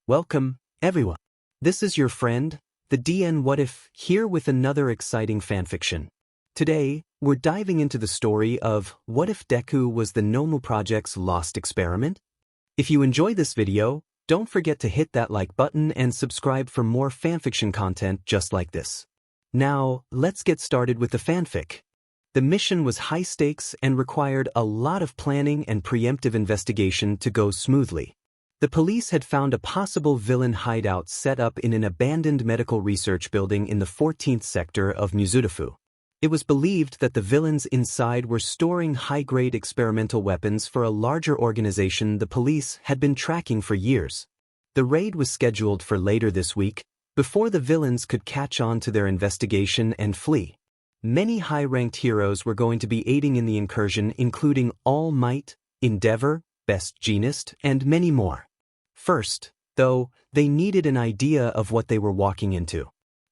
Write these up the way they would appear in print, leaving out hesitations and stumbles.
Welcome, everyone. This is your friend, the DN What If, here with another exciting fanfiction. Today, we're diving into the story of What If Deku was the Nomu Project's lost experiment? If you enjoy this video, don't forget to hit that like button and subscribe for more fanfiction content just like this. Now, let's get started with the fanfic. The mission was high stakes and required a lot of planning and preemptive investigation to go smoothly. The police had found a possible villain hideout set up in an abandoned medical research building in the 14th sector of Mizudafu. It was believed that the villains inside were storing high-grade experimental weapons for a larger organization the police had been tracking for years. The raid was scheduled for later this week, before the villains could catch on to their investigation and flee. Many high-ranked heroes were going to be aiding in the incursion, including All Might, Endeavor, Best Jeanist, and many more. First, though, they needed an idea of what they were walking into.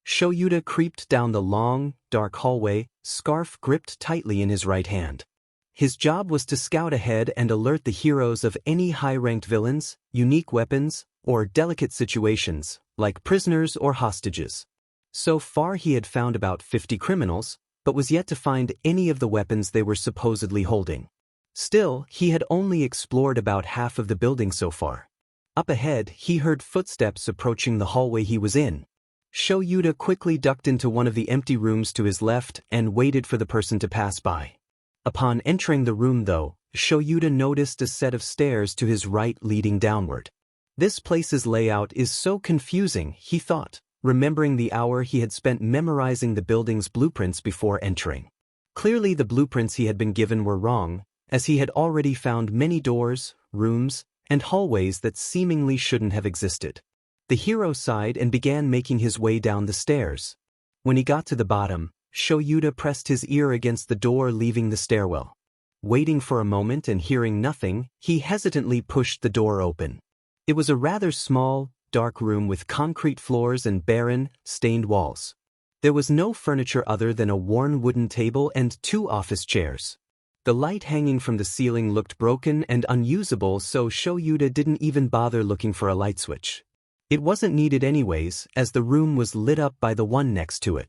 Shoyuta creeped down the long, dark hallway, scarf gripped tightly in his right hand. His job was to scout ahead and alert the heroes of any high-ranked villains, unique weapons, or delicate situations, like prisoners or hostages. So far he had found about 50 criminals, but was yet to find any of the weapons they were supposedly holding. Still, he had only explored about half of the building so far. Up ahead, he heard footsteps approaching the hallway he was in. Shoyuta quickly ducked into one of the empty rooms to his left and waited for the person to pass by. Upon entering the room though, Shoyuta noticed a set of stairs to his right leading downward. This place's layout is so confusing, he thought, remembering the hour he had spent memorizing the building's blueprints before entering. Clearly the blueprints he had been given were wrong, as he had already found many doors, rooms, and hallways that seemingly shouldn't have existed. The hero sighed and began making his way down the stairs. When he got to the bottom, Shoyuta pressed his ear against the door leaving the stairwell. Waiting for a moment and hearing nothing, he hesitantly pushed the door open. It was a rather small, dark room with concrete floors and barren, stained walls. There was no furniture other than a worn wooden table and 2 office chairs. The light hanging from the ceiling looked broken and unusable, so Shoyuta didn't even bother looking for a light switch. It wasn't needed anyways, as the room was lit up by the one next to it.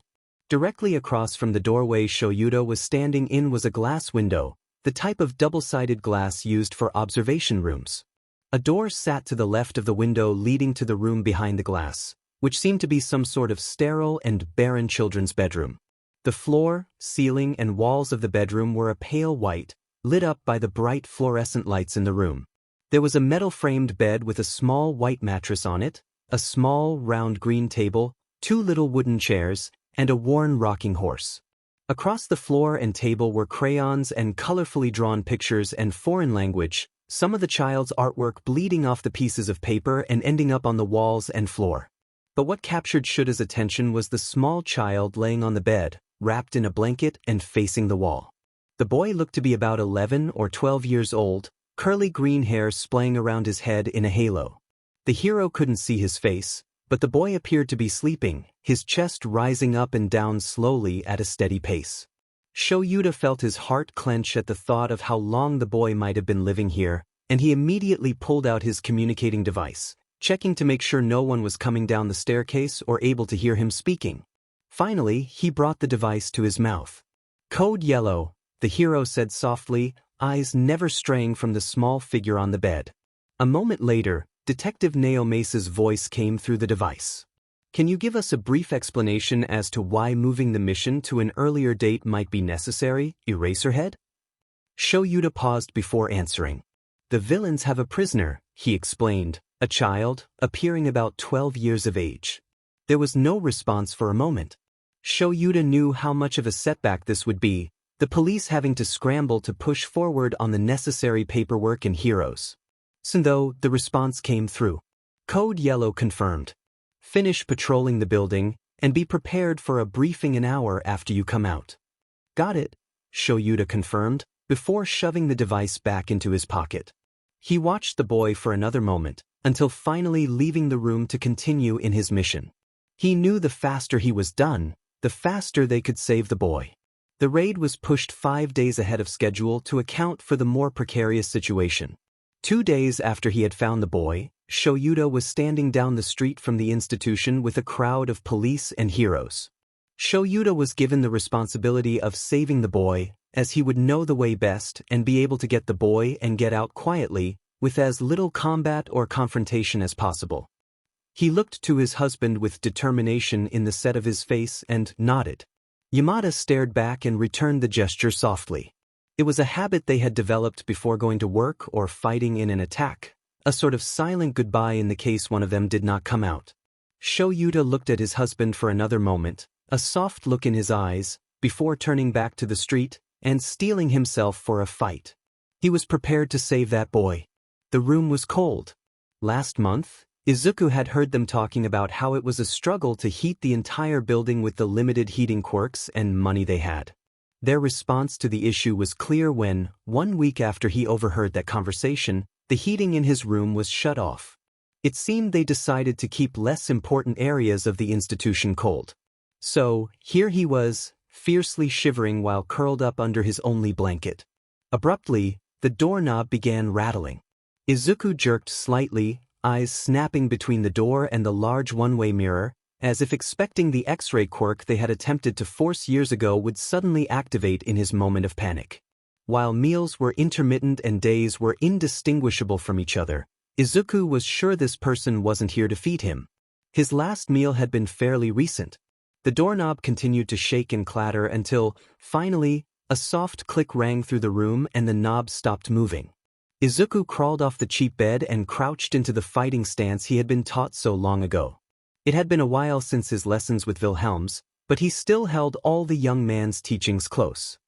Directly across from the doorway Shoyuta was standing in was a glass window, the type of double-sided glass used for observation rooms. A door sat to the left of the window leading to the room behind the glass, which seemed to be some sort of sterile and barren children's bedroom. The floor, ceiling, and walls of the bedroom were a pale white, lit up by the bright fluorescent lights in the room. There was a metal-framed bed with a small white mattress on it, a small, round green table, 2 little wooden chairs, and a worn rocking horse. Across the floor and table were crayons and colorfully drawn pictures and foreign language, some of the child's artwork bleeding off the pieces of paper and ending up on the walls and floor. But what captured Shuta's attention was the small child laying on the bed, wrapped in a blanket and facing the wall. The boy looked to be about 11 or 12 years old, curly green hair splaying around his head in a halo. The hero couldn't see his face, but the boy appeared to be sleeping, his chest rising up and down slowly at a steady pace. Shoyuta felt his heart clench at the thought of how long the boy might have been living here, and he immediately pulled out his communicating device, checking to make sure no one was coming down the staircase or able to hear him speaking. Finally, he brought the device to his mouth. "Code Yellow," the hero said softly, eyes never straying from the small figure on the bed. A moment later, Detective Naomace's voice came through the device. "Can you give us a brief explanation as to why moving the mission to an earlier date might be necessary, Eraserhead?" Shoyuta paused before answering. "The villains have a prisoner," he explained, a child, appearing about 12 years of age. There was no response for a moment. Shoyuta knew how much of a setback this would be, the police having to scramble to push forward on the necessary paperwork and heroes. So though, the response came through. "Code Yellow confirmed. Finish patrolling the building, and be prepared for a briefing an hour after you come out." "Got it," Shoyuta confirmed, before shoving the device back into his pocket. He watched the boy for another moment, until finally leaving the room to continue in his mission. He knew the faster he was done, the faster they could save the boy. The raid was pushed 5 days ahead of schedule to account for the more precarious situation. 2 days after he had found the boy, Shoyuta was standing down the street from the institution with a crowd of police and heroes. Shoyuta was given the responsibility of saving the boy, as he would know the way best and be able to get the boy and get out quietly, with as little combat or confrontation as possible. He looked to his husband with determination in the set of his face and nodded. Yamada stared back and returned the gesture softly. It was a habit they had developed before going to work or fighting in an attack, a sort of silent goodbye in the case one of them did not come out. Shoyuta looked at his husband for another moment, a soft look in his eyes, before turning back to the street and steeling himself for a fight. He was prepared to save that boy. The room was cold. Last month, Izuku had heard them talking about how it was a struggle to heat the entire building with the limited heating quirks and money they had. Their response to the issue was clear when, 1 week after he overheard that conversation, the heating in his room was shut off. It seemed they decided to keep less important areas of the institution cold. So, here he was, fiercely shivering while curled up under his only blanket. Abruptly, the doorknob began rattling. Izuku jerked slightly, eyes snapping between the door and the large one-way mirror, as if expecting the X-ray quirk they had attempted to force years ago would suddenly activate in his moment of panic. While meals were intermittent and days were indistinguishable from each other, Izuku was sure this person wasn't here to feed him. His last meal had been fairly recent. The doorknob continued to shake and clatter until, finally, a soft click rang through the room and the knob stopped moving. Izuku crawled off the cheap bed and crouched into the fighting stance he had been taught so long ago. It had been a while since his lessons with Wilhelm's, but he still held all the young man's teachings close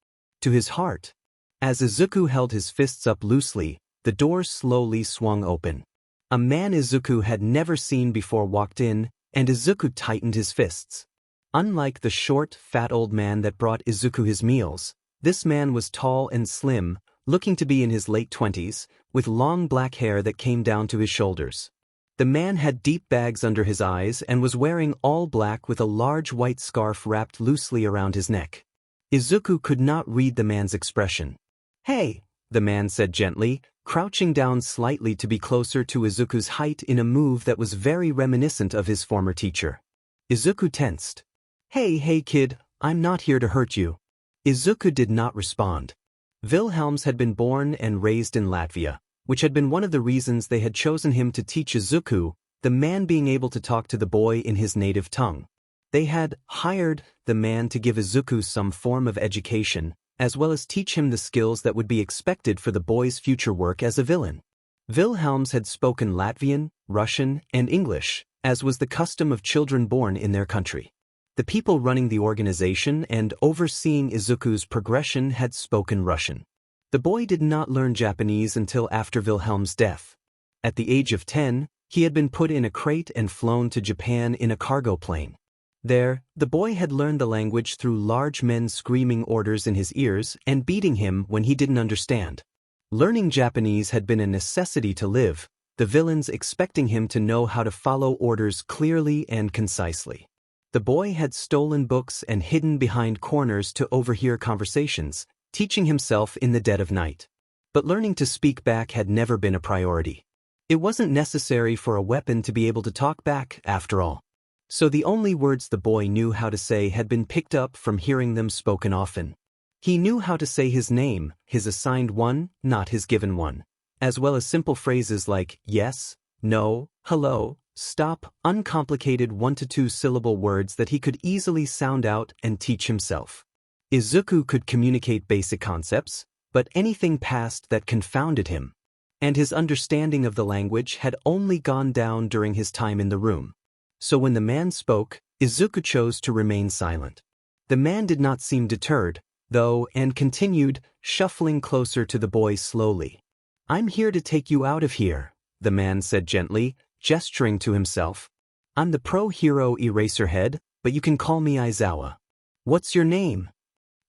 to his heart. As Izuku held his fists up loosely, the door slowly swung open. A man Izuku had never seen before walked in, and Izuku tightened his fists. Unlike the short, fat old man that brought Izuku his meals, this man was tall and slim, looking to be in his late 20s, with long black hair that came down to his shoulders. The man had deep bags under his eyes and was wearing all black with a large white scarf wrapped loosely around his neck. Izuku could not read the man's expression. "Hey," the man said gently, crouching down slightly to be closer to Izuku's height in a move that was very reminiscent of his former teacher. Izuku tensed. Hey kid, I'm not here to hurt you." Izuku did not respond. Wilhelms had been born and raised in Latvia, which had been one of the reasons they had chosen him to teach Izuku, the man being able to talk to the boy in his native tongue. They had hired the man to give Izuku some form of education, as well as teach him the skills that would be expected for the boy's future work as a villain. Wilhelms had spoken Latvian, Russian, and English, as was the custom of children born in their country. The people running the organization and overseeing Izuku's progression had spoken Russian. The boy did not learn Japanese until after Wilhelm's death. At the age of 10, he had been put in a crate and flown to Japan in a cargo plane. There, the boy had learned the language through large men screaming orders in his ears and beating him when he didn't understand. Learning Japanese had been a necessity to live, the villains expecting him to know how to follow orders clearly and concisely. The boy had stolen books and hidden behind corners to overhear conversations, teaching himself in the dead of night. But learning to speak back had never been a priority. It wasn't necessary for a weapon to be able to talk back, after all. So the only words the boy knew how to say had been picked up from hearing them spoken often. He knew how to say his name, his assigned one, not his given one, as well as simple phrases like yes, no, hello, stop, uncomplicated 1 to 2 syllable words that he could easily sound out and teach himself. Izuku could communicate basic concepts, but anything past that confounded him. And his understanding of the language had only gone down during his time in the room. So when the man spoke, Izuku chose to remain silent. The man did not seem deterred, though, and continued, shuffling closer to the boy slowly. "I'm here to take you out of here," the man said gently, gesturing to himself. "I'm the pro-hero Eraserhead, but you can call me Aizawa. What's your name?"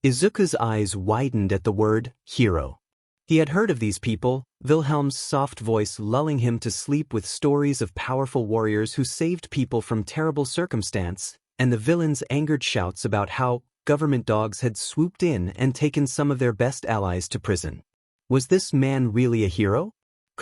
Izuku's eyes widened at the word, hero. He had heard of these people, Wilhelm's soft voice lulling him to sleep with stories of powerful warriors who saved people from terrible circumstance, and the villain's angered shouts about how government dogs had swooped in and taken some of their best allies to prison. Was this man really a hero?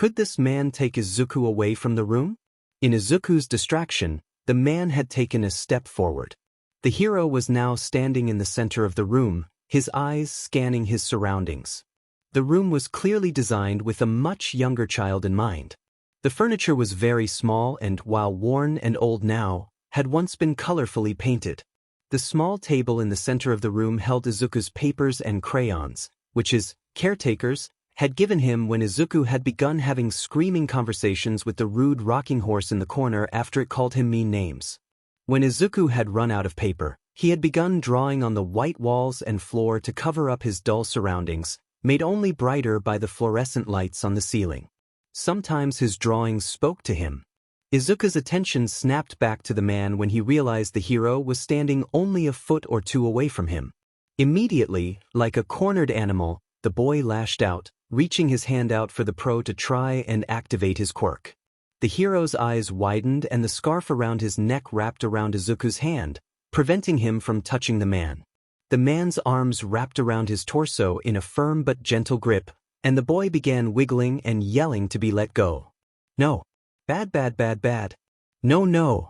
Could this man take Izuku away from the room? In Izuku's distraction, the man had taken a step forward. The hero was now standing in the center of the room, his eyes scanning his surroundings. The room was clearly designed with a much younger child in mind. The furniture was very small and, while worn and old now, had once been colorfully painted. The small table in the center of the room held Izuku's papers and crayons, which his caretakers had given him when Izuku had begun having screaming conversations with the rude rocking horse in the corner after it called him mean names. When Izuku had run out of paper, he had begun drawing on the white walls and floor to cover up his dull surroundings, made only brighter by the fluorescent lights on the ceiling. Sometimes his drawings spoke to him. Izuku's attention snapped back to the man when he realized the hero was standing only a foot or two away from him. Immediately, like a cornered animal, the boy lashed out, reaching his hand out for the pro to try and activate his quirk. The hero's eyes widened and the scarf around his neck wrapped around Izuku's hand, preventing him from touching the man. The man's arms wrapped around his torso in a firm but gentle grip, and the boy began wiggling and yelling to be let go. "No. Bad, bad, bad, bad. No, no."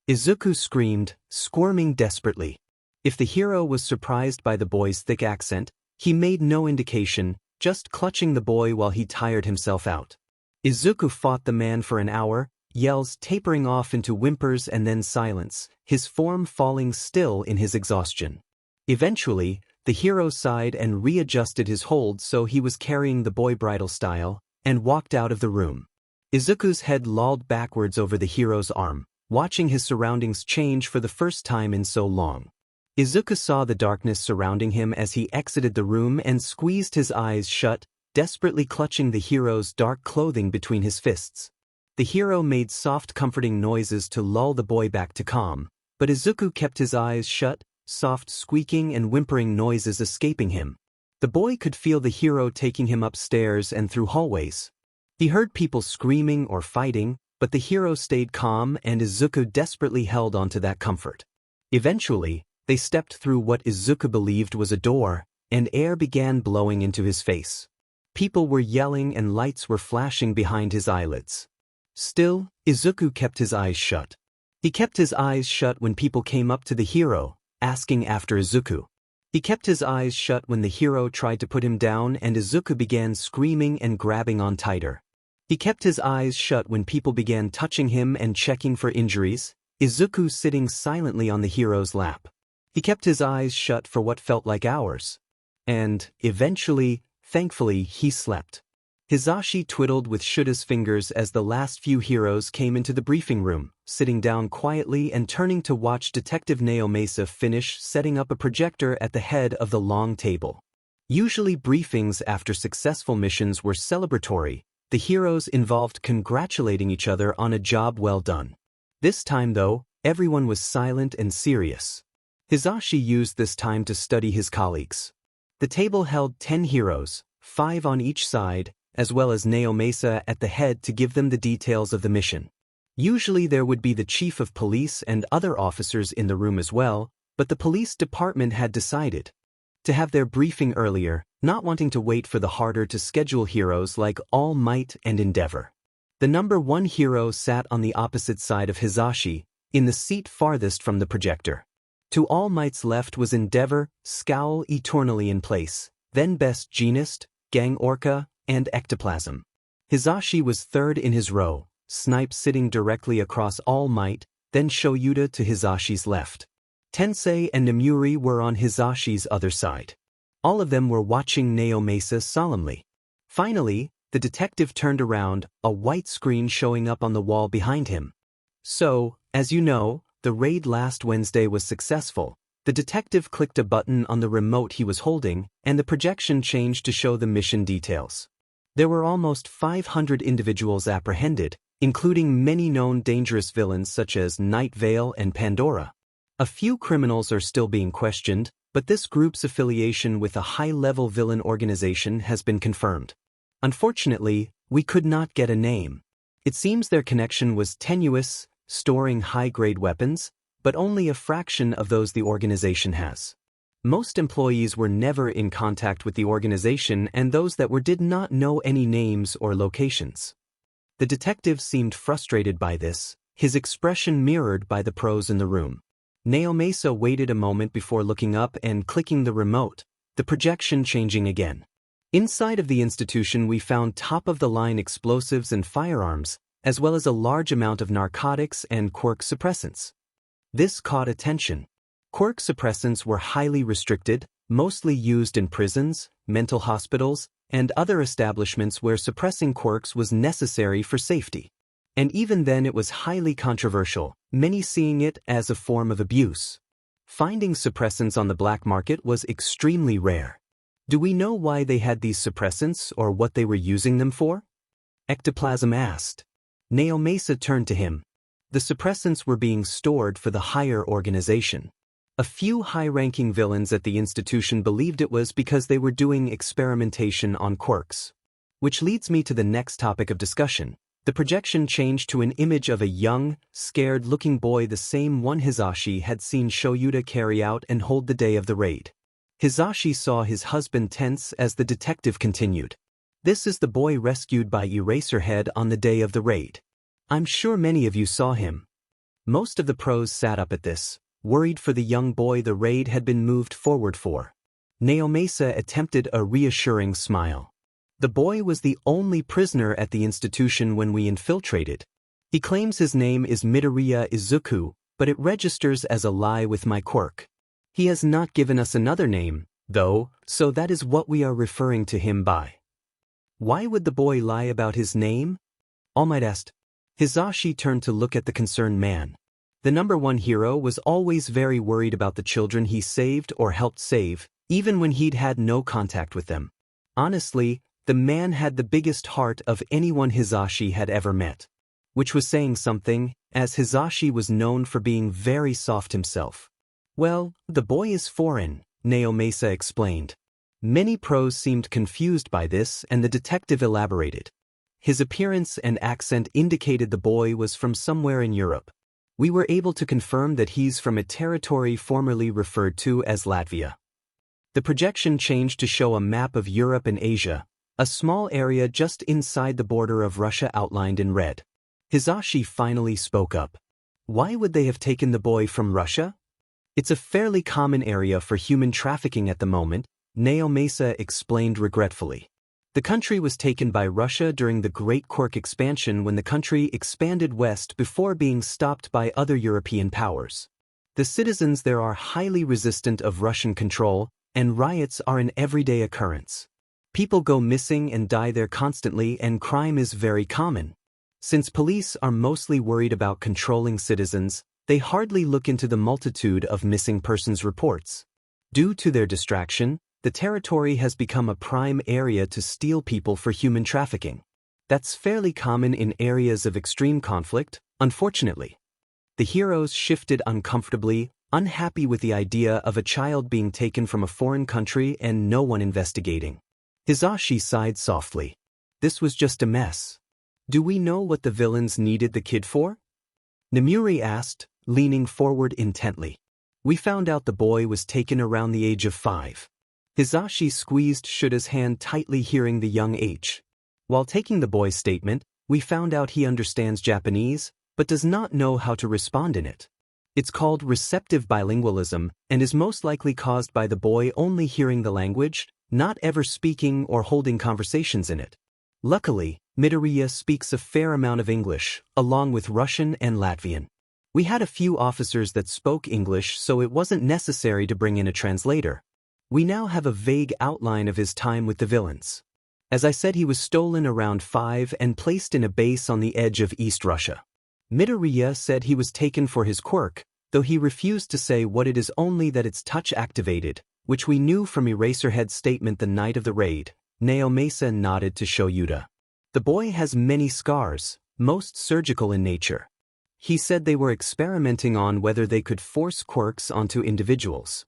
Izuku screamed, squirming desperately. If the hero was surprised by the boy's thick accent, he made no indication, just clutching the boy while he tired himself out. Izuku fought the man for an hour, yells tapering off into whimpers and then silence, his form falling still in his exhaustion. Eventually, the hero sighed and readjusted his hold so he was carrying the boy bridal style, and walked out of the room. Izuku's head lolled backwards over the hero's arm, watching his surroundings change for the first time in so long. Izuku saw the darkness surrounding him as he exited the room and squeezed his eyes shut, desperately clutching the hero's dark clothing between his fists. The hero made soft comforting noises to lull the boy back to calm, but Izuku kept his eyes shut, soft squeaking and whimpering noises escaping him. The boy could feel the hero taking him upstairs and through hallways. He heard people screaming or fighting, but the hero stayed calm and Izuku desperately held onto that comfort. Eventually, they stepped through what Izuku believed was a door, and air began blowing into his face. People were yelling and lights were flashing behind his eyelids. Still, Izuku kept his eyes shut. He kept his eyes shut when people came up to the hero, asking after Izuku. He kept his eyes shut when the hero tried to put him down and Izuku began screaming and grabbing on tighter. He kept his eyes shut when people began touching him and checking for injuries, Izuku sitting silently on the hero's lap. He kept his eyes shut for what felt like hours. And, eventually, thankfully, he slept. Hitoshi twiddled with Shuta's fingers as the last few heroes came into the briefing room, sitting down quietly and turning to watch Detective Naomasa finish setting up a projector at the head of the long table. Usually briefings after successful missions were celebratory, the heroes involved congratulating each other on a job well done. This time, though, everyone was silent and serious. Hitoshi used this time to study his colleagues. The table held 10 heroes, 5 on each side, as well as Naomasa at the head to give them the details of the mission. Usually there would be the chief of police and other officers in the room as well, but the police department had decided to have their briefing earlier, not wanting to wait for the harder-to-schedule heroes like All Might and Endeavor. The number 1 hero sat on the opposite side of Hitoshi, in the seat farthest from the projector. To All Might's left was Endeavor, scowl eternally in place, then Best Jeanist, Gang Orca, and Ectoplasm. Hitoshi was third in his row, Snipe sitting directly across All Might, then Shoyuta to Hitoshi's left. Tensei and Nemuri were on Hitoshi's other side. All of them were watching Naomasa solemnly. Finally, the detective turned around, a white screen showing up on the wall behind him. So, as you know, the raid last Wednesday was successful. The detective clicked a button on the remote he was holding, and the projection changed to show the mission details. There were almost 500 individuals apprehended, including many known dangerous villains such as Night Vale and Pandora. A few criminals are still being questioned, but this group's affiliation with a high-level villain organization has been confirmed. Unfortunately, we could not get a name. It seems their connection was tenuous, storing high-grade weapons, but only a fraction of those the organization has. Most employees were never in contact with the organization, and those that were did not know any names or locations. The detective seemed frustrated by this, his expression mirrored by the pros in the room. Naomasa waited a moment before looking up and clicking the remote, the projection changing again. Inside of the institution we found top-of-the-line explosives and firearms, as well as a large amount of narcotics and quirk suppressants. This caught attention. Quirk suppressants were highly restricted, mostly used in prisons, mental hospitals, and other establishments where suppressing quirks was necessary for safety. And even then it was highly controversial, many seeing it as a form of abuse. Finding suppressants on the black market was extremely rare. Do we know why they had these suppressants or what they were using them for? Ectoplasm asked. Naomasa turned to him. The suppressants were being stored for the higher organization. A few high-ranking villains at the institution believed it was because they were doing experimentation on quirks. Which leads me to the next topic of discussion. The projection changed to an image of a young, scared-looking boy, the same one Hitoshi had seen Shoyuta carry out and hold the day of the raid. Hitoshi saw his husband tense as the detective continued. This is the boy rescued by Eraserhead on the day of the raid. I'm sure many of you saw him. Most of the pros sat up at this, worried for the young boy the raid had been moved forward for. Naomasa attempted a reassuring smile. The boy was the only prisoner at the institution when we infiltrated. He claims his name is Midoriya Izuku, but it registers as a lie with my quirk. He has not given us another name, though, so that is what we are referring to him by. Why would the boy lie about his name? All Might asked. Hitoshi turned to look at the concerned man. The #1 hero was always very worried about the children he saved or helped save, even when he'd had no contact with them. Honestly, the man had the biggest heart of anyone Hitoshi had ever met. Which was saying something, as Hitoshi was known for being very soft himself. Well, the boy is foreign, Naomasa explained. Many pros seemed confused by this, and the detective elaborated. His appearance and accent indicated the boy was from somewhere in Europe. We were able to confirm that he's from a territory formerly referred to as Latvia. The projection changed to show a map of Europe and Asia, a small area just inside the border of Russia outlined in red. Hitoshi finally spoke up. Why would they have taken the boy from Russia? It's a fairly common area for human trafficking at the moment, Naomasa explained regretfully. The country was taken by Russia during the Great Quirk expansion when the country expanded west before being stopped by other European powers. The citizens there are highly resistant of Russian control, and riots are an everyday occurrence. People go missing and die there constantly, and crime is very common. Since police are mostly worried about controlling citizens, they hardly look into the multitude of missing persons reports. Due to their distraction, the territory has become a prime area to steal people for human trafficking. That's fairly common in areas of extreme conflict, unfortunately. The heroes shifted uncomfortably, unhappy with the idea of a child being taken from a foreign country and no one investigating. Hitoshi sighed softly. This was just a mess. Do we know what the villains needed the kid for? Namuri asked, leaning forward intently. We found out the boy was taken around the age of 5. Hitoshi squeezed Shuta's hand tightly, hearing the young age. While taking the boy's statement, we found out he understands Japanese, but does not know how to respond in it. It's called receptive bilingualism and is most likely caused by the boy only hearing the language, not ever speaking or holding conversations in it. Luckily, Midoriya speaks a fair amount of English, along with Russian and Latvian. We had a few officers that spoke English, so it wasn't necessary to bring in a translator. We now have a vague outline of his time with the villains. As I said, he was stolen around 5 and placed in a base on the edge of East Russia. Midoriya said he was taken for his quirk, though he refused to say what it is, only that it's touch-activated, which we knew from Eraserhead's statement the night of the raid. Naomasa nodded to Shoyuta. The boy has many scars, most surgical in nature. He said they were experimenting on whether they could force quirks onto individuals.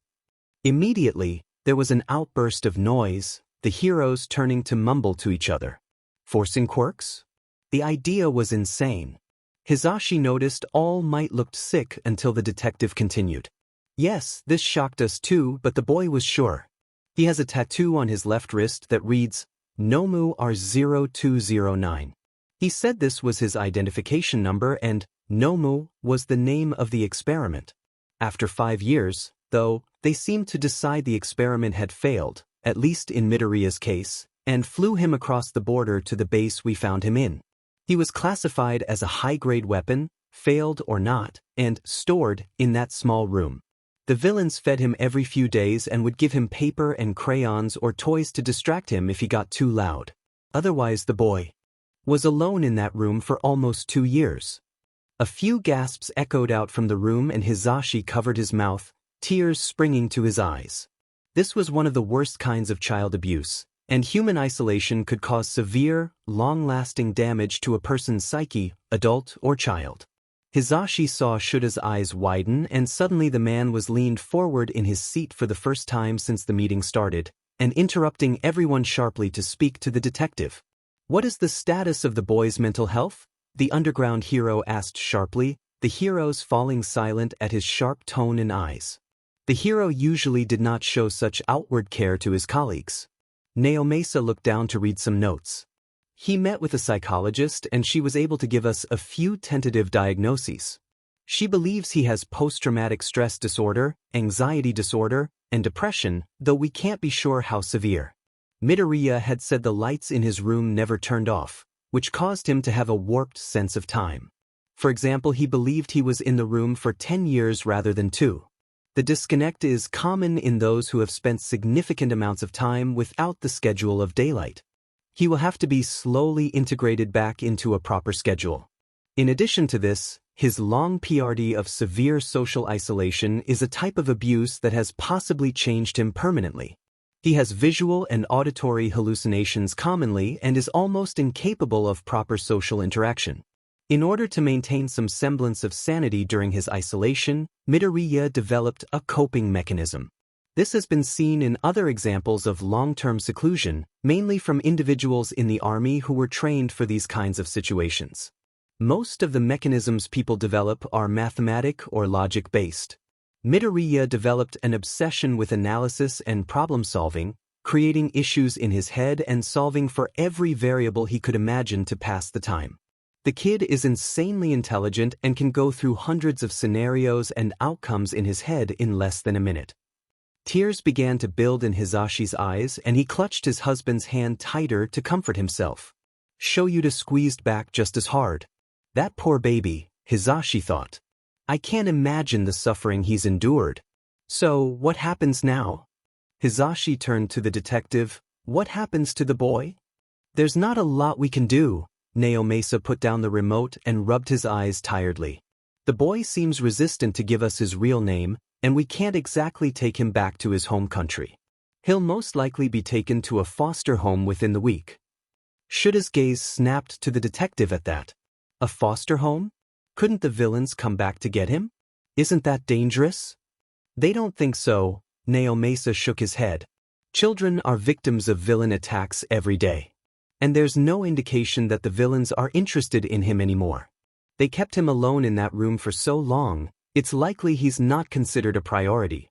Immediately, there was an outburst of noise, the heroes turning to mumble to each other. Forcing quirks? The idea was insane. Hitoshi noticed All Might looked sick until the detective continued. Yes, this shocked us too, but the boy was sure. He has a tattoo on his left wrist that reads, Nomu R0209. He said this was his identification number and Nomu was the name of the experiment. After 5 years, though, they seemed to decide the experiment had failed, at least in Midoriya's case, and flew him across the border to the base we found him in. He was classified as a high-grade weapon, failed or not, and stored in that small room. The villains fed him every few days and would give him paper and crayons or toys to distract him if he got too loud. Otherwise the boy was alone in that room for almost 2 years. A few gasps echoed out from the room and Hitoshi covered his mouth, tears springing to his eyes. This was one of the worst kinds of child abuse, and human isolation could cause severe, long-lasting damage to a person's psyche, adult or child. Hitoshi saw Shuta's eyes widen and suddenly the man was leaned forward in his seat for the first time since the meeting started, and interrupting everyone sharply to speak to the detective. What is the status of the boy's mental health? The underground hero asked sharply, the heroes falling silent at his sharp tone and eyes. The hero usually did not show such outward care to his colleagues. Naomasa looked down to read some notes. He met with a psychologist and she was able to give us a few tentative diagnoses. She believes he has post-traumatic stress disorder, anxiety disorder, and depression, though we can't be sure how severe. Midoriya had said the lights in his room never turned off, which caused him to have a warped sense of time. For example, he believed he was in the room for 10 years rather than 2. The disconnect is common in those who have spent significant amounts of time without the schedule of daylight. He will have to be slowly integrated back into a proper schedule. In addition to this, his long period of severe social isolation is a type of abuse that has possibly changed him permanently. He has visual and auditory hallucinations commonly and is almost incapable of proper social interaction. In order to maintain some semblance of sanity during his isolation, Midoriya developed a coping mechanism. This has been seen in other examples of long-term seclusion, mainly from individuals in the army who were trained for these kinds of situations. Most of the mechanisms people develop are mathematic or logic-based. Midoriya developed an obsession with analysis and problem-solving, creating issues in his head and solving for every variable he could imagine to pass the time. The kid is insanely intelligent and can go through hundreds of scenarios and outcomes in his head in less than a minute. Tears began to build in Hitoshi's eyes and he clutched his husband's hand tighter to comfort himself. Shoyuta squeezed back just as hard. That poor baby, Hitoshi thought. I can't imagine the suffering he's endured. So, what happens now? Hitoshi turned to the detective. What happens to the boy? There's not a lot we can do. Naomasa put down the remote and rubbed his eyes tiredly. The boy seems resistant to give us his real name, and we can't exactly take him back to his home country. He'll most likely be taken to a foster home within the week. Shuta's gaze snapped to the detective at that. A foster home? Couldn't the villains come back to get him? Isn't that dangerous? They don't think so, Naomasa shook his head. Children are victims of villain attacks every day. And there's no indication that the villains are interested in him anymore. They kept him alone in that room for so long, it's likely he's not considered a priority.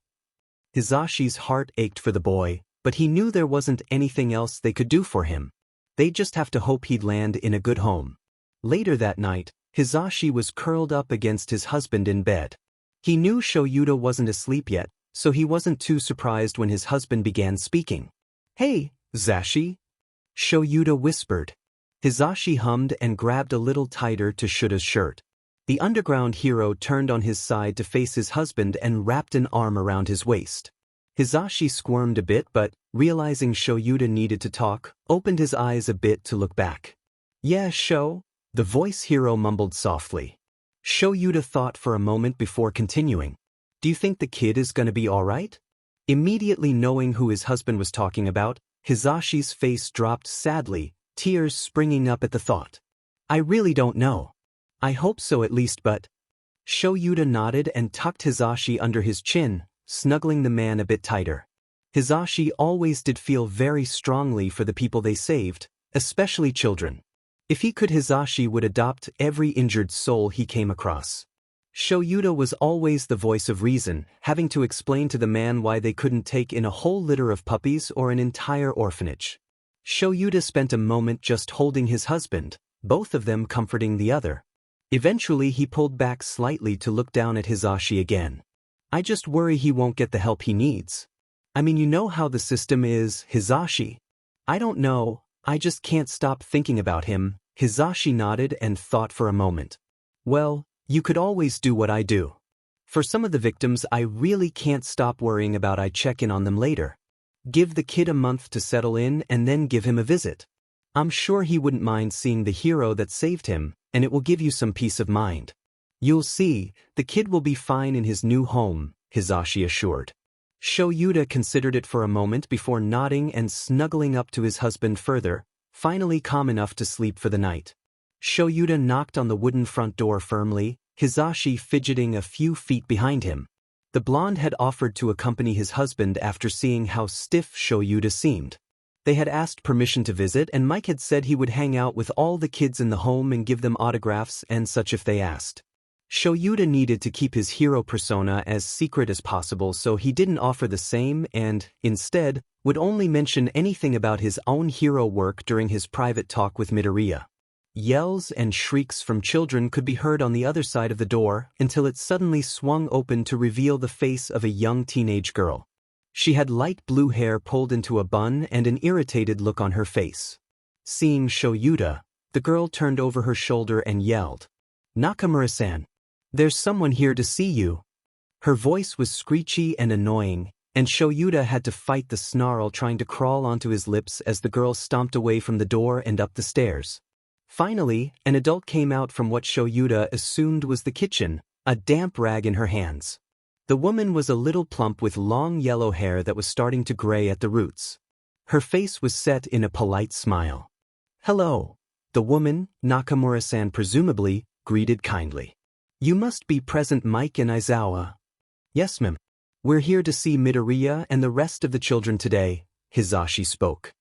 Hitoshi's heart ached for the boy, but he knew there wasn't anything else they could do for him. They'd just have to hope he'd land in a good home. Later that night, Hitoshi was curled up against his husband in bed. He knew Shoyuta wasn't asleep yet, so he wasn't too surprised when his husband began speaking. Hey, Zashi? Shoyuta whispered. Hitoshi hummed and grabbed a little tighter to Shuta's shirt. The underground hero turned on his side to face his husband and wrapped an arm around his waist. Hitoshi squirmed a bit but, realizing Shoyuta needed to talk, opened his eyes a bit to look back. Yeah, Sho? The voice hero mumbled softly. Shoyuta thought for a moment before continuing. Do you think the kid is gonna be alright? Immediately knowing who his husband was talking about, Hitoshi's face dropped sadly, tears springing up at the thought. I really don't know. I hope so at least, but... Shoyuta nodded and tucked Hitoshi under his chin, snuggling the man a bit tighter. Hitoshi always did feel very strongly for the people they saved, especially children. If he could, Hitoshi would adopt every injured soul he came across. Shoyuta was always the voice of reason, having to explain to the man why they couldn't take in a whole litter of puppies or an entire orphanage. Shoyuta spent a moment just holding his husband, both of them comforting the other. Eventually he pulled back slightly to look down at Hitoshi again. I just worry he won't get the help he needs. I mean, you know how the system is, Hitoshi. I don't know, I just can't stop thinking about him. Hitoshi nodded and thought for a moment. Well, you could always do what I do. For some of the victims I really can't stop worrying about. I check in on them later. Give the kid a month to settle in and then give him a visit. I'm sure he wouldn't mind seeing the hero that saved him, and it will give you some peace of mind. You'll see, the kid will be fine in his new home, Hitoshi assured. Shoyuta considered it for a moment before nodding and snuggling up to his husband further, finally calm enough to sleep for the night. Shoyuta knocked on the wooden front door firmly, Hitoshi fidgeting a few feet behind him. The blonde had offered to accompany his husband after seeing how stiff Shoyuta seemed. They had asked permission to visit, and Mike had said he would hang out with all the kids in the home and give them autographs and such if they asked. Shoyuta needed to keep his hero persona as secret as possible, so he didn't offer the same and, instead, would only mention anything about his own hero work during his private talk with Midoriya. Yells and shrieks from children could be heard on the other side of the door until it suddenly swung open to reveal the face of a young teenage girl. She had light blue hair pulled into a bun and an irritated look on her face. Seeing Shoyuta, the girl turned over her shoulder and yelled, "Nakamura-san, there's someone here to see you." Her voice was screechy and annoying, and Shoyuta had to fight the snarl trying to crawl onto his lips as the girl stomped away from the door and up the stairs. Finally, an adult came out from what Shoyuta assumed was the kitchen, a damp rag in her hands. The woman was a little plump with long yellow hair that was starting to gray at the roots. Her face was set in a polite smile. "Hello." The woman, Nakamura-san presumably, greeted kindly. "You must be present Mike and Aizawa." "Yes, ma'am. We're here to see Midoriya and the rest of the children today," Hitoshi spoke.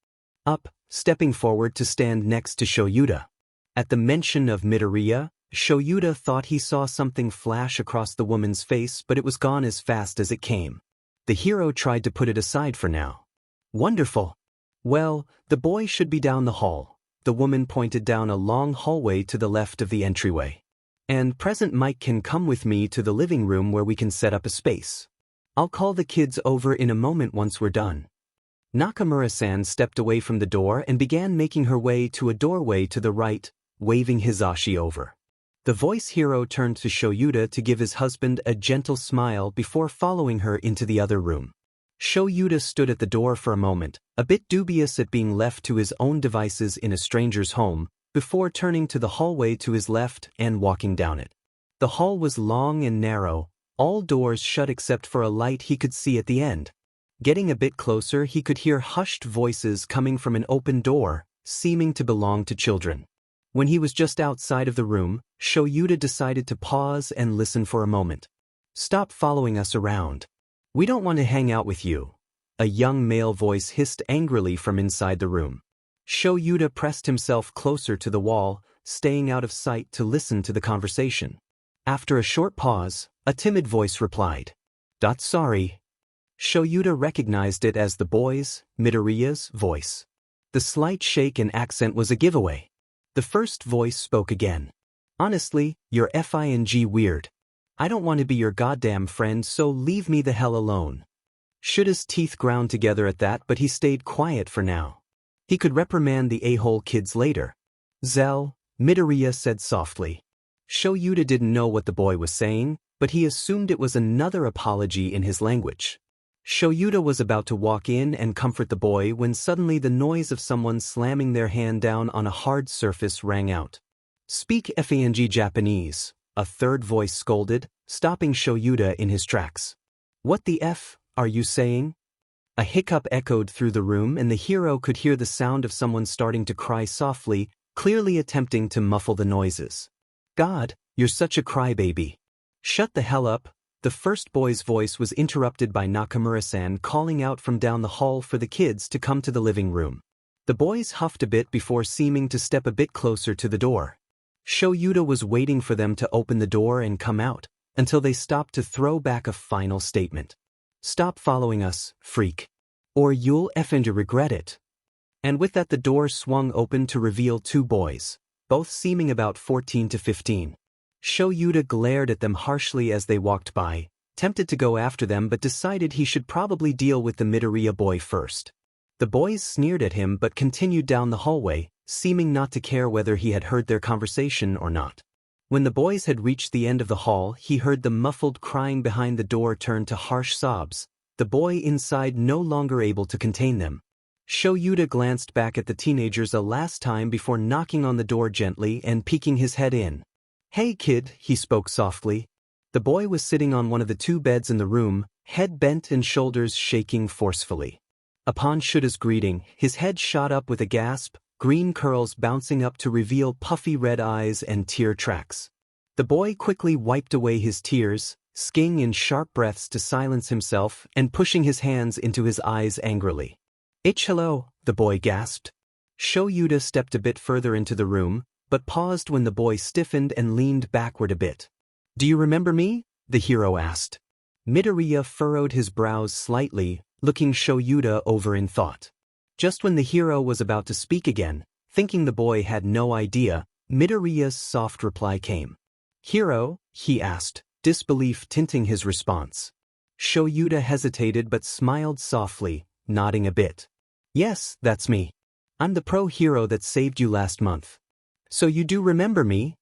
Up, stepping forward to stand next to Shoyuta. At the mention of Midoriya, Shoyuta thought he saw something flash across the woman's face, but it was gone as fast as it came. The hero tried to put it aside for now. "Wonderful. Well, the boy should be down the hall." The woman pointed down a long hallway to the left of the entryway. "And present Mike can come with me to the living room where we can set up a space. I'll call the kids over in a moment once we're done." Nakamura-san stepped away from the door and began making her way to a doorway to the right, waving Hitoshi over. The voice hero turned to Shoyuta to give his husband a gentle smile before following her into the other room. Shoyuta stood at the door for a moment, a bit dubious at being left to his own devices in a stranger's home, before turning to the hallway to his left and walking down it. The hall was long and narrow, all doors shut except for a light he could see at the end. Getting a bit closer, he could hear hushed voices coming from an open door, seeming to belong to children. When he was just outside of the room, Shoyuta decided to pause and listen for a moment. "Stop following us around. We don't want to hang out with you," a young male voice hissed angrily from inside the room. Shoyuta pressed himself closer to the wall, staying out of sight to listen to the conversation. After a short pause, a timid voice replied, "Sorry." Shoyuta recognized it as the boy's, Midoriya's, voice. The slight shake and accent was a giveaway. The first voice spoke again. "Honestly, you're f***ing weird. I don't want to be your goddamn friend, so leave me the hell alone." Shuta's teeth ground together at that, but he stayed quiet for now. He could reprimand the a-hole kids later. "Zell," Midoriya said softly. Shoyuta didn't know what the boy was saying, but he assumed it was another apology in his language. Shoyuta was about to walk in and comfort the boy when suddenly the noise of someone slamming their hand down on a hard surface rang out. "Speak fang Japanese," a third voice scolded, stopping Shoyuta in his tracks. "What the F are you saying?" A hiccup echoed through the room and the hero could hear the sound of someone starting to cry softly, clearly attempting to muffle the noises. "God, you're such a crybaby." "Shut the hell up." The first boy's voice was interrupted by Nakamura-san calling out from down the hall for the kids to come to the living room. The boys huffed a bit before seeming to step a bit closer to the door. Shoyuta was waiting for them to open the door and come out, until they stopped to throw back a final statement. "Stop following us, freak. Or you'll effing regret it." And with that the door swung open to reveal two boys, both seeming about 14 to 15. Shoyuta glared at them harshly as they walked by, tempted to go after them but decided he should probably deal with the Midoriya boy first. The boys sneered at him but continued down the hallway, seeming not to care whether he had heard their conversation or not. When the boys had reached the end of the hall, he heard the muffled crying behind the door turn to harsh sobs, the boy inside no longer able to contain them. Shoyuta glanced back at the teenagers a last time before knocking on the door gently and peeking his head in. "Hey kid," he spoke softly. The boy was sitting on one of the two beds in the room, head bent and shoulders shaking forcefully. Upon Shuta's greeting, his head shot up with a gasp, green curls bouncing up to reveal puffy red eyes and tear tracks. The boy quickly wiped away his tears, sking in sharp breaths to silence himself and pushing his hands into his eyes angrily. "Hello," the boy gasped. Shoyuta stepped a bit further into the room, but paused when the boy stiffened and leaned backward a bit. "Do you remember me?" the hero asked. Midoriya furrowed his brows slightly, looking Shoyuta over in thought. Just when the hero was about to speak again, thinking the boy had no idea, Midoriya's soft reply came. "Hero?" he asked, disbelief tinting his response. Shoyuta hesitated but smiled softly, nodding a bit. "Yes, that's me. I'm the pro hero that saved you last month. So you do remember me?"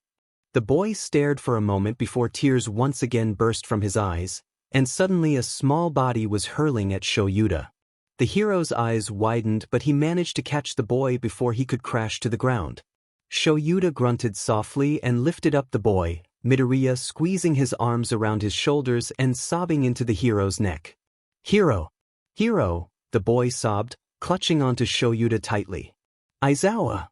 The boy stared for a moment before tears once again burst from his eyes, and suddenly a small body was hurling at Shoyuta. The hero's eyes widened but he managed to catch the boy before he could crash to the ground. Shoyuta grunted softly and lifted up the boy, Midoriya squeezing his arms around his shoulders and sobbing into the hero's neck. "Hero! Hero!" the boy sobbed, clutching onto Shoyuta tightly. "Aizawa!"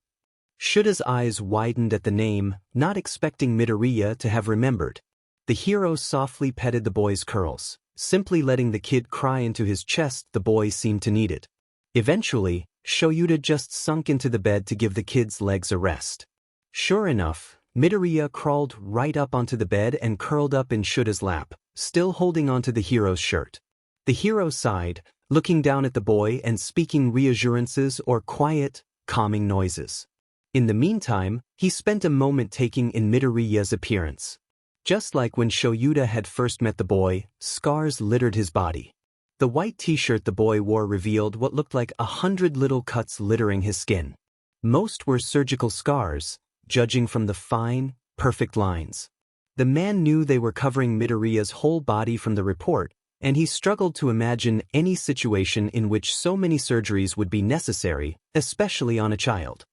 Shuta's eyes widened at the name, not expecting Midoriya to have remembered. The hero softly petted the boy's curls, simply letting the kid cry into his chest. The boy seemed to need it. Eventually, Shoyuta just sunk into the bed to give the kid's legs a rest. Sure enough, Midoriya crawled right up onto the bed and curled up in Shuta's lap, still holding onto the hero's shirt. The hero sighed, looking down at the boy and speaking reassurances or quiet, calming noises. In the meantime, he spent a moment taking in Midoriya's appearance. Just like when Shoyuta had first met the boy, scars littered his body. The white t-shirt the boy wore revealed what looked like 100 little cuts littering his skin. Most were surgical scars, judging from the fine, perfect lines. The man knew they were covering Midoriya's whole body from the report, and he struggled to imagine any situation in which so many surgeries would be necessary, especially on a child.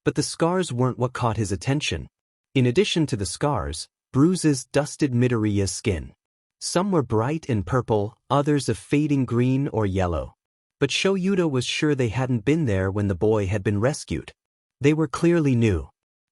But the scars weren't what caught his attention. In addition to the scars, bruises dusted Midoriya's skin. Some were bright and purple, others a fading green or yellow. But Shoyuta was sure they hadn't been there when the boy had been rescued. They were clearly new.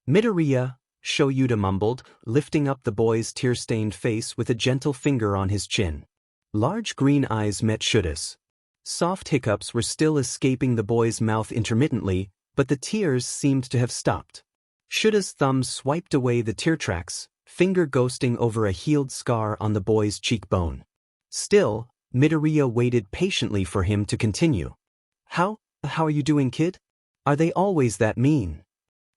"Midoriya," Shoyuta mumbled, lifting up the boy's tear-stained face with a gentle finger on his chin. Large green eyes met Shuta's. Soft hiccups were still escaping the boy's mouth intermittently, but the tears seemed to have stopped. Shuta's thumb swiped away the tear tracks, finger ghosting over a healed scar on the boy's cheekbone. Still, Midoriya waited patiently for him to continue. How are you doing, kid? Are they always that mean?"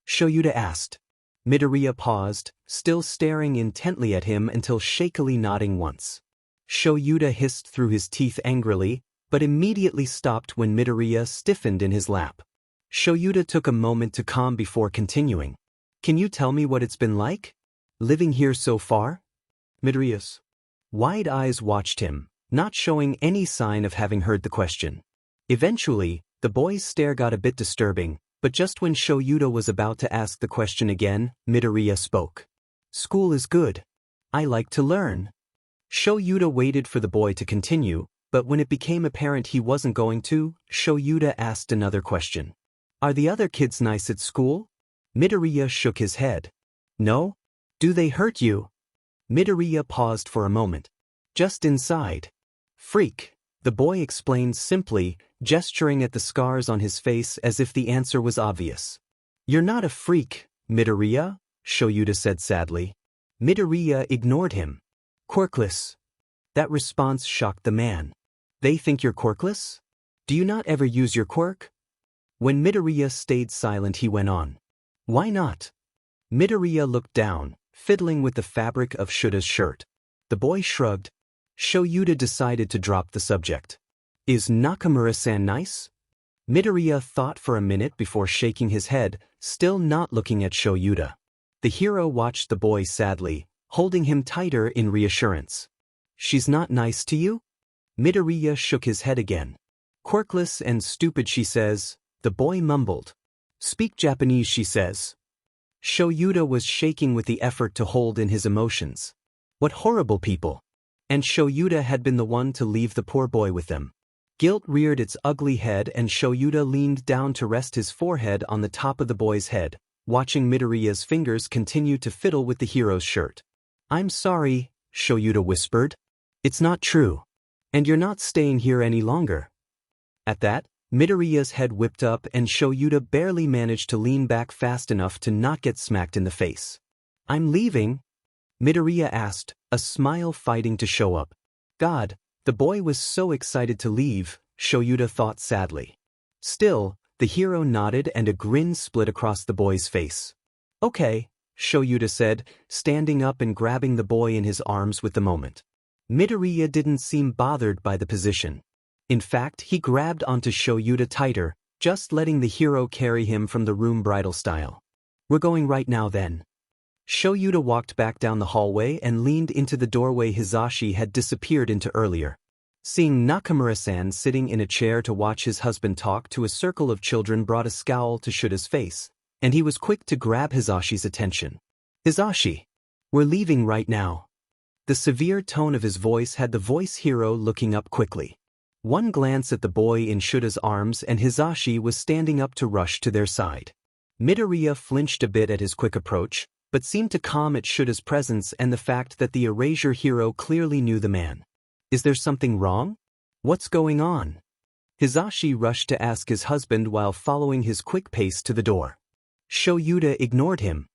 Shoyuta asked. Midoriya paused, still staring intently at him until shakily nodding once. Shoyuta hissed through his teeth angrily, but immediately stopped when Midoriya stiffened in his lap. Shoyuta took a moment to calm before continuing. "Can you tell me what it's been like? Living here so far?" Midoriya's wide eyes watched him, not showing any sign of having heard the question. Eventually, the boy's stare got a bit disturbing, but just when Shoyuta was about to ask the question again, Midoriya spoke. "School is good. I like to learn." Shoyuta waited for the boy to continue, but when it became apparent he wasn't going to, Shoyuta asked another question. "Are the other kids nice at school?" Midoriya shook his head. "No? Do they hurt you?" Midoriya paused for a moment. "Just inside." "Freak," the boy explained simply, gesturing at the scars on his face as if the answer was obvious. "You're not a freak, Midoriya," Shoyuta said sadly. Midoriya ignored him. Quirkless. That response shocked the man. They think you're quirkless? Do you not ever use your quirk? When Midoriya stayed silent, he went on. Why not? Midoriya looked down, fiddling with the fabric of Shuta's shirt. The boy shrugged. Shoyuta decided to drop the subject. Is Nakamura-san nice? Midoriya thought for a minute before shaking his head, still not looking at Shoyuta. The hero watched the boy sadly, holding him tighter in reassurance. She's not nice to you? Midoriya shook his head again. Quirkless and stupid, she says, the boy mumbled. Speak Japanese, she says. Shoyuta was shaking with the effort to hold in his emotions. What horrible people. And Shoyuta had been the one to leave the poor boy with them. Guilt reared its ugly head and Shoyuta leaned down to rest his forehead on the top of the boy's head, watching Midoriya's fingers continue to fiddle with the hero's shirt. I'm sorry, Shoyuta whispered. It's not true. And you're not staying here any longer. At that, Midoriya's head whipped up and Shoyuta barely managed to lean back fast enough to not get smacked in the face. I'm leaving? Midoriya asked, a smile fighting to show up. God, the boy was so excited to leave, Shoyuta thought sadly. Still, the hero nodded and a grin split across the boy's face. Okay, Shoyuta said, standing up and grabbing the boy in his arms with the moment. Midoriya didn't seem bothered by the position. In fact, he grabbed onto Shoyuta tighter, just letting the hero carry him from the room bridal style. We're going right now then. Shoyuta walked back down the hallway and leaned into the doorway Hitoshi had disappeared into earlier. Seeing Nakamura-san sitting in a chair to watch his husband talk to a circle of children brought a scowl to Shuta's face, and he was quick to grab Hitoshi's attention. Hitoshi, we're leaving right now. The severe tone of his voice had the voice hero looking up quickly. One glance at the boy in Shuta's arms and Hitoshi was standing up to rush to their side. Midoriya flinched a bit at his quick approach, but seemed to calm at Shuta's presence and the fact that the erasure hero clearly knew the man. Is there something wrong? What's going on? Hitoshi rushed to ask his husband while following his quick pace to the door. Shoyuta ignored him.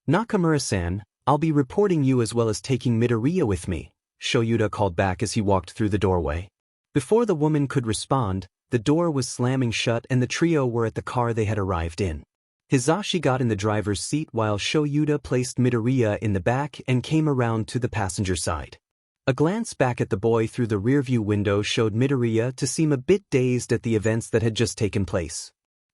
Nakamura-san, I'll be reporting you as well as taking Midoriya with me, Shoyuta called back as he walked through the doorway. Before the woman could respond, the door was slamming shut and the trio were at the car they had arrived in. Hitoshi got in the driver's seat while Shoyuta placed Midoriya in the back and came around to the passenger side. A glance back at the boy through the rearview window showed Midoriya to seem a bit dazed at the events that had just taken place.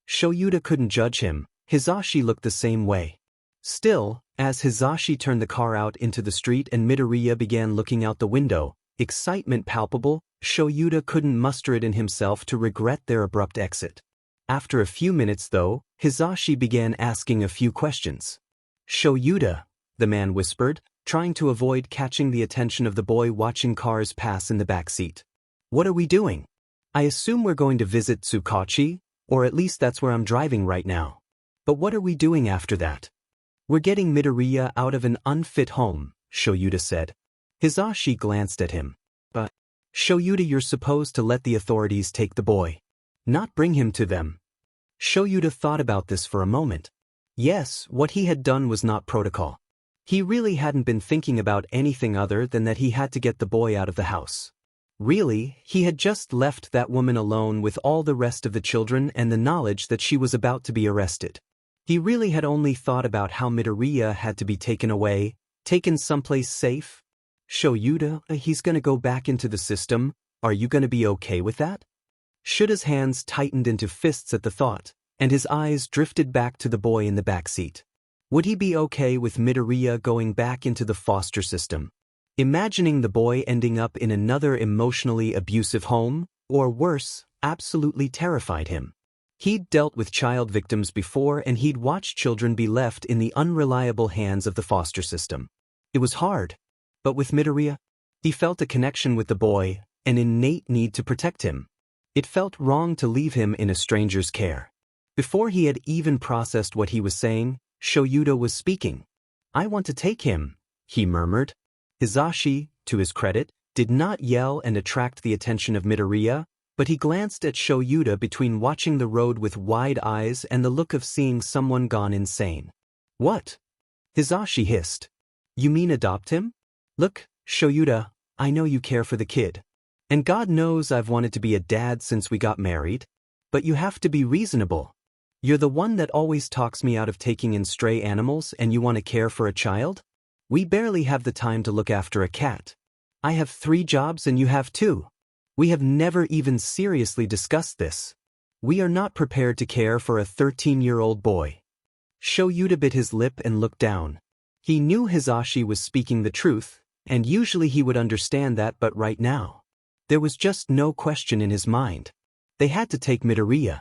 Shoyuta couldn't judge him. Hitoshi looked the same way. Still, as Hitoshi turned the car out into the street and Midoriya began looking out the window, excitement palpable, Shoyuta couldn't muster it in himself to regret their abrupt exit. After a few minutes though, Hitoshi began asking a few questions. Shoyuta, the man whispered, trying to avoid catching the attention of the boy watching cars pass in the back seat. What are we doing? I assume we're going to visit Tsukachi, or at least that's where I'm driving right now. But what are we doing after that? We're getting Midoriya out of an unfit home, Shoyuta said. Hitoshi glanced at him. But, Shoyuta, you're supposed to let the authorities take the boy. Not bring him to them. Shoyuta thought about this for a moment. Yes, what he had done was not protocol. He really hadn't been thinking about anything other than that he had to get the boy out of the house. Really, he had just left that woman alone with all the rest of the children and the knowledge that she was about to be arrested. He really had only thought about how Midoriya had to be taken away, taken someplace safe. Shoyuta, he's gonna go back into the system. Are you gonna be okay with that? Shuta's hands tightened into fists at the thought, and his eyes drifted back to the boy in the back seat. Would he be okay with Midoriya going back into the foster system? Imagining the boy ending up in another emotionally abusive home, or worse, absolutely terrified him. He'd dealt with child victims before and he'd watched children be left in the unreliable hands of the foster system. It was hard. But with Midoriya, he felt a connection with the boy, an innate need to protect him. It felt wrong to leave him in a stranger's care. Before he had even processed what he was saying, Shoyuta was speaking. I want to take him, he murmured. Hitoshi, to his credit, did not yell and attract the attention of Midoriya, but he glanced at Shoyuta between watching the road with wide eyes and the look of seeing someone gone insane. What? Hitoshi hissed. You mean adopt him? Look, Shoyuta, I know you care for the kid. And God knows I've wanted to be a dad since we got married. But you have to be reasonable. You're the one that always talks me out of taking in stray animals and you want to care for a child? We barely have the time to look after a cat. I have 3 jobs and you have 2. We have never even seriously discussed this. We are not prepared to care for a 13-year-old boy. Shoyuta bit his lip and looked down. He knew Hitoshi was speaking the truth, and usually he would understand that, but right now, there was just no question in his mind. They had to take Midoriya.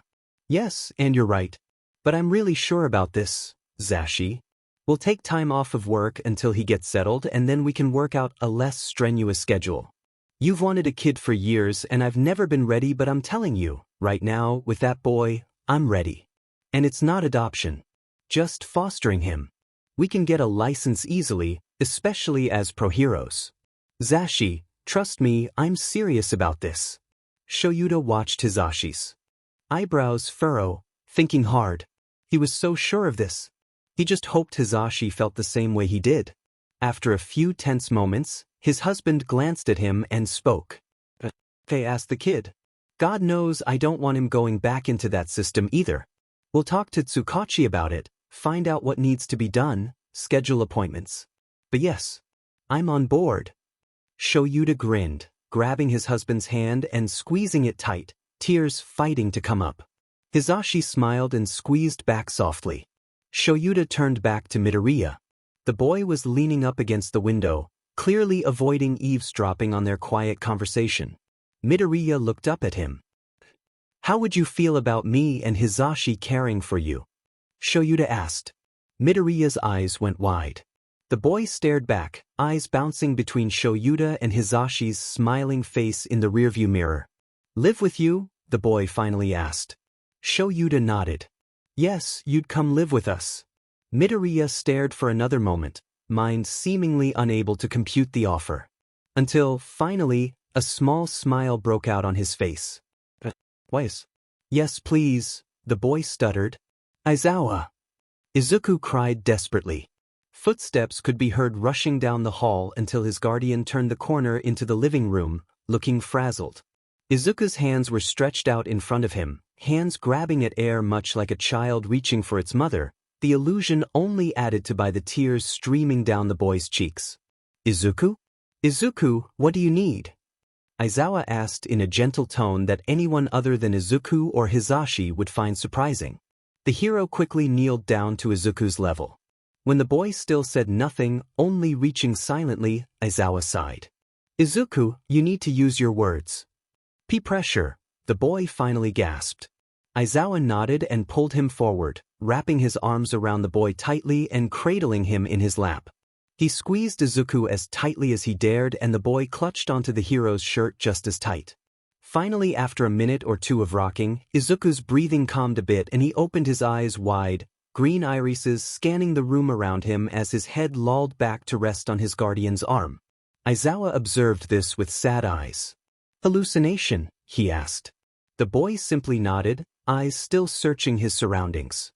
Yes, and you're right. But I'm really sure about this, Zashi. We'll take time off of work until he gets settled and then we can work out a less strenuous schedule. You've wanted a kid for years and I've never been ready, but I'm telling you, right now, with that boy, I'm ready. And it's not adoption. Just fostering him. We can get a license easily, especially as pro-heroes. Zashi, trust me, I'm serious about this. Shoyuta watched Hitoshi's eyebrows furrow, thinking hard. He was so sure of this. He just hoped Hitoshi felt the same way he did. After a few tense moments, his husband glanced at him and spoke. They asked the kid. God knows I don't want him going back into that system either. We'll talk to Tsukachi about it, find out what needs to be done, schedule appointments. But yes, I'm on board. Shoyuta grinned, grabbing his husband's hand and squeezing it tight, tears fighting to come up. Hitoshi smiled and squeezed back softly. Shoyuta turned back to Midoriya. The boy was leaning up against the window, clearly avoiding eavesdropping on their quiet conversation. Midoriya looked up at him. How would you feel about me and Hitoshi caring for you? Shoyuta asked. Midoriya's eyes went wide. The boy stared back, eyes bouncing between Shoyuta and Hitoshi's smiling face in the rearview mirror. Live with you? The boy finally asked. Shoyuta nodded. Yes, you'd come live with us. Midoriya stared for another moment, mind seemingly unable to compute the offer. Until, finally, a small smile broke out on his face. Wise? Yes, please, the boy stuttered. Aizawa! Izuku cried desperately. Footsteps could be heard rushing down the hall until his guardian turned the corner into the living room, looking frazzled. Izuku's hands were stretched out in front of him, hands grabbing at air much like a child reaching for its mother, the illusion only added to by the tears streaming down the boy's cheeks. Izuku? Izuku, what do you need? Aizawa asked in a gentle tone that anyone other than Izuku or Hitoshi would find surprising. The hero quickly kneeled down to Izuku's level. When the boy still said nothing, only reaching silently, Aizawa sighed. Izuku, you need to use your words. Pressure, the boy finally gasped. Aizawa nodded and pulled him forward, wrapping his arms around the boy tightly and cradling him in his lap. He squeezed Izuku as tightly as he dared and the boy clutched onto the hero's shirt just as tight. Finally, after a minute or two of rocking, Izuku's breathing calmed a bit and he opened his eyes wide, green irises scanning the room around him as his head lolled back to rest on his guardian's arm. Aizawa observed this with sad eyes. Hallucination? He asked. The boy simply nodded, eyes still searching his surroundings.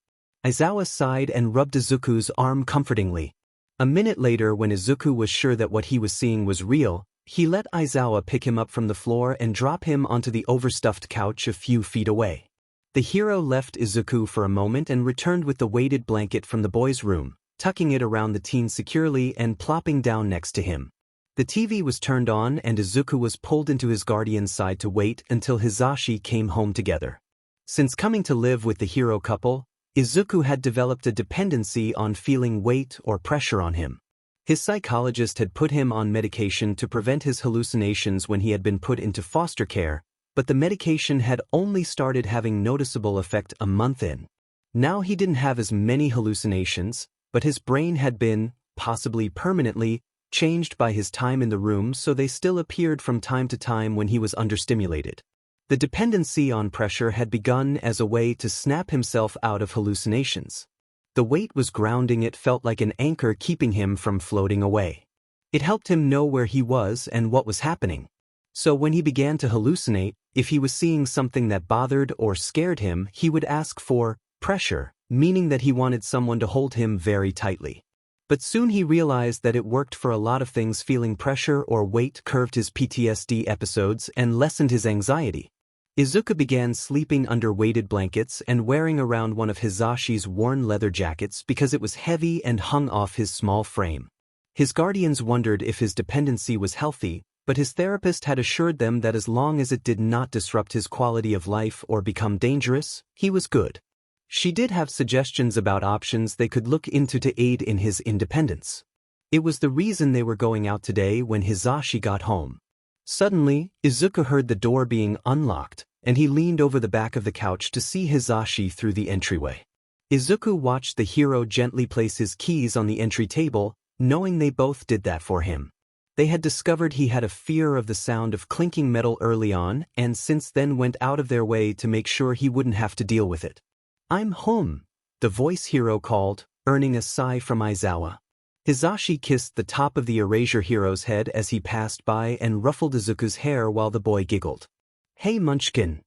Aizawa sighed and rubbed Izuku's arm comfortingly. A minute later, when Izuku was sure that what he was seeing was real, he let Aizawa pick him up from the floor and drop him onto the overstuffed couch a few feet away. The hero left Izuku for a moment and returned with the weighted blanket from the boy's room, tucking it around the teen securely and plopping down next to him. The TV was turned on and Izuku was pulled into his guardian's side to wait until Hitoshi came home together. Since coming to live with the hero couple, Izuku had developed a dependency on feeling weight or pressure on him. His psychologist had put him on medication to prevent his hallucinations when he had been put into foster care, but the medication had only started having noticeable effect a month in. Now he didn't have as many hallucinations, but his brain had been, possibly permanently, changed by his time in the room, so they still appeared from time to time when he was understimulated. The dependency on pressure had begun as a way to snap himself out of hallucinations. The weight was grounding, it felt like an anchor keeping him from floating away. It helped him know where he was and what was happening. So when he began to hallucinate, if he was seeing something that bothered or scared him, he would ask for pressure, meaning that he wanted someone to hold him very tightly. But soon he realized that it worked for a lot of things. Feeling pressure or weight curved his PTSD episodes and lessened his anxiety. Izuku began sleeping under weighted blankets and wearing around one of Hitoshi's worn leather jackets because it was heavy and hung off his small frame. His guardians wondered if his dependency was healthy, but his therapist had assured them that as long as it did not disrupt his quality of life or become dangerous, he was good. She did have suggestions about options they could look into to aid in his independence. It was the reason they were going out today when Hitoshi got home. Suddenly, Izuku heard the door being unlocked, and he leaned over the back of the couch to see Hitoshi through the entryway. Izuku watched the hero gently place his keys on the entry table, knowing they both did that for him. They had discovered he had a fear of the sound of clinking metal early on, and since then went out of their way to make sure he wouldn't have to deal with it. "I'm home," the voice hero called, earning a sigh from Aizawa. Hitoshi kissed the top of the erasure hero's head as he passed by and ruffled Izuku's hair while the boy giggled. "Hey Munchkin."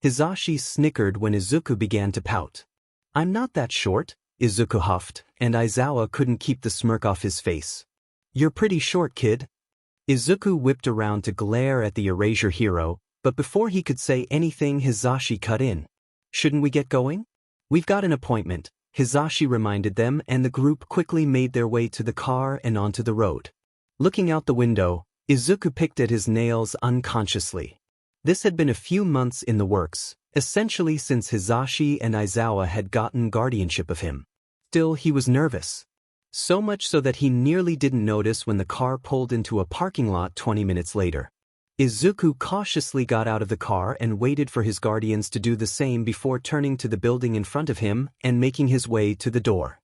Hitoshi snickered when Izuku began to pout. "I'm not that short," Izuku huffed, and Aizawa couldn't keep the smirk off his face. "You're pretty short, kid." Izuku whipped around to glare at the erasure hero, but before he could say anything Hitoshi cut in. "Shouldn't we get going? We've got an appointment," Hitoshi reminded them, and the group quickly made their way to the car and onto the road. Looking out the window, Izuku picked at his nails unconsciously. This had been a few months in the works, essentially since Hitoshi and Aizawa had gotten guardianship of him. Still, he was nervous. So much so that he nearly didn't notice when the car pulled into a parking lot 20 minutes later. Izuku cautiously got out of the car and waited for his guardians to do the same before turning to the building in front of him and making his way to the door.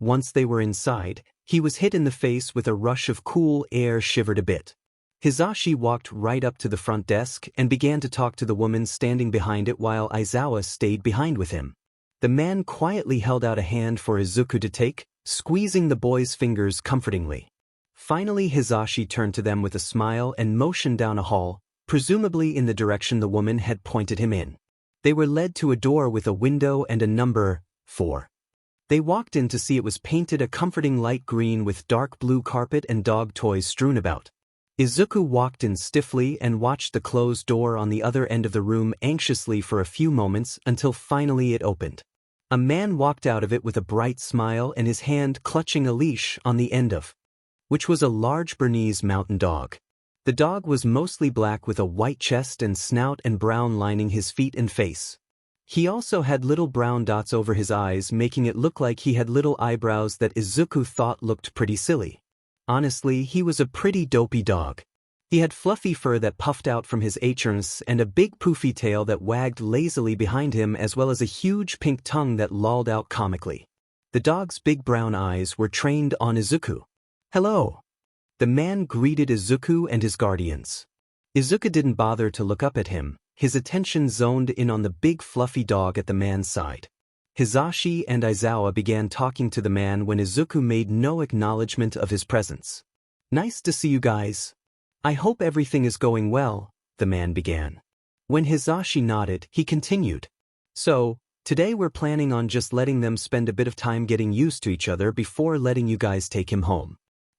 Once they were inside, he was hit in the face with a rush of cool air. Shivered a bit. Hitoshi walked right up to the front desk and began to talk to the woman standing behind it while Aizawa stayed behind with him. The man quietly held out a hand for Izuku to take, squeezing the boy's fingers comfortingly. Finally, Hitoshi turned to them with a smile and motioned down a hall, presumably in the direction the woman had pointed him in. They were led to a door with a window and a number 4. They walked in to see it was painted a comforting light green with dark blue carpet and dog toys strewn about. Izuku walked in stiffly and watched the closed door on the other end of the room anxiously for a few moments until finally it opened. A man walked out of it with a bright smile and his hand clutching a leash on the end of which was a large Bernese mountain dog. The dog was mostly black with a white chest and snout and brown lining his feet and face. He also had little brown dots over his eyes, making it look like he had little eyebrows that Izuku thought looked pretty silly. Honestly, he was a pretty dopey dog. He had fluffy fur that puffed out from his acorns and a big poofy tail that wagged lazily behind him, as well as a huge pink tongue that lolled out comically. The dog's big brown eyes were trained on Izuku. "Hello." The man greeted Izuku and his guardians. Izuku didn't bother to look up at him, his attention zoned in on the big fluffy dog at the man's side. Hitoshi and Aizawa began talking to the man when Izuku made no acknowledgement of his presence. "Nice to see you guys. I hope everything is going well," the man began. When Hitoshi nodded, he continued. "So, today we're planning on just letting them spend a bit of time getting used to each other before letting you guys take him home.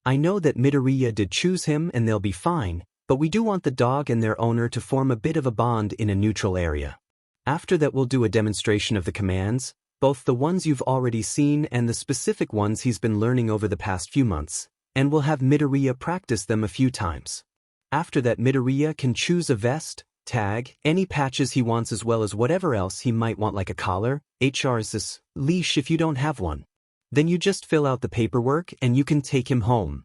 I know that Midoriya did choose him and they'll be fine, but we do want the dog and their owner to form a bit of a bond in a neutral area. After that we'll do a demonstration of the commands, both the ones you've already seen and the specific ones he's been learning over the past few months, and we'll have Midoriya practice them a few times. After that Midoriya can choose a vest, tag, any patches he wants as well as whatever else he might want like a collar, HRSS, leash if you don't have one. Then you just fill out the paperwork and you can take him home."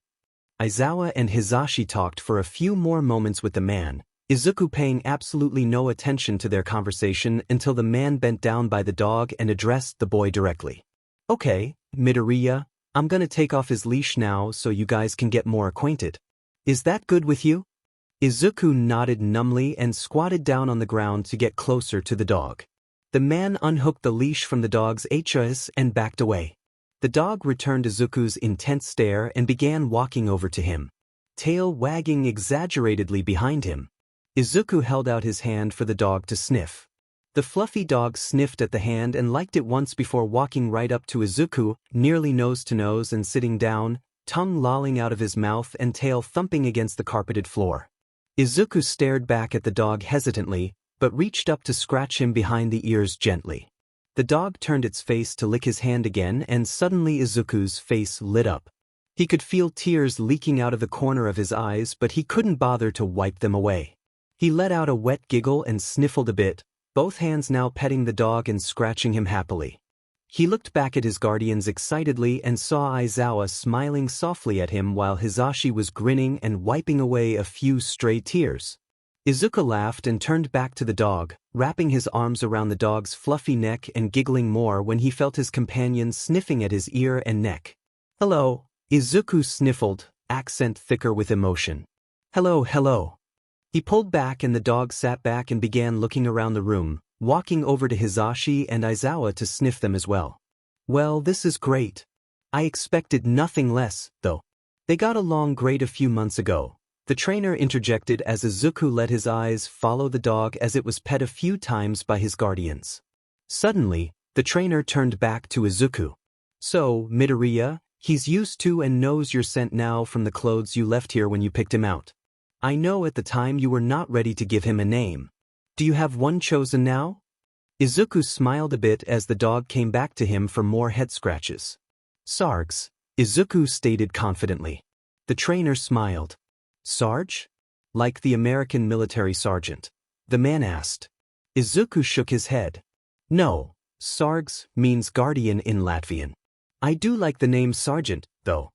Aizawa and Hitoshi talked for a few more moments with the man, Izuku paying absolutely no attention to their conversation until the man bent down by the dog and addressed the boy directly. "Okay, Midoriya, I'm gonna take off his leash now so you guys can get more acquainted. Is that good with you?" Izuku nodded numbly and squatted down on the ground to get closer to the dog. The man unhooked the leash from the dog's HRS and backed away. The dog returned Izuku's intense stare and began walking over to him, tail wagging exaggeratedly behind him. Izuku held out his hand for the dog to sniff. The fluffy dog sniffed at the hand and liked it once before walking right up to Izuku, nearly nose to nose and sitting down, tongue lolling out of his mouth and tail thumping against the carpeted floor. Izuku stared back at the dog hesitantly, but reached up to scratch him behind the ears gently. The dog turned its face to lick his hand again, and suddenly Izuku's face lit up. He could feel tears leaking out of the corner of his eyes, but he couldn't bother to wipe them away. He let out a wet giggle and sniffled a bit, both hands now petting the dog and scratching him happily. He looked back at his guardians excitedly and saw Aizawa smiling softly at him while Hitoshi was grinning and wiping away a few stray tears. Izuku laughed and turned back to the dog, wrapping his arms around the dog's fluffy neck and giggling more when he felt his companion sniffing at his ear and neck. "Hello," Izuku sniffled, accent thicker with emotion. "Hello, hello." He pulled back and the dog sat back and began looking around the room, walking over to Hitoshi and Aizawa to sniff them as well. "Well, this is great. I expected nothing less, though. They got along great a few months ago," the trainer interjected as Izuku let his eyes follow the dog as it was pet a few times by his guardians. Suddenly, the trainer turned back to Izuku. "So, Midoriya, he's used to and knows your scent now from the clothes you left here when you picked him out. I know at the time you were not ready to give him a name. Do you have one chosen now?" Izuku smiled a bit as the dog came back to him for more head scratches. "Sarge," Izuku stated confidently. The trainer smiled. "Sarge? Like the American military sergeant?" the man asked. Izuku shook his head. "No, Sarge means guardian in Latvian. I do like the name sergeant, though."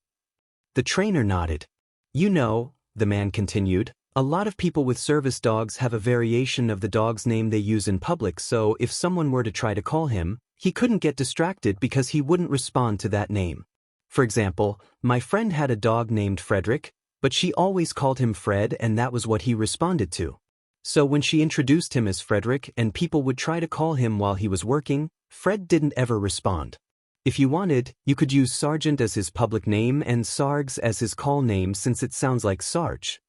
The trainer nodded. "You know," the man continued, "a lot of people with service dogs have a variation of the dog's name they use in public, so if someone were to try to call him, he couldn't get distracted because he wouldn't respond to that name. For example, my friend had a dog named Frederick, but she always called him Fred and that was what he responded to. So when she introduced him as Frederick and people would try to call him while he was working, Fred didn't ever respond. If you wanted, you could use Sergeant as his public name and Sarge as his call name since it sounds like Sarge."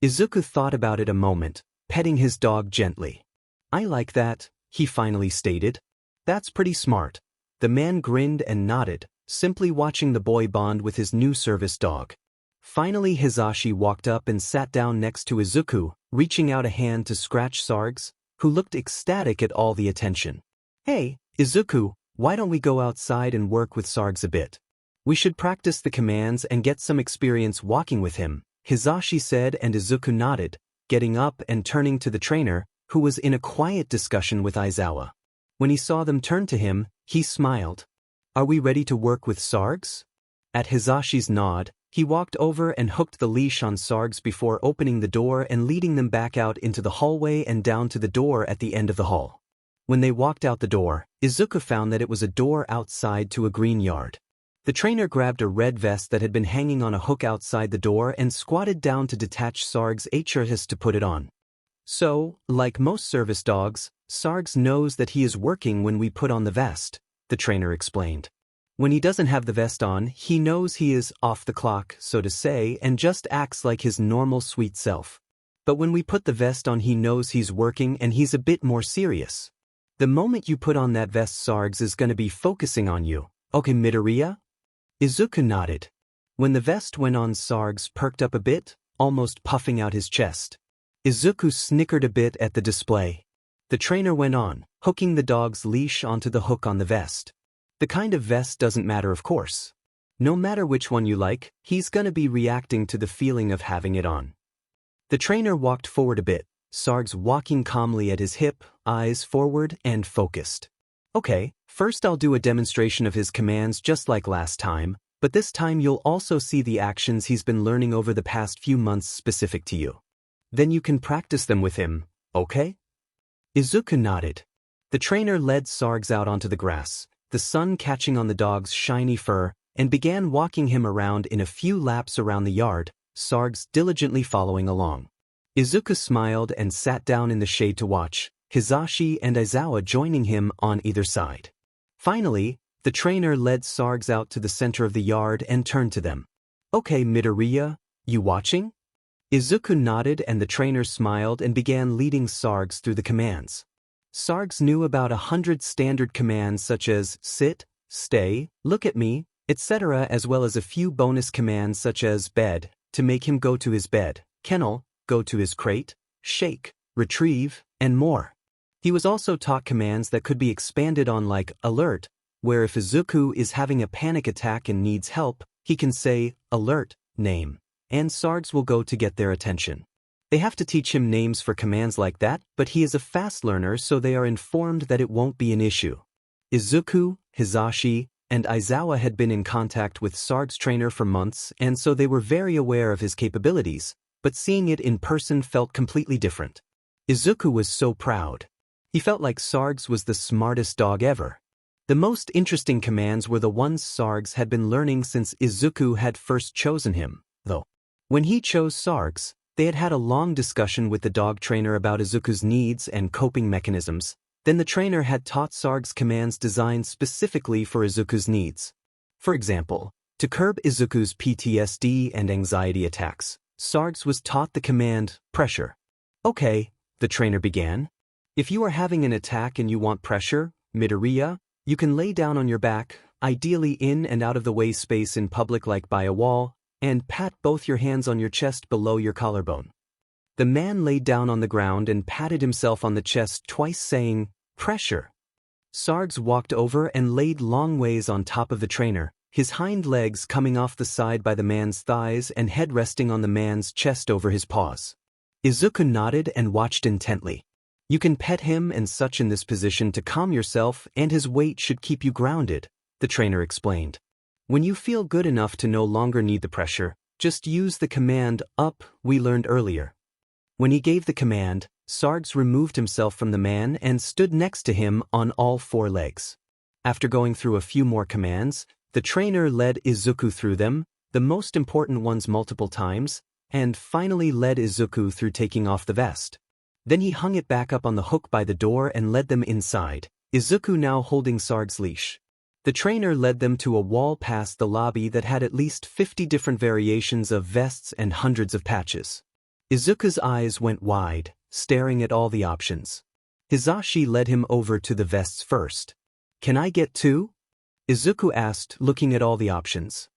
Izuku thought about it a moment, petting his dog gently. "I like that," he finally stated. "That's pretty smart." The man grinned and nodded, simply watching the boy bond with his new service dog. Finally Hitoshi walked up and sat down next to Izuku, reaching out a hand to scratch Sarge, who looked ecstatic at all the attention. "Hey, Izuku, why don't we go outside and work with Sarge a bit? We should practice the commands and get some experience walking with him," Hitoshi said, and Izuku nodded, getting up and turning to the trainer, who was in a quiet discussion with Aizawa. When he saw them turn to him, he smiled. "Are we ready to work with Sarge?" At Hitoshi's nod, he walked over and hooked the leash on Sarge before opening the door and leading them back out into the hallway and down to the door at the end of the hall. When they walked out the door, Izuku found that it was a door outside to a green yard. The trainer grabbed a red vest that had been hanging on a hook outside the door and squatted down to detach Sarge's HRHS to put it on. "So, like most service dogs, Sarge knows that he is working when we put on the vest," the trainer explained. "When he doesn't have the vest on, he knows he is off the clock, so to say, and just acts like his normal sweet self. But when we put the vest on, he knows he's working and he's a bit more serious. The moment you put on that vest, Sarge is going to be focusing on you. Okay, Midoriya?" Izuku nodded. When the vest went on, Sarge perked up a bit, almost puffing out his chest. Izuku snickered a bit at the display. The trainer went on, hooking the dog's leash onto the hook on the vest. "The kind of vest doesn't matter, of course. No matter which one you like, he's gonna be reacting to the feeling of having it on." The trainer walked forward a bit, Sarge walking calmly at his hip, eyes forward and focused. "Okay, first I'll do a demonstration of his commands just like last time, but this time you'll also see the actions he's been learning over the past few months specific to you. Then you can practice them with him, okay?" Izuku nodded. The trainer led Sarge out onto the grass, the sun catching on the dog's shiny fur, and began walking him around in a few laps around the yard, Sarge diligently following along. Izuku smiled and sat down in the shade to watch, Hitoshi and Aizawa joining him on either side. Finally, the trainer led Sarge out to the center of the yard and turned to them. "Okay, Midoriya, you watching?" Izuku nodded and the trainer smiled and began leading Sarge through the commands. Sarge knew about 100 standard commands such as sit, stay, look at me, etc., as well as a few bonus commands such as bed, to make him go to his bed, kennel, go to his crate, shake, retrieve, and more. He was also taught commands that could be expanded on like alert, where if Izuku is having a panic attack and needs help, he can say, alert, name, and Sarge will go to get their attention. They have to teach him names for commands like that, but he is a fast learner, so they are informed that it won't be an issue. Izuku, Hitoshi, and Aizawa had been in contact with Sarge's trainer for months, and so they were very aware of his capabilities, but seeing it in person felt completely different. Izuku was so proud. He felt like Sarge was the smartest dog ever. The most interesting commands were the ones Sarge had been learning since Izuku had first chosen him, though. When he chose Sarge, they had had a long discussion with the dog trainer about Izuku's needs and coping mechanisms. Then the trainer had taught Sarge's commands designed specifically for Izuku's needs. For example, to curb Izuku's PTSD and anxiety attacks, Sarge was taught the command, pressure. Okay, the trainer began. If you are having an attack and you want pressure, Midoriya, you can lay down on your back, ideally in and out of the way space in public like by a wall, and pat both your hands on your chest below your collarbone. The man laid down on the ground and patted himself on the chest twice saying, pressure. Sarge walked over and laid long ways on top of the trainer, his hind legs coming off the side by the man's thighs and head resting on the man's chest over his paws. Izuku nodded and watched intently. You can pet him and such in this position to calm yourself, and his weight should keep you grounded, the trainer explained. When you feel good enough to no longer need the pressure, just use the command up we learned earlier. When he gave the command, Sarge removed himself from the man and stood next to him on all four legs. After going through a few more commands, the trainer led Izuku through them, the most important ones multiple times, and finally led Izuku through taking off the vest. Then he hung it back up on the hook by the door and led them inside, Izuku now holding Sarge's leash. The trainer led them to a wall past the lobby that had at least 50 different variations of vests and hundreds of patches. Izuku's eyes went wide, staring at all the options. Hitoshi led him over to the vests first. Can I get two? Izuku asked, looking at all the options.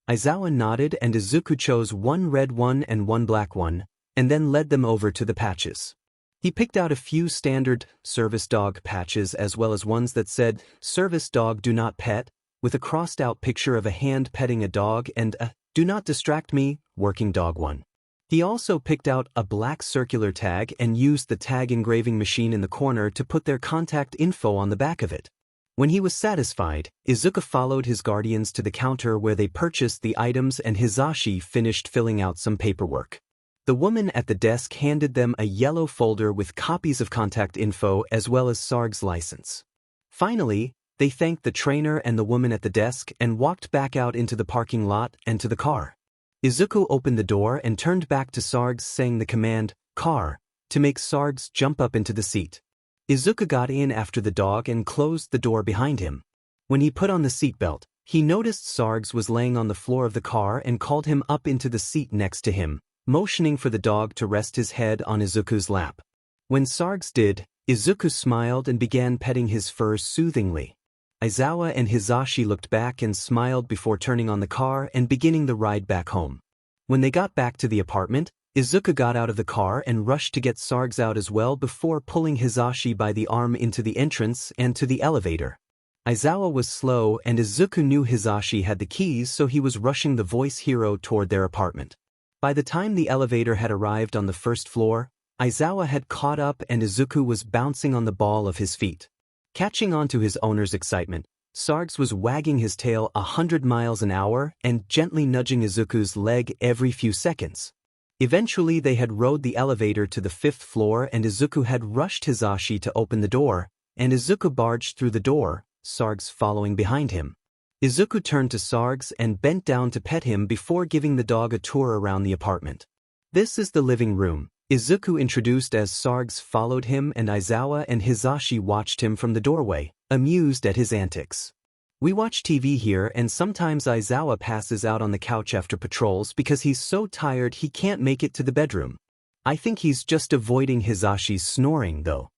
Aizawa nodded and Izuku chose one red one and one black one, and then led them over to the patches. He picked out a few standard service dog patches as well as ones that said, service dog do not pet, with a crossed out picture of a hand petting a dog and a, do not distract me, working dog one. He also picked out a black circular tag and used the tag engraving machine in the corner to put their contact info on the back of it. When he was satisfied, Izuku followed his guardians to the counter where they purchased the items and Hitoshi finished filling out some paperwork. The woman at the desk handed them a yellow folder with copies of contact info as well as Sarge's license. Finally, they thanked the trainer and the woman at the desk and walked back out into the parking lot and to the car. Izuku opened the door and turned back to Sarge saying the command, car, to make Sarge jump up into the seat. Izuku got in after the dog and closed the door behind him. When he put on the seatbelt, he noticed Sarge was laying on the floor of the car and called him up into the seat next to him, motioning for the dog to rest his head on Izuku's lap. When Sarge did, Izuku smiled and began petting his fur soothingly. Aizawa and Hitoshi looked back and smiled before turning on the car and beginning the ride back home. When they got back to the apartment, Izuku got out of the car and rushed to get Sarge out as well before pulling Hitoshi by the arm into the entrance and to the elevator. Aizawa was slow and Izuku knew Hitoshi had the keys, so he was rushing the voice hero toward their apartment. By the time the elevator had arrived on the first floor, Aizawa had caught up and Izuku was bouncing on the ball of his feet. Catching on to his owner's excitement, Sarge was wagging his tail 100 miles an hour and gently nudging Izuku's leg every few seconds. Eventually they had rode the elevator to the 5th floor and Izuku had rushed Hitoshi to open the door, and Izuku barged through the door, Sarge following behind him. Izuku turned to Sarge and bent down to pet him before giving the dog a tour around the apartment. This is the living room, Izuku introduced as Sarge followed him, and Aizawa and Hitoshi watched him from the doorway, amused at his antics. We watch TV here and sometimes Aizawa passes out on the couch after patrols because he's so tired he can't make it to the bedroom. I think he's just avoiding Hitoshi's snoring though.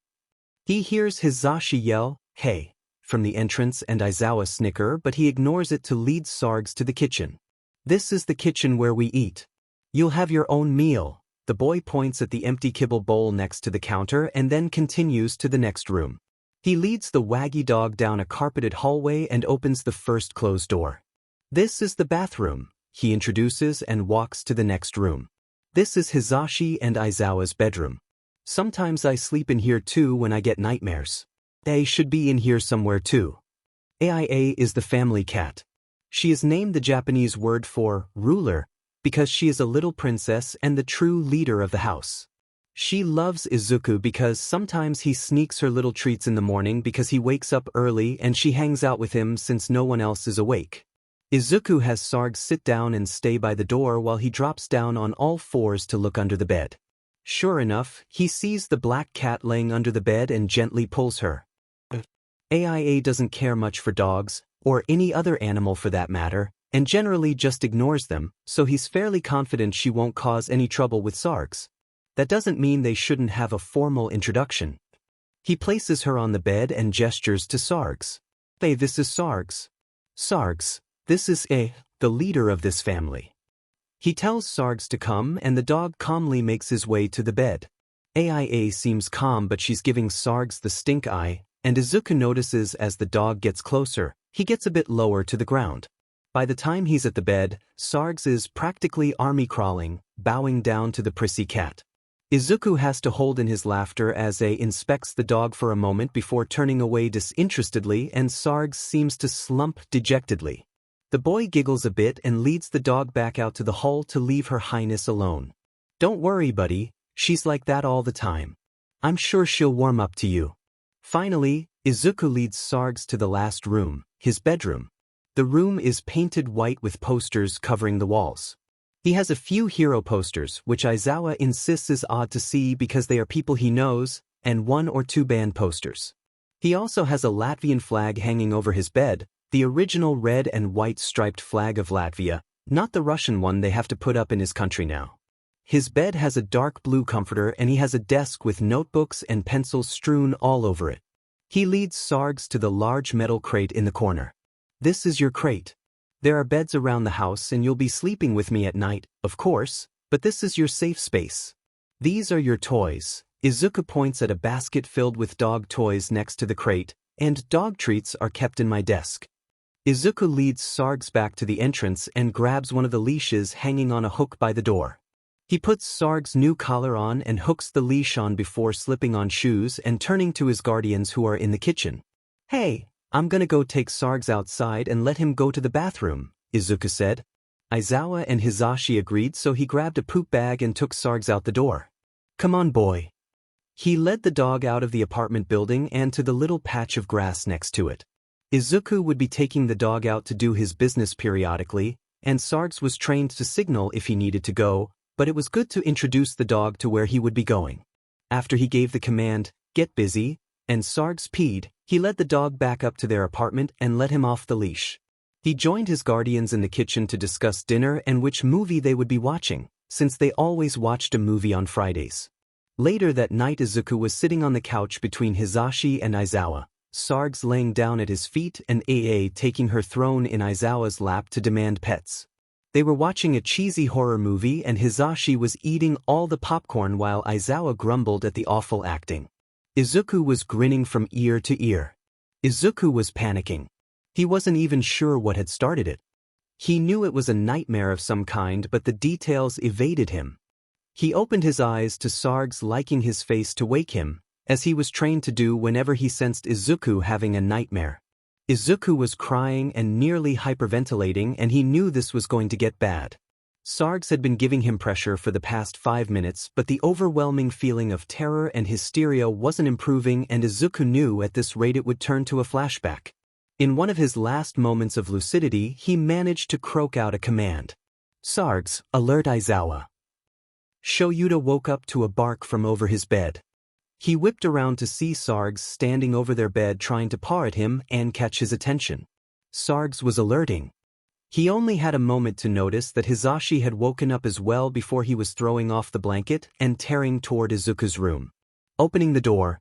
He hears Hitoshi yell, "Hey," from the entrance and Aizawa snicker, but he ignores it to lead Sarge to the kitchen. "This is the kitchen where we eat. You'll have your own meal." The boy points at the empty kibble bowl next to the counter and then continues to the next room. He leads the waggy dog down a carpeted hallway and opens the first closed door. "This is the bathroom," he introduces and walks to the next room. "This is Hitoshi and Aizawa's bedroom. Sometimes I sleep in here too when I get nightmares. They should be in here somewhere too." Aia is the family cat. She is named the Japanese word for ruler because she is a little princess and the true leader of the house. She loves Izuku because sometimes he sneaks her little treats in the morning because he wakes up early and she hangs out with him since no one else is awake. Izuku has Sarge sit down and stay by the door while he drops down on all fours to look under the bed. Sure enough, he sees the black cat laying under the bed and gently pulls her. Aia doesn't care much for dogs, or any other animal for that matter, and generally just ignores them, so he's fairly confident she won't cause any trouble with Sarge. That doesn't mean they shouldn't have a formal introduction. He places her on the bed and gestures to Sarge. "Hey, this is Sarge. Sarge, this is the leader of this family." He tells Sarge to come and the dog calmly makes his way to the bed. Aia seems calm but she's giving Sarge the stink eye, and Izuku notices as the dog gets closer, he gets a bit lower to the ground. By the time he's at the bed, Sarge is practically army crawling, bowing down to the prissy cat. Izuku has to hold in his laughter as inspects the dog for a moment before turning away disinterestedly, and Sarge seems to slump dejectedly. The boy giggles a bit and leads the dog back out to the hall to leave Her Highness alone. "Don't worry, buddy, she's like that all the time. I'm sure she'll warm up to you." Finally, Izuku leads Sarge to the last room, his bedroom. The room is painted white with posters covering the walls. He has a few hero posters, which Aizawa insists is odd to see because they are people he knows, and 1 or 2 band posters. He also has a Latvian flag hanging over his bed, the original red and white striped flag of Latvia, not the Russian one they have to put up in his country now. His bed has a dark blue comforter and he has a desk with notebooks and pencils strewn all over it. He leads Sarge to the large metal crate in the corner. "This is your crate. There are beds around the house and you'll be sleeping with me at night, of course, but this is your safe space. These are your toys." Izuku points at a basket filled with dog toys next to the crate, "and dog treats are kept in my desk." Izuku leads Sarge back to the entrance and grabs one of the leashes hanging on a hook by the door. He puts Sarge's new collar on and hooks the leash on before slipping on shoes and turning to his guardians who are in the kitchen. "Hey, I'm gonna go take Sarge outside and let him go to the bathroom," Izuku said. Aizawa and Hitoshi agreed, so he grabbed a poop bag and took Sarge out the door. "Come on, boy." He led the dog out of the apartment building and to the little patch of grass next to it. Izuku would be taking the dog out to do his business periodically, and Sarge was trained to signal if he needed to go, but it was good to introduce the dog to where he would be going. After he gave the command, "Get busy," and Sarge peed, he led the dog back up to their apartment and let him off the leash. He joined his guardians in the kitchen to discuss dinner and which movie they would be watching, since they always watched a movie on Fridays. Later that night, Izuku was sitting on the couch between Hitoshi and Aizawa, Sarge laying down at his feet and Aa taking her throne in Aizawa's lap to demand pets. They were watching a cheesy horror movie and Hitoshi was eating all the popcorn while Aizawa grumbled at the awful acting. Izuku was grinning from ear to ear. Izuku was panicking. He wasn't even sure what had started it. He knew it was a nightmare of some kind, but the details evaded him. He opened his eyes to Sarge liking his face to wake him, as he was trained to do whenever he sensed Izuku having a nightmare. Izuku was crying and nearly hyperventilating, and he knew this was going to get bad. Sarge had been giving him pressure for the past 5 minutes, but the overwhelming feeling of terror and hysteria wasn't improving, and Izuku knew at this rate it would turn to a flashback. In one of his last moments of lucidity, he managed to croak out a command. "Sarge, alert Aizawa." Shoyuta woke up to a bark from over his bed. He whipped around to see Sarge standing over their bed trying to paw at him and catch his attention. Sarge was alerting. He only had a moment to notice that Hitoshi had woken up as well before he was throwing off the blanket and tearing toward Izuku's room. Opening the door,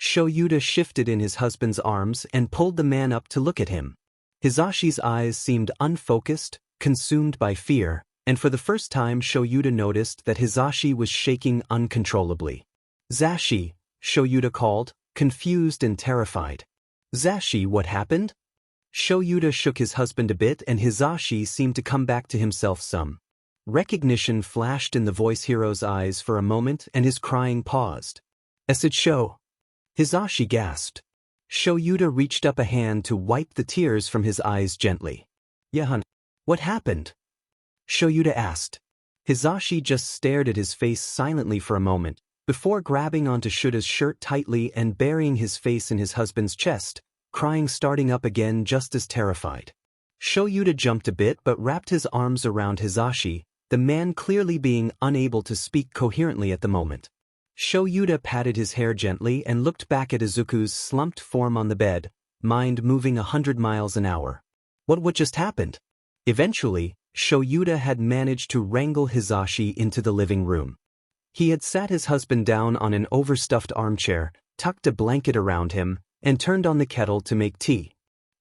Shoyuta shifted in his husband's arms and pulled the man up to look at him. Hizashi's eyes seemed unfocused, consumed by fear, and for the first time Shoyuta noticed that Hisashi was shaking uncontrollably. "Zashi," Shoyuta called, confused and terrified. "Zashi, what happened?" Shoyuta shook his husband a bit and Hisashi seemed to come back to himself some. Recognition flashed in the voice hero's eyes for a moment and his crying paused. "Acid show." Hisashi gasped. Shoyuta reached up a hand to wipe the tears from his eyes gently. "Yahan, what happened?" Shoyuta asked. Hisashi just stared at his face silently for a moment, before grabbing onto Shuta's shirt tightly and burying his face in his husband's chest, crying starting up again just as terrified. Shoyuta jumped a bit but wrapped his arms around Hisashi, the man clearly being unable to speak coherently at the moment. Shoyuta patted his hair gently and looked back at Izuku's slumped form on the bed, mind moving 100 miles an hour. What just happened? Eventually, Shoyuta had managed to wrangle Hisashi into the living room. He had sat his husband down on an overstuffed armchair, tucked a blanket around him, and turned on the kettle to make tea.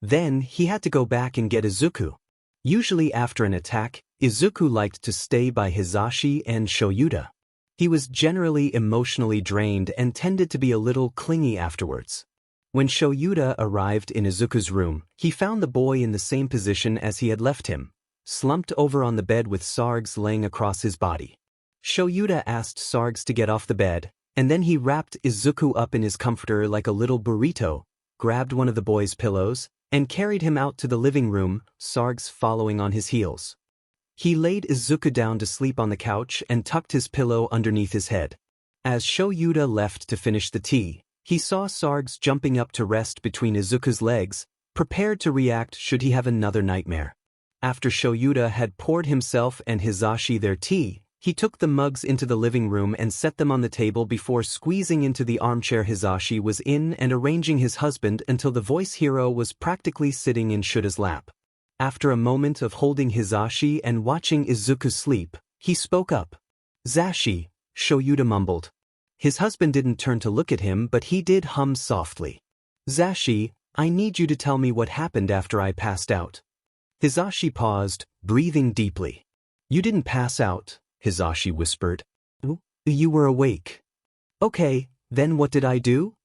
Then he had to go back and get Izuku. Usually after an attack, Izuku liked to stay by Hisashi and Shoyuta. He was generally emotionally drained and tended to be a little clingy afterwards. When Shoyuta arrived in Izuku's room, he found the boy in the same position as he had left him, slumped over on the bed with Sarge laying across his body. Shoyuta asked Sarge to get off the bed, and then he wrapped Izuku up in his comforter like a little burrito, grabbed one of the boy's pillows, and carried him out to the living room, Sarge following on his heels. He laid Izuku down to sleep on the couch and tucked his pillow underneath his head. As Shoyuta left to finish the tea, he saw Sarge jumping up to rest between Izuku's legs, prepared to react should he have another nightmare. After Shoyuta had poured himself and Hisashi their tea, he took the mugs into the living room and set them on the table before squeezing into the armchair Hisashi was in and arranging his husband until the voice hero was practically sitting in Shuta's lap. After a moment of holding Hisashi and watching Izuku sleep, he spoke up. "Zashi," Shoyuta mumbled. His husband didn't turn to look at him but he did hum softly. "Zashi, I need you to tell me what happened after I passed out." Hisashi paused, breathing deeply. "You didn't pass out," Hisashi whispered. "You were awake." "Okay, then what did I do?"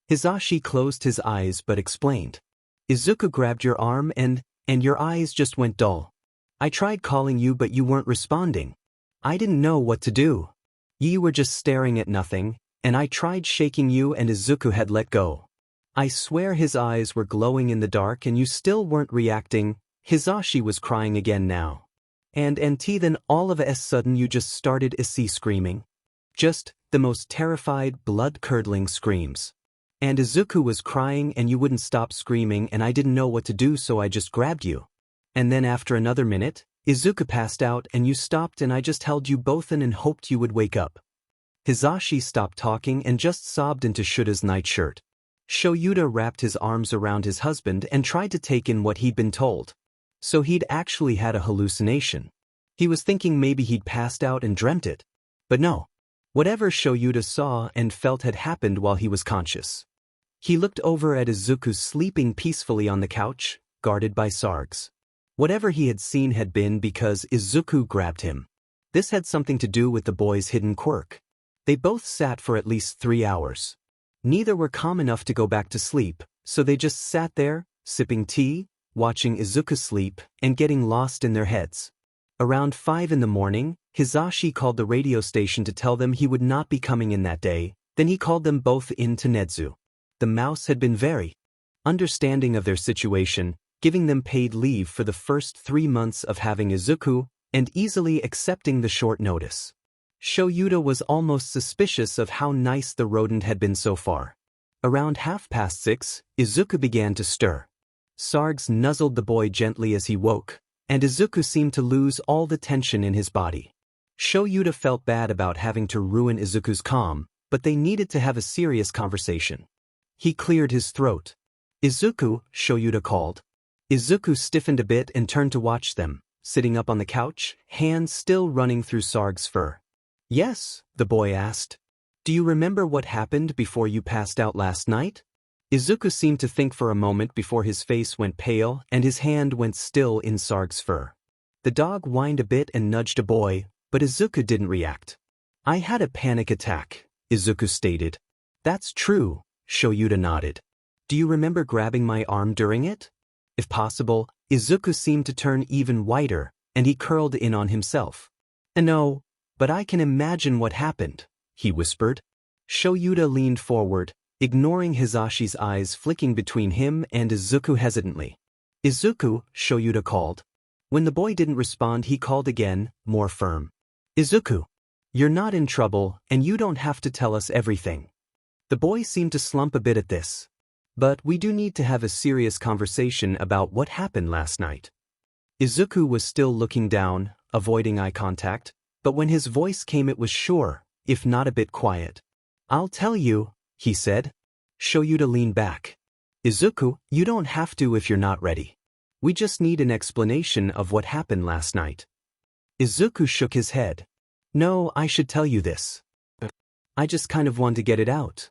Hisashi closed his eyes but explained. "Izuku grabbed your arm and your eyes just went dull. I tried calling you but you weren't responding. I didn't know what to do. You were just staring at nothing, and I tried shaking you and Izuku had let go. I swear his eyes were glowing in the dark and you still weren't reacting." Hisashi was crying again now. And then all of a sudden you just started screaming. Just the most terrified, blood-curdling screams. And Izuku was crying and you wouldn't stop screaming and I didn't know what to do so I just grabbed you. And then after another minute, Izuku passed out and you stopped and I just held you both in and hoped you would wake up." Hisashi stopped talking and just sobbed into Shuta's nightshirt. Shoyuta wrapped his arms around his husband and tried to take in what he'd been told. So he'd actually had a hallucination. He was thinking maybe he'd passed out and dreamt it. But no. Whatever Shoyuta saw and felt had happened while he was conscious. He looked over at Izuku sleeping peacefully on the couch, guarded by Sarge. Whatever he had seen had been because Izuku grabbed him. This had something to do with the boy's hidden quirk. They both sat for at least 3 hours. Neither were calm enough to go back to sleep, so they just sat there, sipping tea, watching Izuku sleep, and getting lost in their heads. Around 5 in the morning, Hisashi called the radio station to tell them he would not be coming in that day, then he called them both in to Nedzu. The mouse had been very understanding of their situation, giving them paid leave for the first 3 months of having Izuku, and easily accepting the short notice. Shoyuta was almost suspicious of how nice the rodent had been so far. Around 6:30, Izuku began to stir. Sarge nuzzled the boy gently as he woke, and Izuku seemed to lose all the tension in his body. Shoyuta felt bad about having to ruin Izuku's calm, but they needed to have a serious conversation. He cleared his throat. "Izuku," Shoyuta called. Izuku stiffened a bit and turned to watch them, sitting up on the couch, hands still running through Sarge's fur. "Yes?" the boy asked. Do you remember what happened before you passed out last night? Izuku seemed to think for a moment before his face went pale and his hand went still in Sarge's fur. The dog whined a bit and nudged a boy, but Izuku didn't react. I had a panic attack, Izuku stated. That's true, Shoyuta nodded. Do you remember grabbing my arm during it? If possible, Izuku seemed to turn even whiter, and he curled in on himself. No, but I can imagine what happened, he whispered. Shoyuta leaned forward, ignoring Hizashi's eyes flicking between him and Izuku hesitantly. Izuku, Shoyuta called. When the boy didn't respond, he called again, more firm. Izuku, you're not in trouble, and you don't have to tell us everything. The boy seemed to slump a bit at this. But we do need to have a serious conversation about what happened last night. Izuku was still looking down, avoiding eye contact, but when his voice came it was sure, if not a bit quiet. I'll tell you, he said. Shoyuta leaned back. Izuku, you don't have to if you're not ready. We just need an explanation of what happened last night. Izuku shook his head. No, I should tell you this. I just kind of want to get it out.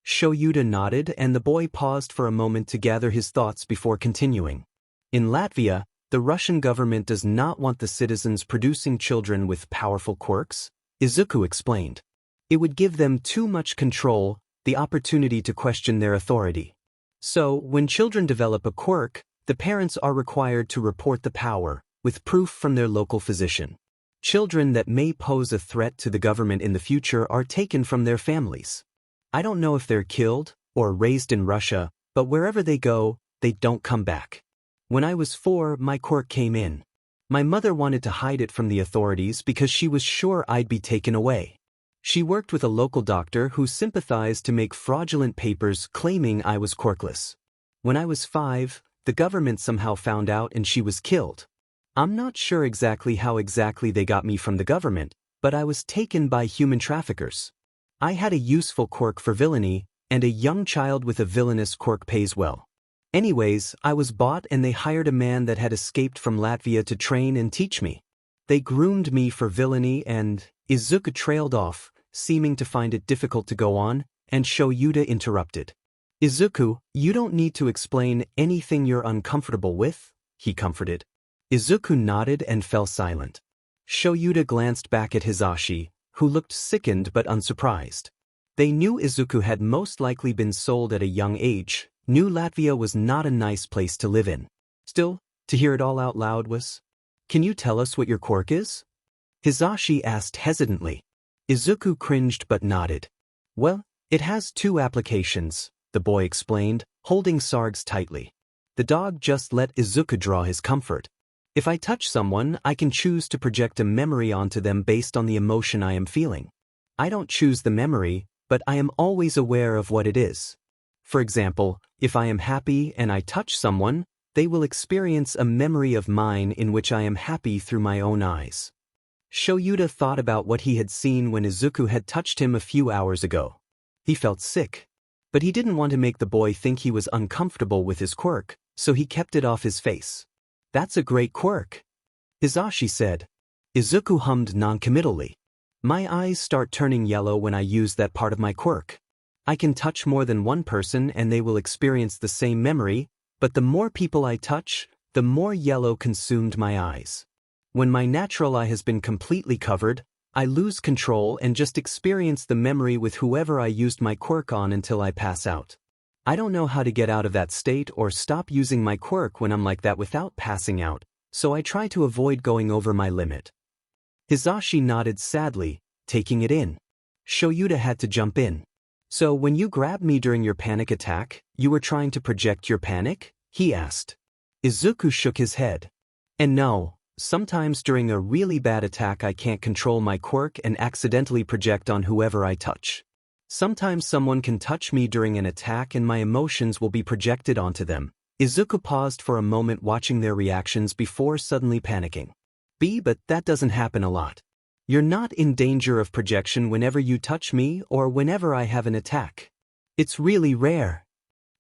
Shoyuta nodded and the boy paused for a moment to gather his thoughts before continuing. In Latvia, the Russian government does not want the citizens producing children with powerful quirks, Izuku explained. It would give them too much control, the opportunity to question their authority. So, when children develop a quirk, the parents are required to report the power, with proof from their local physician. Children that may pose a threat to the government in the future are taken from their families. I don't know if they're killed or raised in Russia, but wherever they go, they don't come back. When I was 4, my quirk came in. My mother wanted to hide it from the authorities because she was sure I'd be taken away. She worked with a local doctor who sympathized to make fraudulent papers claiming I was quirkless. When I was 5, the government somehow found out and she was killed. I'm not sure exactly how exactly they got me from the government, but I was taken by human traffickers. I had a useful quirk for villainy, and a young child with a villainous quirk pays well. Anyways, I was bought and they hired a man that had escaped from Latvia to train and teach me. They groomed me for villainy and Izuku trailed off, seeming to find it difficult to go on, and Shoyuta interrupted. Izuku, you don't need to explain anything you're uncomfortable with, he comforted. Izuku nodded and fell silent. Shoyuta glanced back at Hisashi, who looked sickened but unsurprised. They knew Izuku had most likely been sold at a young age, knew Latvia was not a nice place to live in. Still, to hear it all out loud was, "Can you tell us what your quirk is?" Hisashi asked hesitantly. Izuku cringed but nodded. Well, it has 2 applications, the boy explained, holding Sarge tightly. The dog just let Izuku draw his comfort. If I touch someone, I can choose to project a memory onto them based on the emotion I am feeling. I don't choose the memory, but I am always aware of what it is. For example, if I am happy and I touch someone, they will experience a memory of mine in which I am happy through my own eyes. Shoyuta thought about what he had seen when Izuku had touched him a few hours ago. He felt sick. But he didn't want to make the boy think he was uncomfortable with his quirk, so he kept it off his face. That's a great quirk, Hisashi said. Izuku hummed noncommittally. My eyes start turning yellow when I use that part of my quirk. I can touch more than one person and they will experience the same memory, but the more people I touch, the more yellow consumed my eyes. When my natural eye has been completely covered, I lose control and just experience the memory with whoever I used my quirk on until I pass out. I don't know how to get out of that state or stop using my quirk when I'm like that without passing out, so I try to avoid going over my limit. Hisashi nodded sadly, taking it in. Shoyuta had to jump in. So when you grabbed me during your panic attack, you were trying to project your panic? He asked. Izuku shook his head. And no, sometimes during a really bad attack I can't control my quirk and accidentally project on whoever I touch. Sometimes someone can touch me during an attack and my emotions will be projected onto them. Izuku paused for a moment watching their reactions before suddenly panicking. But that doesn't happen a lot. You're not in danger of projection whenever you touch me or whenever I have an attack. It's really rare.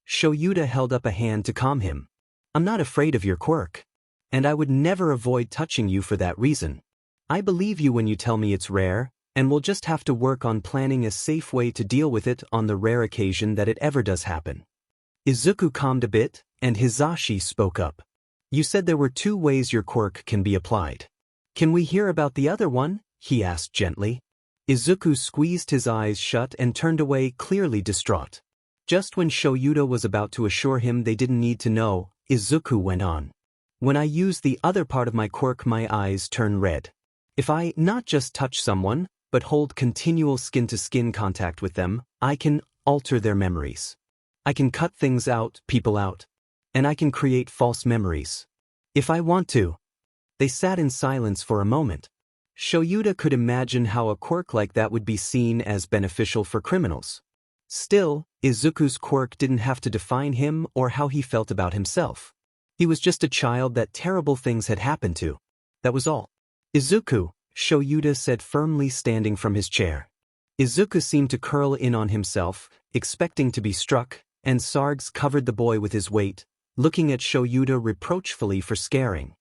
Shoyuta held up a hand to calm him. I'm not afraid of your quirk. And I would never avoid touching you for that reason. I believe you when you tell me it's rare, And we'll just have to work on planning a safe way to deal with it on the rare occasion that it ever does happen. Izuku calmed a bit, and Hitoshi spoke up. You said there were 2 ways your quirk can be applied. Can we hear about the other one? He asked gently. Izuku squeezed his eyes shut and turned away, clearly distraught. Just when Shoyuta was about to assure him they didn't need to know, Izuku went on. When I use the other part of my quirk, my eyes turn red. If I not just touch someone, but hold continual skin-to-skin contact with them, I can alter their memories. I can cut things out, people out. And I can create false memories. If I want to. They sat in silence for a moment. Shoyuta could imagine how a quirk like that would be seen as beneficial for criminals. Still, Izuku's quirk didn't have to define him or how he felt about himself. He was just a child that terrible things had happened to. That was all. Izuku, Shoyuta said firmly, standing from his chair. Izuku seemed to curl in on himself, expecting to be struck, and Sarge covered the boy with his weight, looking at Shoyuta reproachfully for scaring.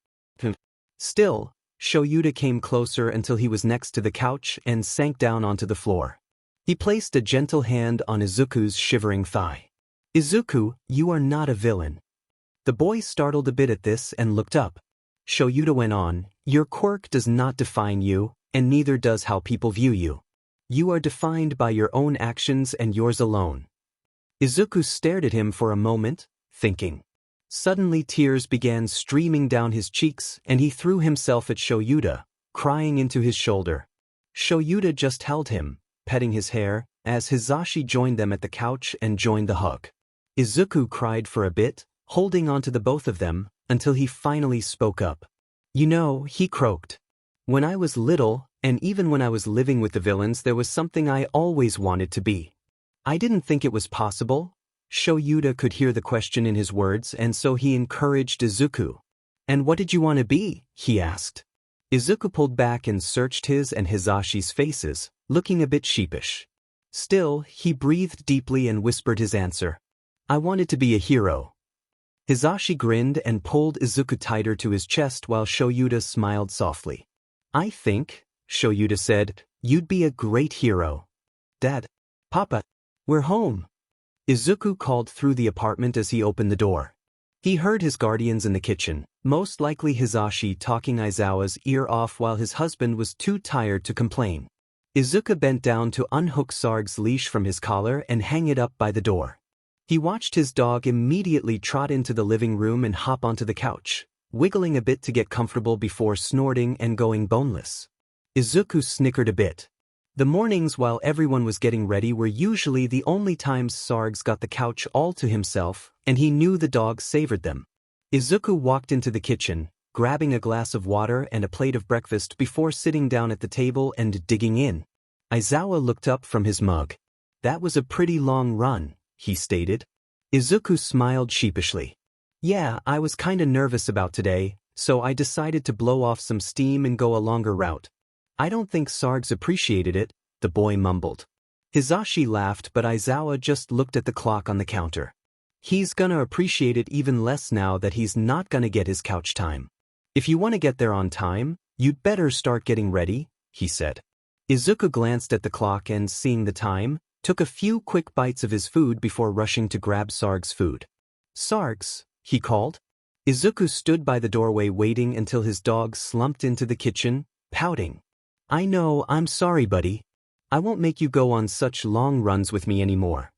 Still, Shoyuta came closer until he was next to the couch and sank down onto the floor. He placed a gentle hand on Izuku's shivering thigh. Izuku, you are not a villain. The boy startled a bit at this and looked up. Shoyuta went on, your quirk does not define you, and neither does how people view you. You are defined by your own actions and yours alone. Izuku stared at him for a moment, thinking. Suddenly tears began streaming down his cheeks and he threw himself at Shoyuta, crying into his shoulder. Shoyuta just held him, petting his hair, as Hitoshi joined them at the couch and joined the hug. Izuku cried for a bit, holding on to the both of them, until he finally spoke up. You know, he croaked. When I was little, and even when I was living with the villains, there was something I always wanted to be. I didn't think it was possible. Shoyuta could hear the question in his words, and so he encouraged Izuku. And what did you want to be? He asked. Izuku pulled back and searched his and Hitoshi's faces, looking a bit sheepish. Still, he breathed deeply and whispered his answer. I wanted to be a hero. Hitoshi grinned and pulled Izuku tighter to his chest while Shoyuta smiled softly. I think, Shoyuta said, you'd be a great hero. Dad. Papa. We're home. Izuku called through the apartment as he opened the door. He heard his guardians in the kitchen, most likely Hitoshi talking Aizawa's ear off while his husband was too tired to complain. Izuku bent down to unhook Sarge's leash from his collar and hang it up by the door. He watched his dog immediately trot into the living room and hop onto the couch, wiggling a bit to get comfortable before snorting and going boneless. Izuku snickered a bit. The mornings while everyone was getting ready were usually the only times Sarge got the couch all to himself, and he knew the dog savored them. Izuku walked into the kitchen, grabbing a glass of water and a plate of breakfast before sitting down at the table and digging in. Aizawa looked up from his mug. That was a pretty long run, he stated. Izuku smiled sheepishly. Yeah, I was kinda nervous about today, so I decided to blow off some steam and go a longer route. I don't think Sarge appreciated it, the boy mumbled. Hitoshi laughed, but Aizawa just looked at the clock on the counter. He's gonna appreciate it even less now that he's not gonna get his couch time. If you want to get there on time, you'd better start getting ready, he said. Izuku glanced at the clock and, seeing the time, took a few quick bites of his food before rushing to grab Sarge's food. Sarge, he called. Izuku stood by the doorway waiting until his dog slumped into the kitchen, pouting. I know, I'm sorry, buddy. I won't make you go on such long runs with me anymore.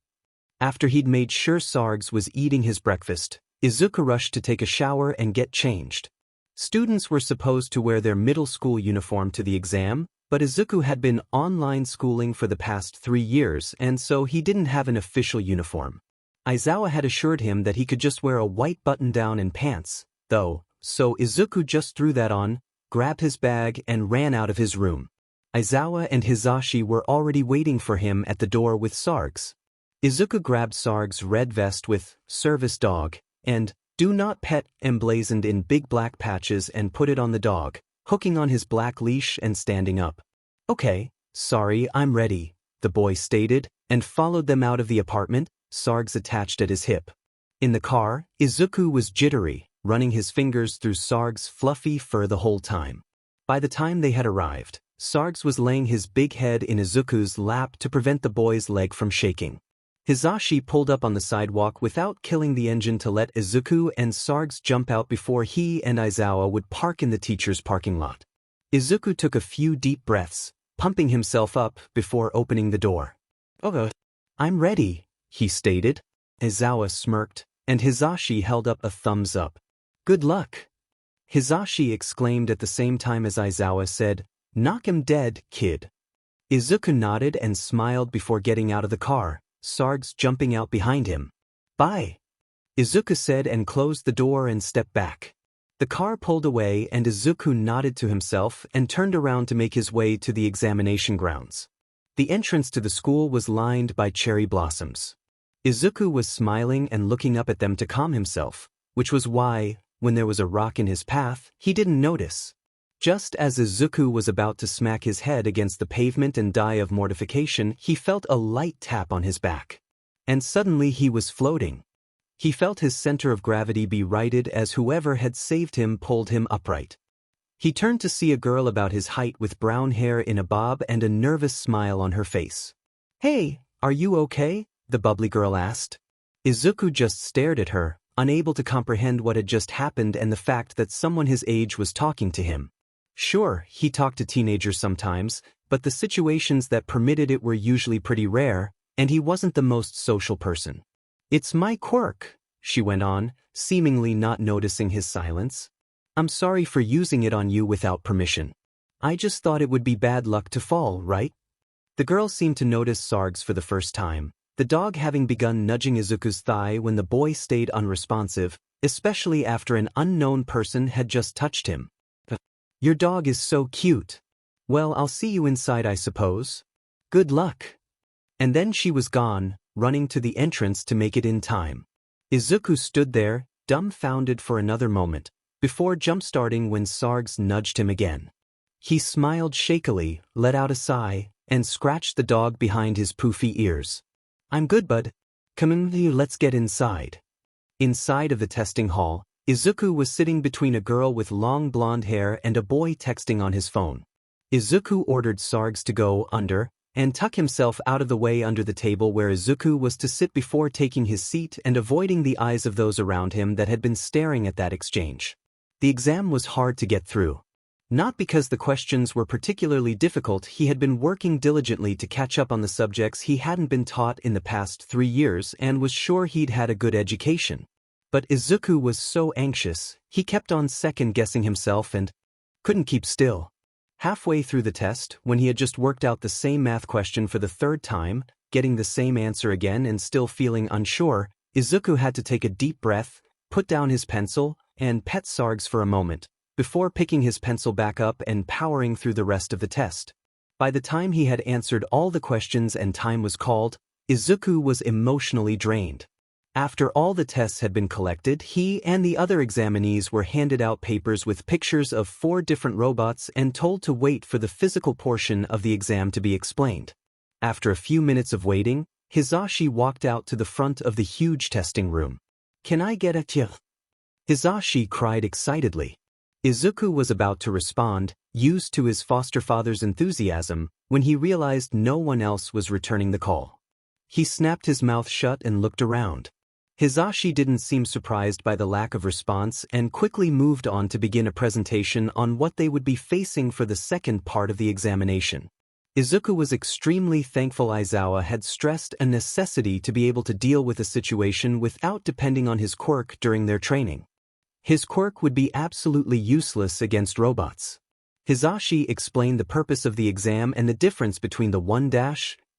After he'd made sure Sarge was eating his breakfast, Izuku rushed to take a shower and get changed. Students were supposed to wear their middle school uniform to the exam, but Izuku had been online schooling for the past 3 years, and so he didn't have an official uniform. Aizawa had assured him that he could just wear a white button-down and pants, though, so Izuku just threw that on, grabbed his bag and ran out of his room. Aizawa and Hitoshi were already waiting for him at the door with Sarge. Izuku grabbed Sarge's red vest with "Service Dog" and "Do Not Pet" emblazoned in big black patches and put it on the dog, hooking on his black leash and standing up. Okay, sorry, I'm ready, the boy stated, and followed them out of the apartment, Sarge attached at his hip. In the car, Izuku was jittery, running his fingers through Sarge's fluffy fur the whole time. By the time they had arrived, Sarge was laying his big head in Izuku's lap to prevent the boy's leg from shaking. Hitoshi pulled up on the sidewalk without killing the engine to let Izuku and Sarge jump out before he and Aizawa would park in the teacher's parking lot. Izuku took a few deep breaths, pumping himself up before opening the door. "Okay. I'm ready," he stated. Aizawa smirked, and Hitoshi held up a thumbs up. "Good luck." Hitoshi exclaimed at the same time as Aizawa said, "Knock him dead, kid." Izuku nodded and smiled before getting out of the car, Sarge jumping out behind him. "Bye," Izuku said and closed the door and stepped back. The car pulled away and Izuku nodded to himself and turned around to make his way to the examination grounds. The entrance to the school was lined by cherry blossoms. Izuku was smiling and looking up at them to calm himself, which was why, when there was a rock in his path, he didn't notice. Just as Izuku was about to smack his head against the pavement and die of mortification, he felt a light tap on his back. And suddenly he was floating. He felt his center of gravity be righted as whoever had saved him pulled him upright. He turned to see a girl about his height with brown hair in a bob and a nervous smile on her face. "Hey, are you okay?" the bubbly girl asked. Izuku just stared at her, unable to comprehend what had just happened and the fact that someone his age was talking to him. Sure, he talked to teenagers sometimes, but the situations that permitted it were usually pretty rare, and he wasn't the most social person. "It's my quirk," she went on, seemingly not noticing his silence. "I'm sorry for using it on you without permission. I just thought it would be bad luck to fall, right?" The girl seemed to notice Sarge for the first time, the dog having begun nudging Izuku's thigh when the boy stayed unresponsive, especially after an unknown person had just touched him. "Your dog is so cute. Well, I'll see you inside, I suppose. Good luck." And then she was gone, running to the entrance to make it in time. Izuku stood there, dumbfounded for another moment, before jump-starting when Sarge nudged him again. He smiled shakily, let out a sigh, and scratched the dog behind his poofy ears. "I'm good, bud. Come in, let's get inside." Inside of the testing hall, Izuku was sitting between a girl with long blonde hair and a boy texting on his phone. Izuku ordered Sarge to go under and tuck himself out of the way under the table where Izuku was to sit before taking his seat and avoiding the eyes of those around him that had been staring at that exchange. The exam was hard to get through. Not because the questions were particularly difficult, he had been working diligently to catch up on the subjects he hadn't been taught in the past 3 years and was sure he'd had a good education. But Izuku was so anxious, he kept on second-guessing himself and couldn't keep still. Halfway through the test, when he had just worked out the same math question for the 3rd time, getting the same answer again and still feeling unsure, Izuku had to take a deep breath, put down his pencil, and pet Sarge for a moment, before picking his pencil back up and powering through the rest of the test. By the time he had answered all the questions and time was called, Izuku was emotionally drained. After all the tests had been collected, he and the other examinees were handed out papers with pictures of 4 different robots and told to wait for the physical portion of the exam to be explained. After a few minutes of waiting, Hitoshi walked out to the front of the huge testing room. "Can I get a tier?" Hitoshi cried excitedly. Izuku was about to respond, used to his foster father's enthusiasm, when he realized no one else was returning the call. He snapped his mouth shut and looked around. Hitoshi didn't seem surprised by the lack of response and quickly moved on to begin a presentation on what they would be facing for the second part of the examination. Izuku was extremely thankful Aizawa had stressed a necessity to be able to deal with a situation without depending on his quirk during their training. His quirk would be absolutely useless against robots. Hitoshi explained the purpose of the exam and the difference between the 1-,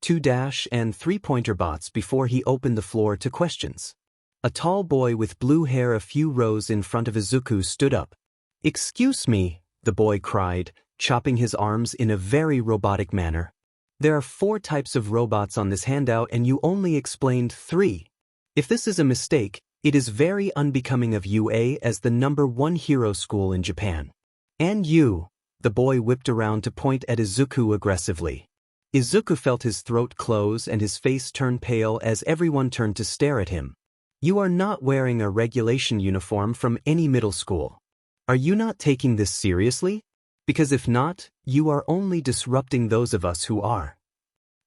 2-, and 3-pointer bots before he opened the floor to questions. A tall boy with blue hair a few rows in front of Izuku stood up. "Excuse me," the boy cried, chopping his arms in a very robotic manner. "There are 4 types of robots on this handout and you only explained 3. If this is a mistake, it is very unbecoming of UA as the #1 hero school in Japan. And you," the boy whipped around to point at Izuku aggressively. Izuku felt his throat close and his face turn pale as everyone turned to stare at him. "You are not wearing a regulation uniform from any middle school. Are you not taking this seriously?" Because if not, you are only disrupting those of us who are.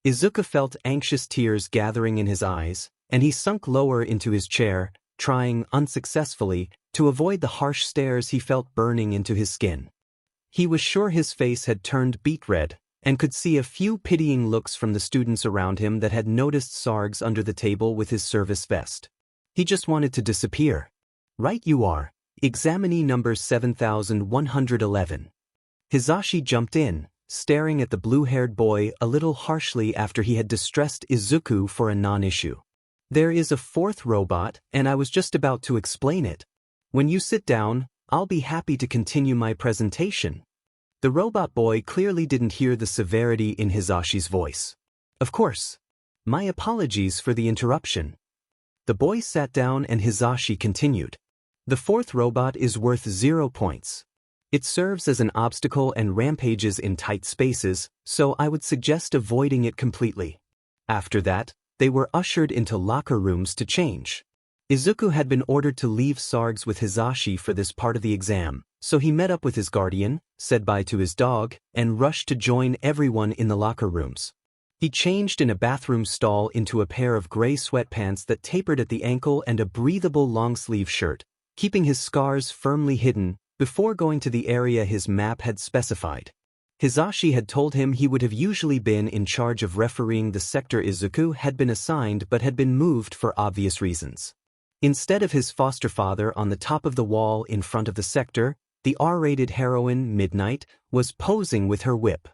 Izuku felt anxious tears gathering in his eyes, and he sunk lower into his chair, trying, unsuccessfully, to avoid the harsh stares he felt burning into his skin. He was sure his face had turned beet red, and could see a few pitying looks from the students around him that had noticed Sarge under the table with his service vest. He just wanted to disappear. Right you are. Examinee number 7111. Hitoshi jumped in, staring at the blue-haired boy a little harshly after he had distressed Izuku for a non-issue. There is a fourth robot, and I was just about to explain it. When you sit down, I'll be happy to continue my presentation. The robot boy clearly didn't hear the severity in Hitoshi's voice. Of course. My apologies for the interruption. The boy sat down and Hitoshi continued. The fourth robot is worth 0 points. It serves as an obstacle and rampages in tight spaces, so I would suggest avoiding it completely. After that, they were ushered into locker rooms to change. Izuku had been ordered to leave Sarge with Hitoshi for this part of the exam, so he met up with his guardian, said bye to his dog, and rushed to join everyone in the locker rooms. He changed in a bathroom stall into a pair of gray sweatpants that tapered at the ankle and a breathable long-sleeve shirt, keeping his scars firmly hidden, before going to the area his map had specified. Hitoshi had told him he would have usually been in charge of refereeing the sector Izuku had been assigned but had been moved for obvious reasons. Instead of his foster father on the top of the wall in front of the sector, the R-rated heroine, Midnight, was posing with her whip.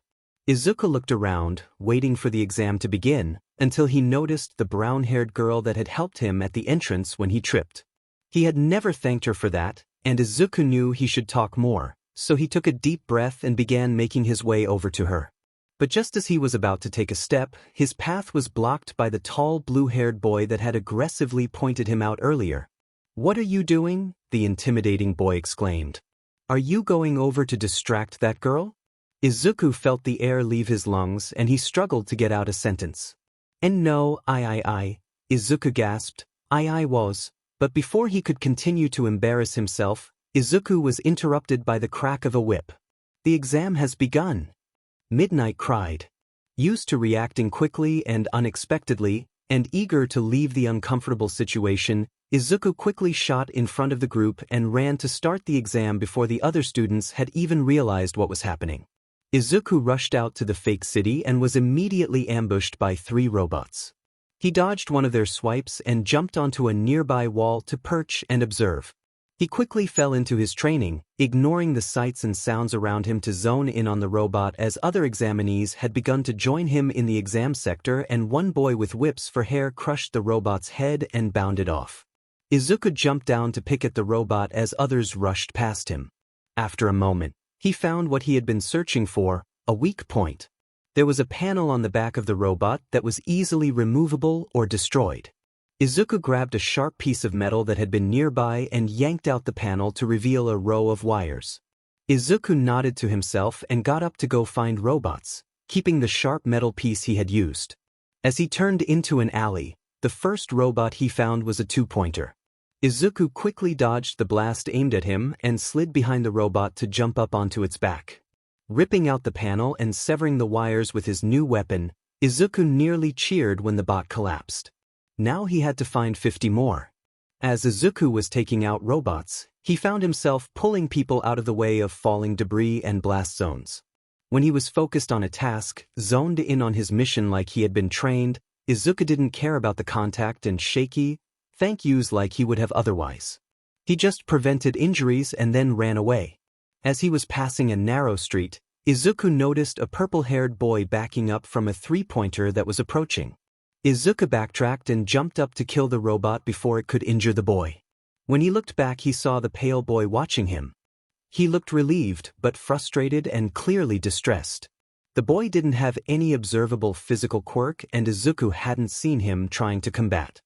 Izuku looked around, waiting for the exam to begin, until he noticed the brown-haired girl that had helped him at the entrance when he tripped. He had never thanked her for that, and Izuku knew he should talk more, so he took a deep breath and began making his way over to her. But just as he was about to take a step, his path was blocked by the tall blue-haired boy that had aggressively pointed him out earlier. "What are you doing?" the intimidating boy exclaimed. "Are you going over to distract that girl?" Izuku felt the air leave his lungs and he struggled to get out a sentence. "And no, Izuku gasped. I was." But before he could continue to embarrass himself, Izuku was interrupted by the crack of a whip. "The exam has begun," Midnight cried. Used to reacting quickly and unexpectedly, and eager to leave the uncomfortable situation, Izuku quickly shot in front of the group and ran to start the exam before the other students had even realized what was happening. Izuku rushed out to the fake city and was immediately ambushed by 3 robots. He dodged one of their swipes and jumped onto a nearby wall to perch and observe. He quickly fell into his training, ignoring the sights and sounds around him to zone in on the robot as other examinees had begun to join him in the exam sector, and one boy with whips for hair crushed the robot's head and bounded off. Izuku jumped down to pick at the robot as others rushed past him. After a moment, he found what he had been searching for, a weak point. There was a panel on the back of the robot that was easily removable or destroyed. Izuku grabbed a sharp piece of metal that had been nearby and yanked out the panel to reveal a row of wires. Izuku nodded to himself and got up to go find robots, keeping the sharp metal piece he had used. As he turned into an alley, the first robot he found was a 2-pointer. Izuku quickly dodged the blast aimed at him and slid behind the robot to jump up onto its back. Ripping out the panel and severing the wires with his new weapon, Izuku nearly cheered when the bot collapsed. Now he had to find 50 more. As Izuku was taking out robots, he found himself pulling people out of the way of falling debris and blast zones. When he was focused on a task, zoned in on his mission like he had been trained, Izuku didn't care about the contact and shaky thank yous like he would have otherwise. He just prevented injuries and then ran away. As he was passing a narrow street, Izuku noticed a purple-haired boy backing up from a 3-pointer that was approaching. Izuku backtracked and jumped up to kill the robot before it could injure the boy. When he looked back, he saw the pale boy watching him. He looked relieved but frustrated and clearly distressed. The boy didn't have any observable physical quirk, and Izuku hadn't seen him trying to combat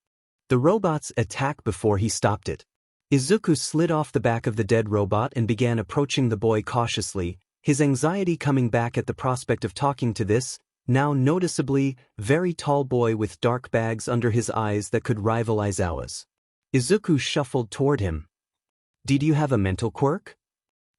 the robot's attack before he stopped it. Izuku slid off the back of the dead robot and began approaching the boy cautiously, his anxiety coming back at the prospect of talking to this, now noticeably, very tall boy with dark bags under his eyes that could rival Aizawa's. Izuku shuffled toward him. "Did you have a mental quirk?"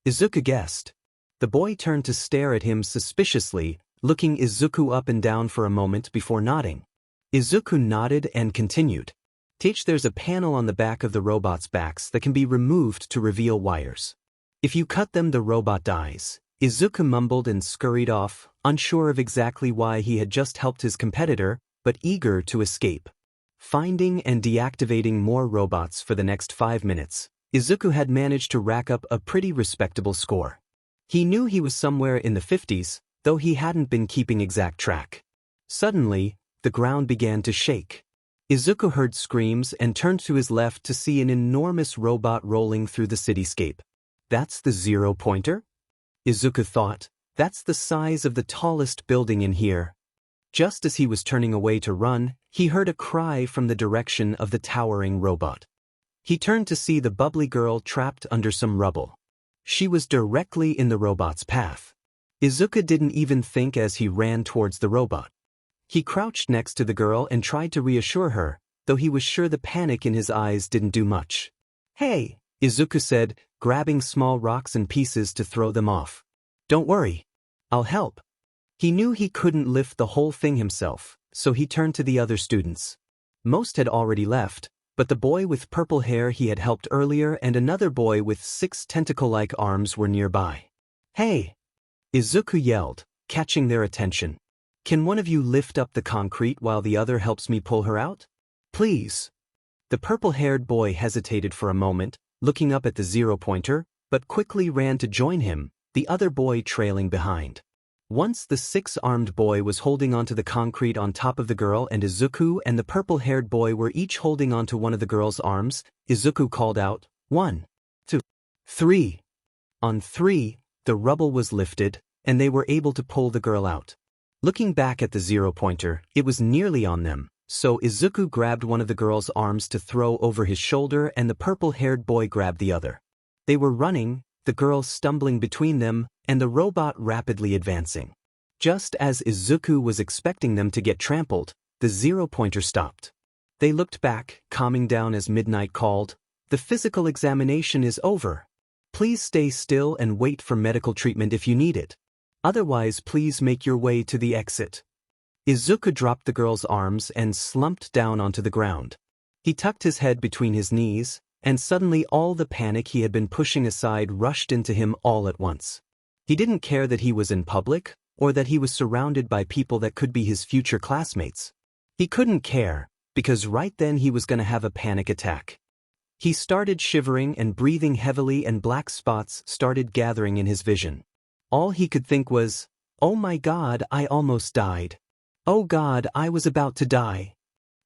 Izuku guessed. The boy turned to stare at him suspiciously, looking Izuku up and down for a moment before nodding. Izuku nodded and continued. There's a panel on the back of the robot's backs that can be removed to reveal wires. If you cut them, the robot dies. Izuku mumbled and scurried off, unsure of exactly why he had just helped his competitor, but eager to escape. Finding and deactivating more robots for the next 5 minutes, Izuku had managed to rack up a pretty respectable score. He knew he was somewhere in the 50s, though he hadn't been keeping exact track. Suddenly, the ground began to shake. Izuku heard screams and turned to his left to see an enormous robot rolling through the cityscape. That's the 0-pointer? Izuku thought. That's the size of the tallest building in here. Just as he was turning away to run, he heard a cry from the direction of the towering robot. He turned to see the bubbly girl trapped under some rubble. She was directly in the robot's path. Izuku didn't even think as he ran towards the robot. He crouched next to the girl and tried to reassure her, though he was sure the panic in his eyes didn't do much. "Hey," Izuku said, grabbing small rocks and pieces to throw them off. "Don't worry. I'll help." He knew he couldn't lift the whole thing himself, so he turned to the other students. Most had already left, but the boy with purple hair he had helped earlier and another boy with 6 tentacle-like arms were nearby. "Hey!" Izuku yelled, catching their attention. "Can one of you lift up the concrete while the other helps me pull her out? Please." The purple-haired boy hesitated for a moment, looking up at the 0-pointer, but quickly ran to join him, the other boy trailing behind. Once the 6-armed boy was holding onto the concrete on top of the girl and Izuku and the purple-haired boy were each holding onto one of the girl's arms, Izuku called out, 1, 2, 3. On 3, the rubble was lifted, and they were able to pull the girl out. Looking back at the 0-pointer, it was nearly on them, so Izuku grabbed one of the girl's arms to throw over his shoulder and the purple-haired boy grabbed the other. They were running, the girl stumbling between them, and the robot rapidly advancing. Just as Izuku was expecting them to get trampled, the 0-pointer stopped. They looked back, calming down as midnight called, "The physical examination is over. Please stay still and wait for medical treatment if you need it. Otherwise, please make your way to the exit." Izuku dropped the girl's arms and slumped down onto the ground. He tucked his head between his knees, and suddenly all the panic he had been pushing aside rushed into him all at once. He didn't care that he was in public, or that he was surrounded by people that could be his future classmates. He couldn't care, because right then he was going to have a panic attack. He started shivering and breathing heavily and black spots started gathering in his vision. All he could think was, "Oh my God, I almost died. Oh God, I was about to die."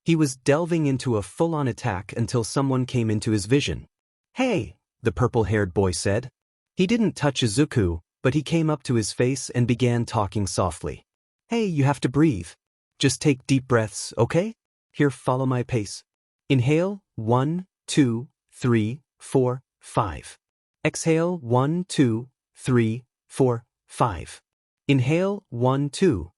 He was delving into a full-on attack until someone came into his vision. "Hey," the purple-haired boy said. He didn't touch Izuku, but he came up to his face and began talking softly. "Hey, you have to breathe. Just take deep breaths, okay? Here, follow my pace. Inhale, 1, 2, 3, 4, 5. Exhale, 1, 2, 3, 4, 5. Inhale, 1, 2.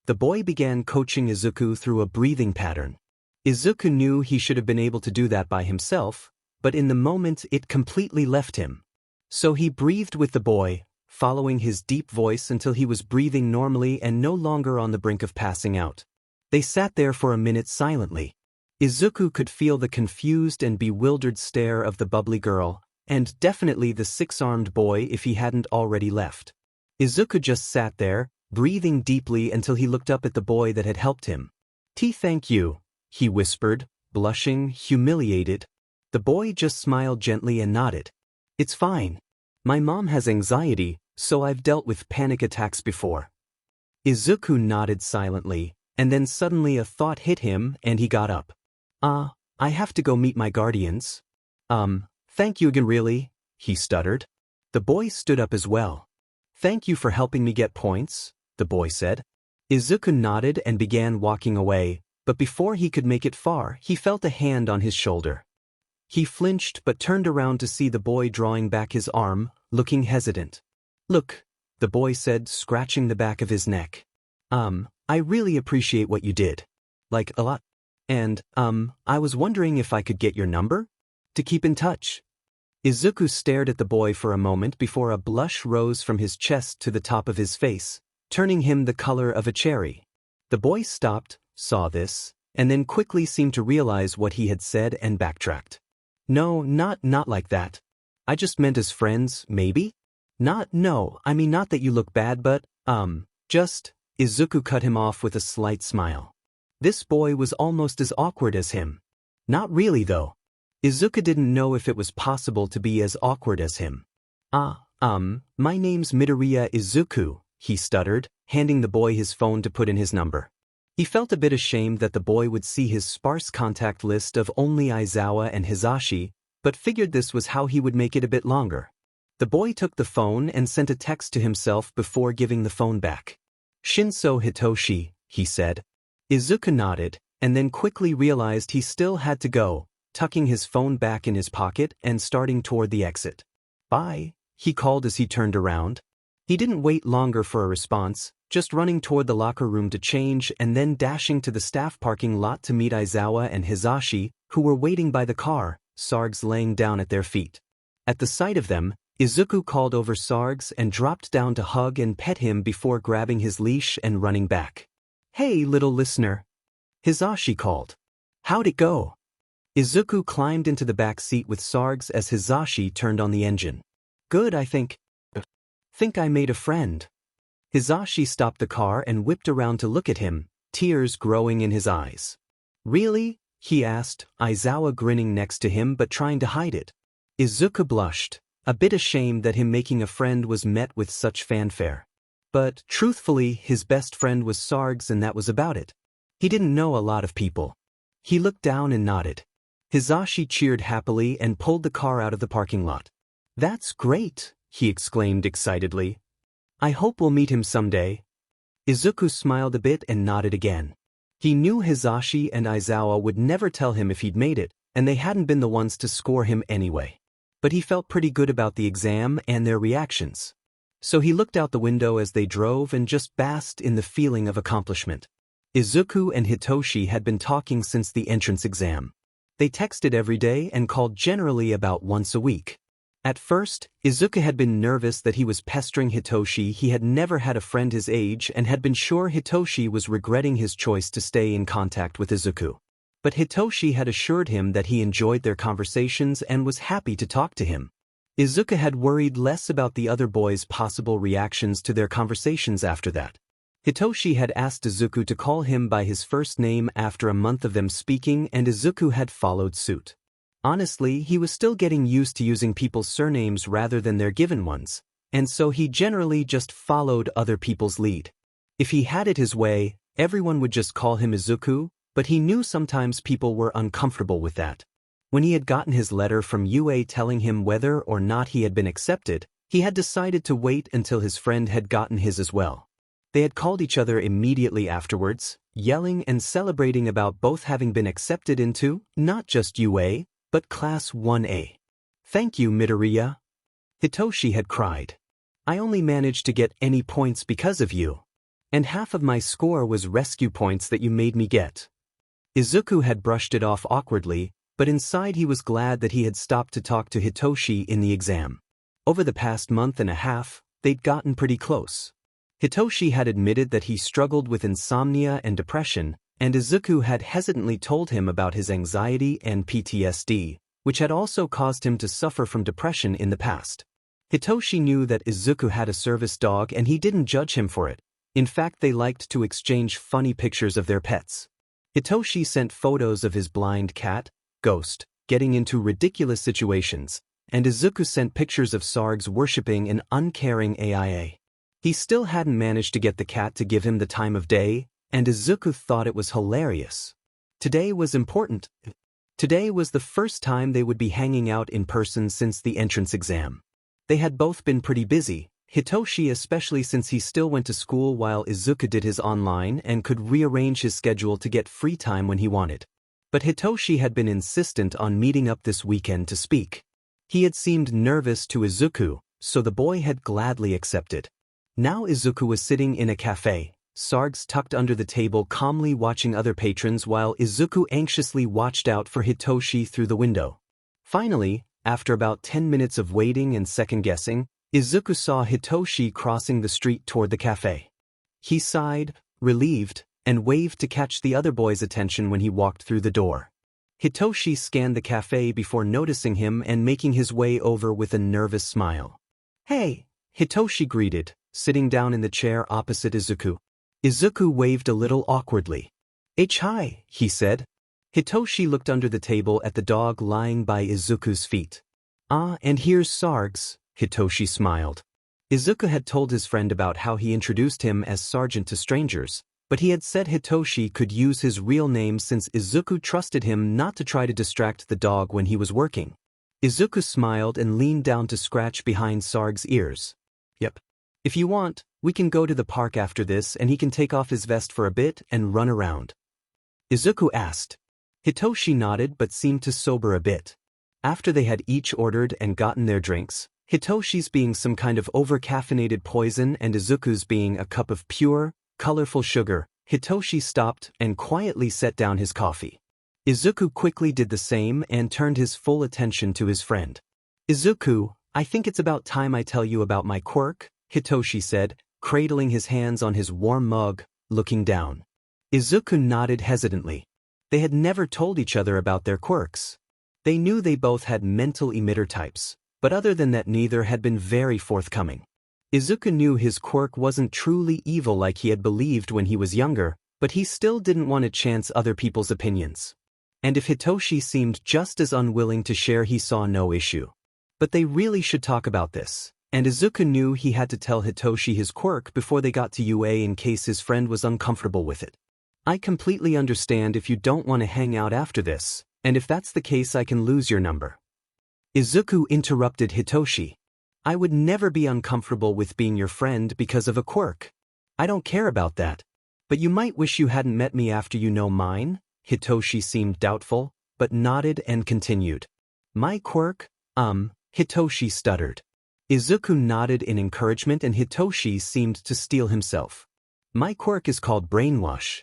The boy began coaching Izuku through a breathing pattern. Izuku knew he should have been able to do that by himself, but in the moment it completely left him. So he breathed with the boy, following his deep voice until he was breathing normally and no longer on the brink of passing out. They sat there for a minute silently. Izuku could feel the confused and bewildered stare of the bubbly girl, and definitely the 6-armed boy if he hadn't already left. Izuku just sat there, breathing deeply until he looked up at the boy that had helped him. Thank you," he whispered, blushing, humiliated. The boy just smiled gently and nodded. "It's fine. My mom has anxiety, so I've dealt with panic attacks before." Izuku nodded silently, and then suddenly a thought hit him and he got up. I have to go meet my guardians." Thank you again really," he stuttered. The boy stood up as well. "Thank you for helping me get points," the boy said. Izuku nodded and began walking away, but before he could make it far, he felt a hand on his shoulder. He flinched but turned around to see the boy drawing back his arm, looking hesitant. "Look," the boy said, scratching the back of his neck. I really appreciate what you did. Like, a lot. And, I was wondering if I could get your number? To keep in touch." Izuku stared at the boy for a moment before a blush rose from his chest to the top of his face, turning him the color of a cherry. The boy stopped, saw this, and then quickly seemed to realize what he had said and backtracked. No, not like that. I just meant as friends, maybe? No, I mean not that you look bad but, just, Izuku cut him off with a slight smile. This boy was almost as awkward as him. Not really though. Izuku didn't know if it was possible to be as awkward as him. My name's Midoriya Izuku, he stuttered, handing the boy his phone to put in his number. He felt a bit ashamed that the boy would see his sparse contact list of only Aizawa and Hisashi, but figured this was how he would make it a bit longer. The boy took the phone and sent a text to himself before giving the phone back. Shinso Hitoshi, he said. Izuku nodded, and then quickly realized he still had to go, tucking his phone back in his pocket and starting toward the exit. Bye, he called as he turned around. He didn't wait longer for a response, just running toward the locker room to change and then dashing to the staff parking lot to meet Aizawa and Hisashi, who were waiting by the car, Sarge laying down at their feet. At the sight of them, Izuku called over Sarge and dropped down to hug and pet him before grabbing his leash and running back. Hey, little listener. Hisashi called. How'd it go? Izuku climbed into the back seat with Sarge as Hisashi turned on the engine. Good, I think. Think I made a friend. Hisashi stopped the car and whipped around to look at him, tears growing in his eyes. Really? He asked, Aizawa grinning next to him but trying to hide it. Izuku blushed, a bit ashamed that him making a friend was met with such fanfare. But, truthfully, his best friend was Sarge and that was about it. He didn't know a lot of people. He looked down and nodded. Hisashi cheered happily and pulled the car out of the parking lot. That's great, he exclaimed excitedly. I hope we'll meet him someday. Izuku smiled a bit and nodded again. He knew Hisashi and Aizawa would never tell him if he'd made it, and they hadn't been the ones to score him anyway. But he felt pretty good about the exam and their reactions. So he looked out the window as they drove and just basked in the feeling of accomplishment. Izuku and Hitoshi had been talking since the entrance exam. They texted every day and called generally about once a week. At first, Izuku had been nervous that he was pestering Hitoshi. He had never had a friend his age and had been sure Hitoshi was regretting his choice to stay in contact with Izuku. But Hitoshi had assured him that he enjoyed their conversations and was happy to talk to him. Izuku had worried less about the other boys' possible reactions to their conversations after that. Hitoshi had asked Izuku to call him by his first name after a month of them speaking, and Izuku had followed suit. Honestly, he was still getting used to using people's surnames rather than their given ones, and so he generally just followed other people's lead. If he had it his way, everyone would just call him Izuku, but he knew sometimes people were uncomfortable with that. When he had gotten his letter from UA telling him whether or not he had been accepted, he had decided to wait until his friend had gotten his as well. They had called each other immediately afterwards, yelling and celebrating about both having been accepted into, not just UA, but Class 1A. Thank you, Midoriya. Hitoshi had cried. I only managed to get any points because of you. And half of my score was rescue points that you made me get. Izuku had brushed it off awkwardly, but inside he was glad that he had stopped to talk to Hitoshi in the exam. Over the past month and a half, they'd gotten pretty close. Hitoshi had admitted that he struggled with insomnia and depression, and Izuku had hesitantly told him about his anxiety and PTSD, which had also caused him to suffer from depression in the past. Hitoshi knew that Izuku had a service dog and he didn't judge him for it. In fact, they liked to exchange funny pictures of their pets. Hitoshi sent photos of his blind cat, Ghost, getting into ridiculous situations, and Izuku sent pictures of Sarge worshipping an uncaring AIA. He still hadn't managed to get the cat to give him the time of day, and Izuku thought it was hilarious. Today was important. Today was the first time they would be hanging out in person since the entrance exam. They had both been pretty busy, Hitoshi especially since he still went to school while Izuku did his online and could rearrange his schedule to get free time when he wanted. But Hitoshi had been insistent on meeting up this weekend to speak. He had seemed nervous to Izuku, so the boy had gladly accepted. Now Izuku was sitting in a cafe, Sarge tucked under the table calmly watching other patrons while Izuku anxiously watched out for Hitoshi through the window. Finally, After about 10 minutes of waiting and second-guessing, Izuku saw Hitoshi crossing the street toward the cafe. He sighed, relieved, and waved to catch the other boy's attention when he walked through the door. Hitoshi scanned the cafe before noticing him and making his way over with a nervous smile. "Hey," Hitoshi greeted, sitting down in the chair opposite Izuku. Izuku waved a little awkwardly. "Hi," he said. Hitoshi looked under the table at the dog lying by Izuku's feet. "Ah, and here's Sarge," Hitoshi smiled. Izuku had told his friend about how he introduced him as Sergeant to strangers, but he had said Hitoshi could use his real name since Izuku trusted him not to try to distract the dog when he was working. Izuku smiled and leaned down to scratch behind Sarge's ears. "Yep. If you want, we can go to the park after this and he can take off his vest for a bit and run around," Izuku asked. Hitoshi nodded but seemed to sober a bit. After they had each ordered and gotten their drinks, Hitoshi's being some kind of over-caffeinated poison and Izuku's being a cup of pure, colorful sugar, Hitoshi stopped and quietly set down his coffee. Izuku quickly did the same and turned his full attention to his friend. "Izuku, I think it's about time I tell you about my quirk," Hitoshi said, cradling his hands on his warm mug, looking down. Izuku nodded hesitantly. They had never told each other about their quirks. They knew they both had mental emitter types, but other than that neither had been very forthcoming. Izuku knew his quirk wasn't truly evil like he had believed when he was younger, but he still didn't want to chance other people's opinions. And if Hitoshi seemed just as unwilling to share, he saw no issue. But they really should talk about this, and Izuku knew he had to tell Hitoshi his quirk before they got to UA in case his friend was uncomfortable with it. "I completely understand if you don't want to hang out after this, and if that's the case I can lose your number," Izuku interrupted Hitoshi. "I would never be uncomfortable with being your friend because of a quirk. I don't care about that. But you might wish you hadn't met me after you know mine?" Hitoshi seemed doubtful, but nodded and continued. "My quirk? Hitoshi stuttered. Izuku nodded in encouragement and Hitoshi seemed to steel himself. "My quirk is called brainwash.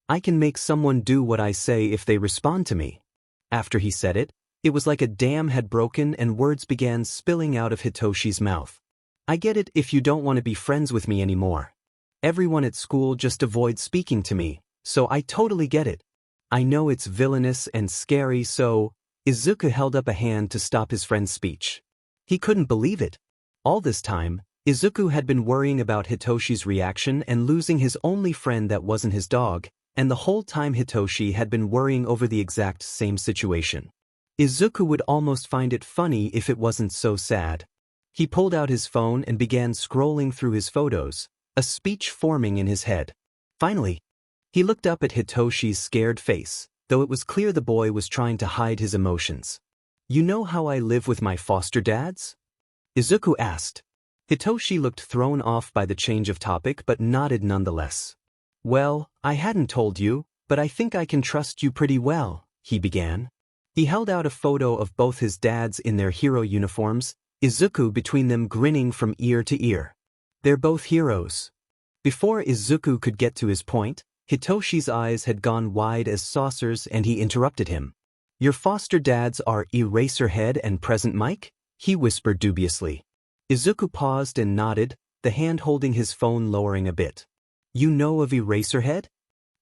I can make someone do what I say if they respond to me." After he said it, it was like a dam had broken and words began spilling out of Hitoshi's mouth. "I get it if you don't want to be friends with me anymore. Everyone at school just avoids speaking to me, so I totally get it. I know it's villainous and scary, so..." Izuku held up a hand to stop his friend's speech. He couldn't believe it. All this time, Izuku had been worrying about Hitoshi's reaction and losing his only friend that wasn't his dog, and the whole time Hitoshi had been worrying over the exact same situation. Izuku would almost find it funny if it wasn't so sad. He pulled out his phone and began scrolling through his photos, a speech forming in his head. Finally, he looked up at Hitoshi's scared face, though it was clear the boy was trying to hide his emotions. "You know how I live with my foster dads?" Izuku asked. Hitoshi looked thrown off by the change of topic but nodded nonetheless. "Well, I hadn't told you, but I think I can trust you pretty well," he began. He held out a photo of both his dads in their hero uniforms, Izuku between them grinning from ear to ear. "They're both heroes." Before Izuku could get to his point, Hitoshi's eyes had gone wide as saucers and he interrupted him. "Your foster dads are Eraserhead and Present Mike?" he whispered dubiously. Izuku paused and nodded, the hand holding his phone lowering a bit. "You know of Eraserhead?"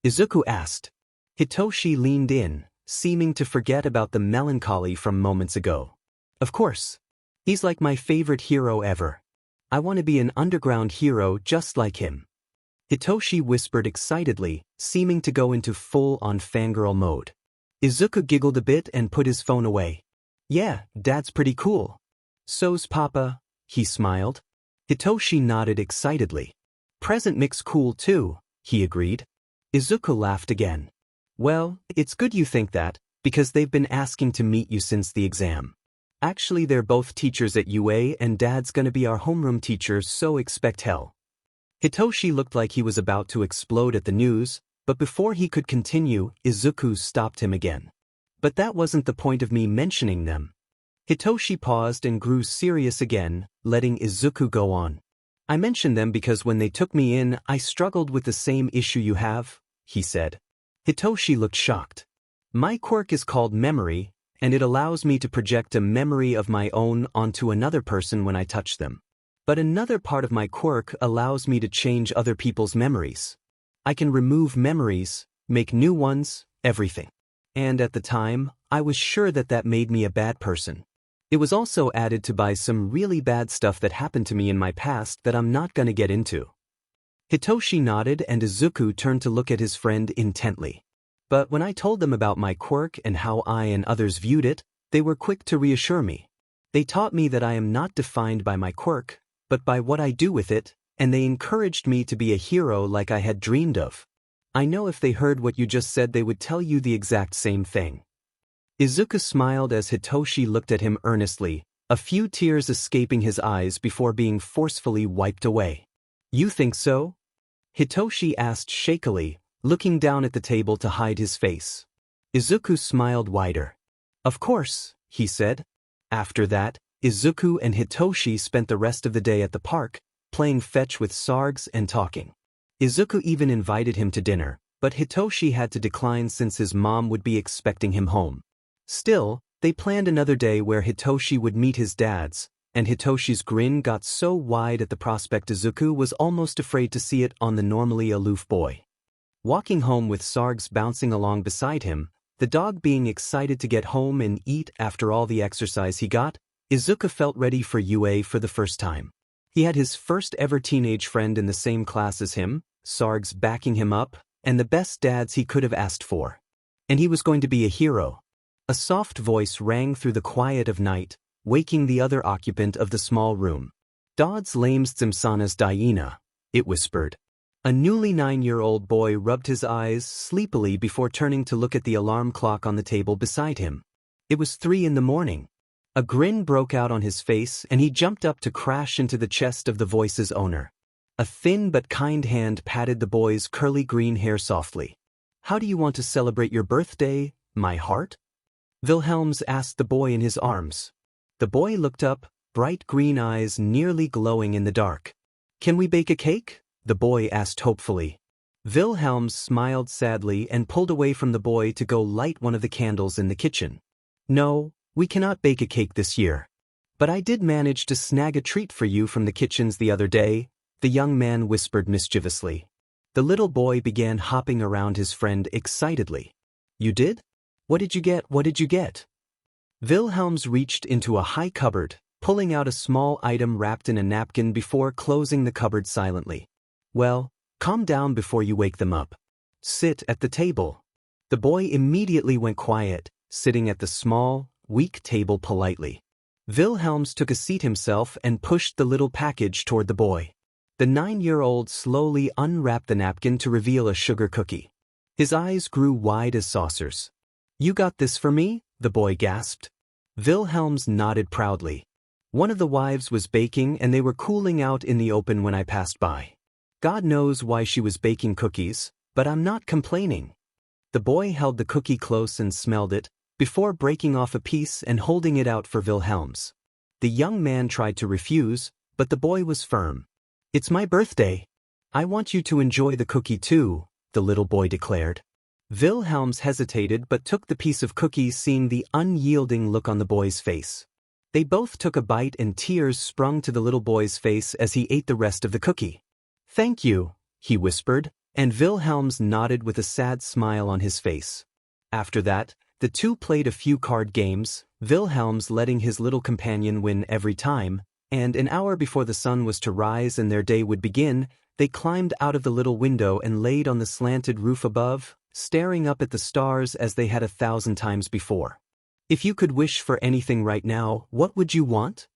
Izuku asked. Hitoshi leaned in, seeming to forget about the melancholy from moments ago. "Of course. He's like my favorite hero ever. I want to be an underground hero just like him." Hitoshi whispered excitedly, seeming to go into full-on fangirl mode. Izuku giggled a bit and put his phone away. "Yeah, Dad's pretty cool." "So's Papa," he smiled. Hitoshi nodded excitedly. "Present Mick's cool too," he agreed. Izuku laughed again. "Well, it's good you think that, because they've been asking to meet you since the exam. Actually, they're both teachers at UA and Dad's gonna be our homeroom teacher, so expect hell." Hitoshi looked like he was about to explode at the news, but before he could continue, Izuku stopped him again. "But that wasn't the point of me mentioning them." Hitoshi paused and grew serious again, letting Izuku go on. "I mentioned them because when they took me in, I struggled with the same issue you have," he said. Hitoshi looked shocked. "My quirk is called memory, and it allows me to project a memory of my own onto another person when I touch them. But another part of my quirk allows me to change other people's memories. I can remove memories, make new ones, everything. And at the time, I was sure that that made me a bad person. It was also added to by some really bad stuff that happened to me in my past that I'm not gonna get into. Hitoshi nodded and Izuku turned to look at his friend intently. But when I told them about my quirk and how I and others viewed it, they were quick to reassure me. They taught me that I am not defined by my quirk, but by what I do with it, and they encouraged me to be a hero like I had dreamed of. I know if they heard what you just said they would tell you the exact same thing. Izuku smiled as Hitoshi looked at him earnestly, a few tears escaping his eyes before being forcefully wiped away. You think so? Hitoshi asked shakily, looking down at the table to hide his face. Izuku smiled wider. Of course, he said. After that, Izuku and Hitoshi spent the rest of the day at the park, playing fetch with Sarge and talking. Izuku even invited him to dinner, but Hitoshi had to decline since his mom would be expecting him home. Still, they planned another day where Hitoshi would meet his dad's, and Hitoshi's grin got so wide at the prospect Izuku was almost afraid to see it on the normally aloof boy. Walking home with Sarge bouncing along beside him, the dog being excited to get home and eat after all the exercise he got, Izuku felt ready for UA for the first time. He had his first ever teenage friend in the same class as him, Sarge backing him up, and the best dads he could have asked for. And he was going to be a hero. A soft voice rang through the quiet of night, waking the other occupant of the small room. Dodds lames Zimsana's Diana, it whispered. A newly 9-year-old boy rubbed his eyes sleepily before turning to look at the alarm clock on the table beside him. It was 3 a.m. A grin broke out on his face and he jumped up to crash into the chest of the voice's owner. A thin but kind hand patted the boy's curly green hair softly. How do you want to celebrate your birthday, my heart? Wilhelms asked the boy in his arms. The boy looked up, bright green eyes nearly glowing in the dark. Can we bake a cake? The boy asked hopefully. Wilhelms smiled sadly and pulled away from the boy to go light one of the candles in the kitchen. No, we cannot bake a cake this year. But I did manage to snag a treat for you from the kitchens the other day, the young man whispered mischievously. The little boy began hopping around his friend excitedly. You did? What did you get? What did you get? Wilhelms reached into a high cupboard, pulling out a small item wrapped in a napkin before closing the cupboard silently. Well, calm down before you wake them up. Sit at the table. The boy immediately went quiet, sitting at the small, weak table politely. Wilhelms took a seat himself and pushed the little package toward the boy. The 9-year-old slowly unwrapped the napkin to reveal a sugar cookie. His eyes grew wide as saucers. You got this for me? The boy gasped. Wilhelms nodded proudly. One of the wives was baking and they were cooling out in the open when I passed by. God knows why she was baking cookies, but I'm not complaining. The boy held the cookie close and smelled it, before breaking off a piece and holding it out for Wilhelms. The young man tried to refuse, but the boy was firm. It's my birthday. I want you to enjoy the cookie too, the little boy declared. Wilhelms hesitated but took the piece of cookie, seeing the unyielding look on the boy's face. They both took a bite and tears sprung to the little boy's face as he ate the rest of the cookie. Thank you, he whispered, and Wilhelms nodded with a sad smile on his face. After that, the two played a few card games, Wilhelms letting his little companion win every time, and an hour before the sun was to rise and their day would begin, they climbed out of the little window and laid on the slanted roof above, staring up at the stars as they had 1,000 times before. If you could wish for anything right now, what would you want?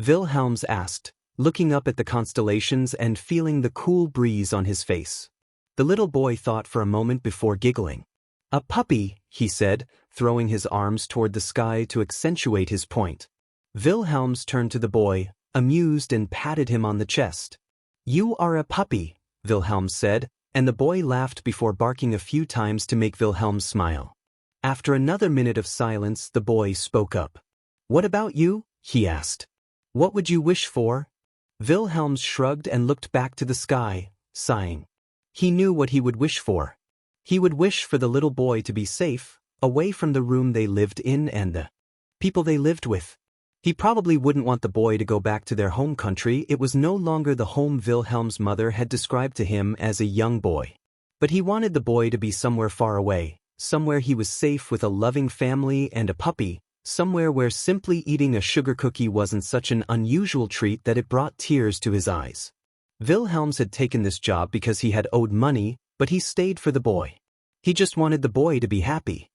Wilhelms asked, looking up at the constellations and feeling the cool breeze on his face. The little boy thought for a moment before giggling. A puppy, he said, throwing his arms toward the sky to accentuate his point. Wilhelms turned to the boy, amused, and patted him on the chest. You are a puppy, Wilhelms said, and the boy laughed before barking a few times to make Wilhelm smile. After another minute of silence, the boy spoke up. What about you? He asked. What would you wish for? Wilhelms shrugged and looked back to the sky, sighing. He knew what he would wish for. He would wish for the little boy to be safe, away from the room they lived in and the people they lived with. He probably wouldn't want the boy to go back to their home country. It was no longer the home Wilhelm's mother had described to him as a young boy. But he wanted the boy to be somewhere far away, somewhere he was safe with a loving family and a puppy, somewhere where simply eating a sugar cookie wasn't such an unusual treat that it brought tears to his eyes. Wilhelms had taken this job because he had owed money, but he stayed for the boy. He just wanted the boy to be happy.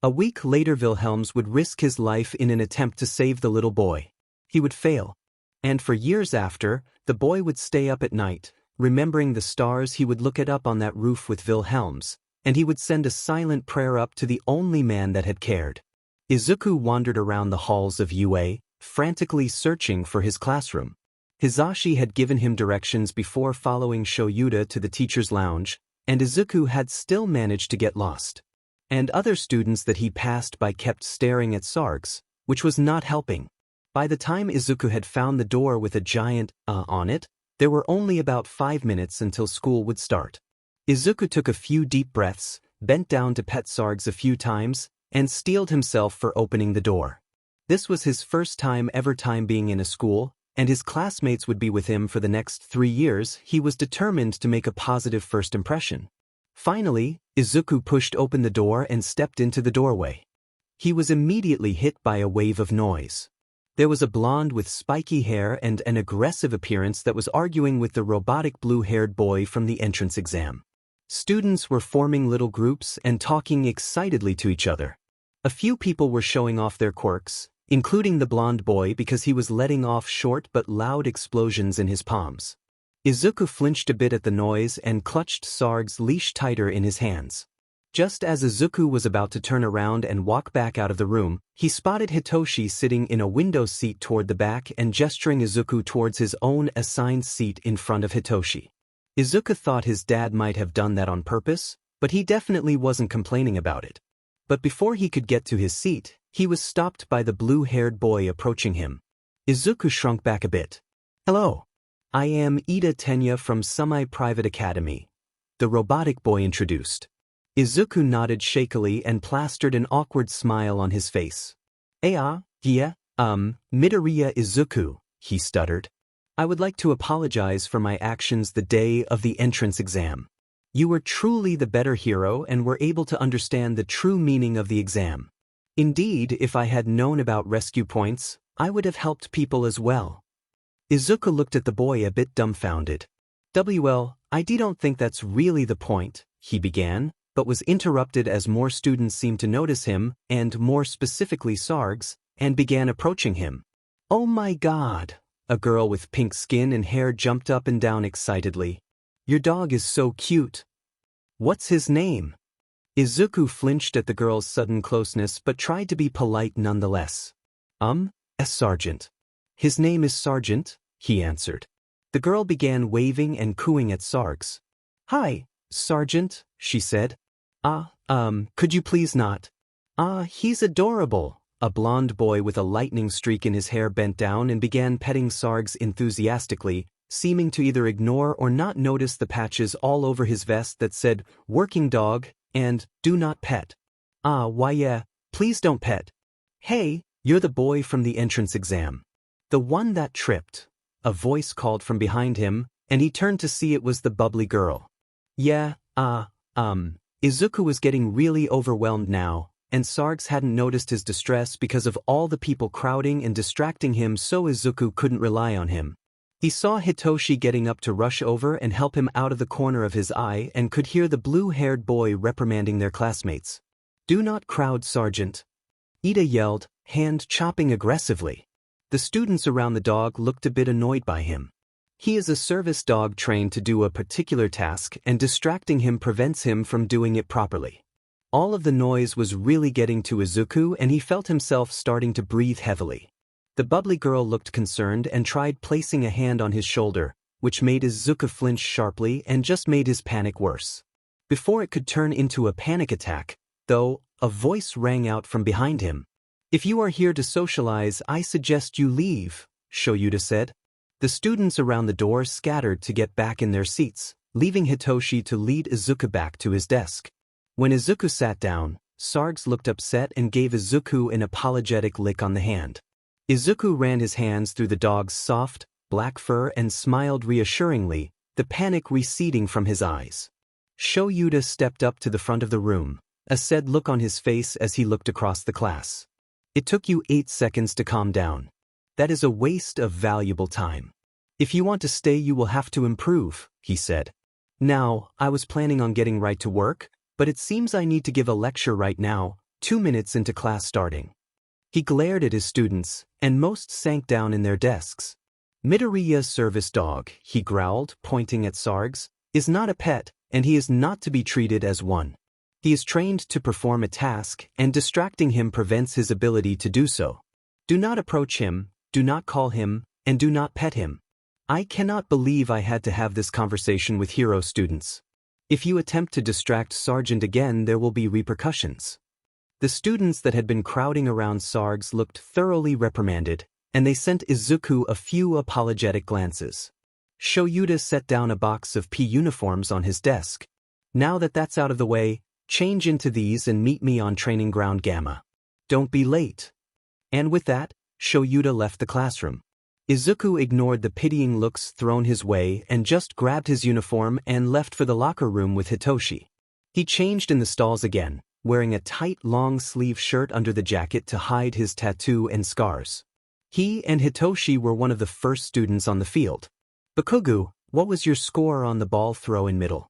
A week later Wilhelms would risk his life in an attempt to save the little boy. He would fail. And for years after, the boy would stay up at night, remembering the stars. He would look it up on that roof with Wilhelms, and he would send a silent prayer up to the only man that had cared. Izuku wandered around the halls of UA, frantically searching for his classroom. Hitoshi had given him directions before following Shoyuta to the teacher's lounge, and Izuku had still managed to get lost. And other students that he passed by kept staring at Sarge, which was not helping. By the time Izuku had found the door with a giant on it, there were only about 5 minutes until school would start. Izuku took a few deep breaths, bent down to pet Sarge a few times, and steeled himself for opening the door. This was his first time ever being in a school, and his classmates would be with him for the next 3 years. He was determined to make a positive first impression. Finally, Izuku pushed open the door and stepped into the doorway. He was immediately hit by a wave of noise. There was a blonde with spiky hair and an aggressive appearance that was arguing with the robotic blue-haired boy from the entrance exam. Students were forming little groups and talking excitedly to each other. A few people were showing off their quirks, including the blonde boy because he was letting off short but loud explosions in his palms. Izuku flinched a bit at the noise and clutched Sarge's leash tighter in his hands. Just as Izuku was about to turn around and walk back out of the room, he spotted Hitoshi sitting in a window seat toward the back and gesturing Izuku towards his own assigned seat in front of Hitoshi. Izuku thought his dad might have done that on purpose, but he definitely wasn't complaining about it. But before he could get to his seat, he was stopped by the blue-haired boy approaching him. Izuku shrunk back a bit. "Hello. I am Ida Tenya from Semi-Private Academy," the robotic boy introduced. Izuku nodded shakily and plastered an awkward smile on his face. Yeah, Midoriya Izuku," he stuttered. "I would like to apologize for my actions the day of the entrance exam. You were truly the better hero and were able to understand the true meaning of the exam. Indeed, if I had known about rescue points, I would have helped people as well." Izuku looked at the boy a bit dumbfounded. "Well, I don't think that's really the point," he began, but was interrupted as more students seemed to notice him, and more specifically Sarge, and began approaching him. "Oh my god!" A girl with pink skin and hair jumped up and down excitedly. "Your dog is so cute. What's his name?" Izuku flinched at the girl's sudden closeness but tried to be polite nonetheless. Sergeant. "His name is Sergeant," he answered. The girl began waving and cooing at Sarge. "Hi, Sergeant," she said. Could you please not?" He's adorable." A blonde boy with a lightning streak in his hair bent down and began petting Sarge enthusiastically, seeming to either ignore or not notice the patches all over his vest that said, "Working dog," and "Do not pet." Why yeah, please don't pet." "Hey, you're the boy from the entrance exam. The one that tripped." A voice called from behind him, and he turned to see it was the bubbly girl. "Yeah, Izuku was getting really overwhelmed now, and Sarge hadn't noticed his distress because of all the people crowding and distracting him, so Izuku couldn't rely on him. He saw Hitoshi getting up to rush over and help him out of the corner of his eye and could hear the blue-haired boy reprimanding their classmates. "Do not crowd, Sergeant," Ida yelled, hand chopping aggressively. The students around the dog looked a bit annoyed by him. He is a service dog trained to do a particular task, and distracting him prevents him from doing it properly. All of the noise was really getting to Izuku, and he felt himself starting to breathe heavily. The bubbly girl looked concerned and tried placing a hand on his shoulder, which made Izuku flinch sharply and just made his panic worse. Before it could turn into a panic attack, though, a voice rang out from behind him. "If you are here to socialize, I suggest you leave," Shoyuta said. The students around the door scattered to get back in their seats, leaving Hitoshi to lead Izuku back to his desk. When Izuku sat down, Sarge looked upset and gave Izuku an apologetic lick on the hand. Izuku ran his hands through the dog's soft, black fur and smiled reassuringly, the panic receding from his eyes. Shoyuta stepped up to the front of the room, a sad look on his face as he looked across the class. It took you 8 seconds to calm down. That is a waste of valuable time. If you want to stay, you will have to improve, he said. Now, I was planning on getting right to work, but it seems I need to give a lecture right now, 2 minutes into class starting. He glared at his students, and most sank down in their desks. Midoriya's service dog, he growled, pointing at Sarge, is not a pet, and he is not to be treated as one. He is trained to perform a task, and distracting him prevents his ability to do so. Do not approach him, do not call him, and do not pet him. I cannot believe I had to have this conversation with hero students. If you attempt to distract Sergeant again, there will be repercussions. The students that had been crowding around Sarge looked thoroughly reprimanded, and they sent Izuku a few apologetic glances. Shoyuta set down a box of P uniforms on his desk. Now that that's out of the way, change into these and meet me on Training Ground Gamma. Don't be late. And with that, Shoyuta left the classroom. Izuku ignored the pitying looks thrown his way and just grabbed his uniform and left for the locker room with Hitoshi. He changed in the stalls again, wearing a tight long-sleeve shirt under the jacket to hide his tattoo and scars. He and Hitoshi were one of the first students on the field. Bakugo, what was your score on the ball throw in middle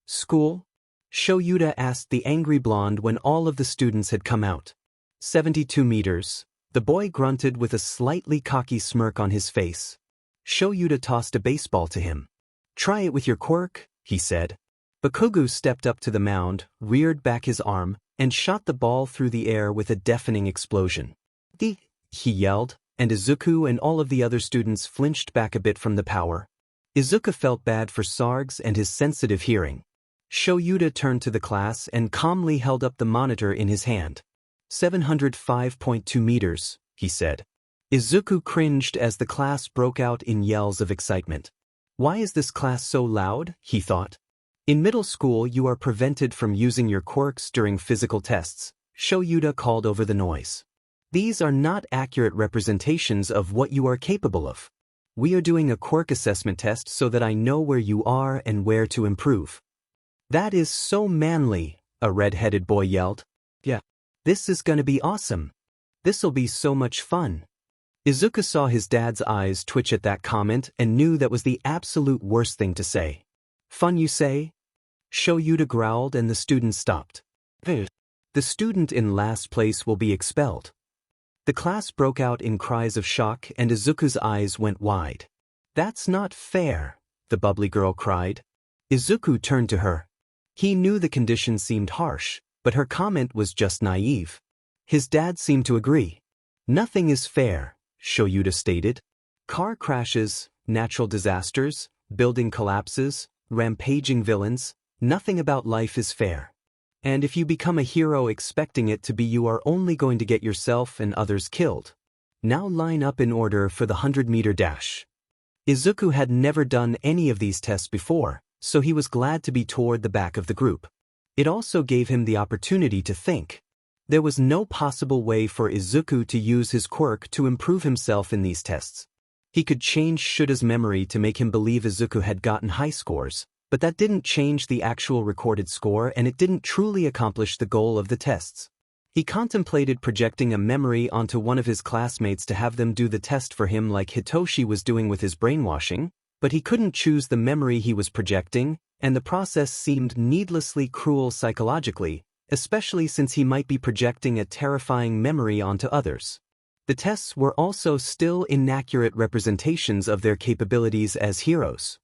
school? Shoyuta asked the angry blonde when all of the students had come out. 72 meters. The boy grunted with a slightly cocky smirk on his face. Shoyuta tossed a baseball to him. Try it with your quirk, he said. Bakugo stepped up to the mound, reared back his arm, and shot the ball through the air with a deafening explosion. He yelled, and Izuku and all of the other students flinched back a bit from the power. Izuku felt bad for Sarge and his sensitive hearing. Shoyuta turned to the class and calmly held up the monitor in his hand. 705.2 meters, he said. Izuku cringed as the class broke out in yells of excitement. Why is this class so loud? He thought. In middle school, you are prevented from using your quirks during physical tests, Shoyuta called over the noise. These are not accurate representations of what you are capable of. We are doing a quirk assessment test so that I know where you are and where to improve. That is so manly, a red-headed boy yelled. Yeah. This is gonna be awesome. This'll be so much fun. Izuku saw his dad's eyes twitch at that comment and knew that was the absolute worst thing to say. Fun, you say? Shoyuta growled and the student stopped. The student in last place will be expelled. The class broke out in cries of shock and Izuku's eyes went wide. That's not fair, the bubbly girl cried. Izuku turned to her. He knew the conditions seemed harsh, but her comment was just naive. His dad seemed to agree. Nothing is fair, Shoyuta stated. Car crashes, natural disasters, building collapses, rampaging villains, nothing about life is fair. And if you become a hero expecting it to be, you are only going to get yourself and others killed. Now line up in order for the 100-meter dash. Izuku had never done any of these tests before, so he was glad to be toward the back of the group. It also gave him the opportunity to think. There was no possible way for Izuku to use his quirk to improve himself in these tests. He could change Shuta's memory to make him believe Izuku had gotten high scores, but that didn't change the actual recorded score and it didn't truly accomplish the goal of the tests. He contemplated projecting a memory onto one of his classmates to have them do the test for him like Hitoshi was doing with his brainwashing, but he couldn't choose the memory he was projecting, and the process seemed needlessly cruel psychologically, especially since he might be projecting a terrifying memory onto others. The tests were also still inaccurate representations of their capabilities as heroes.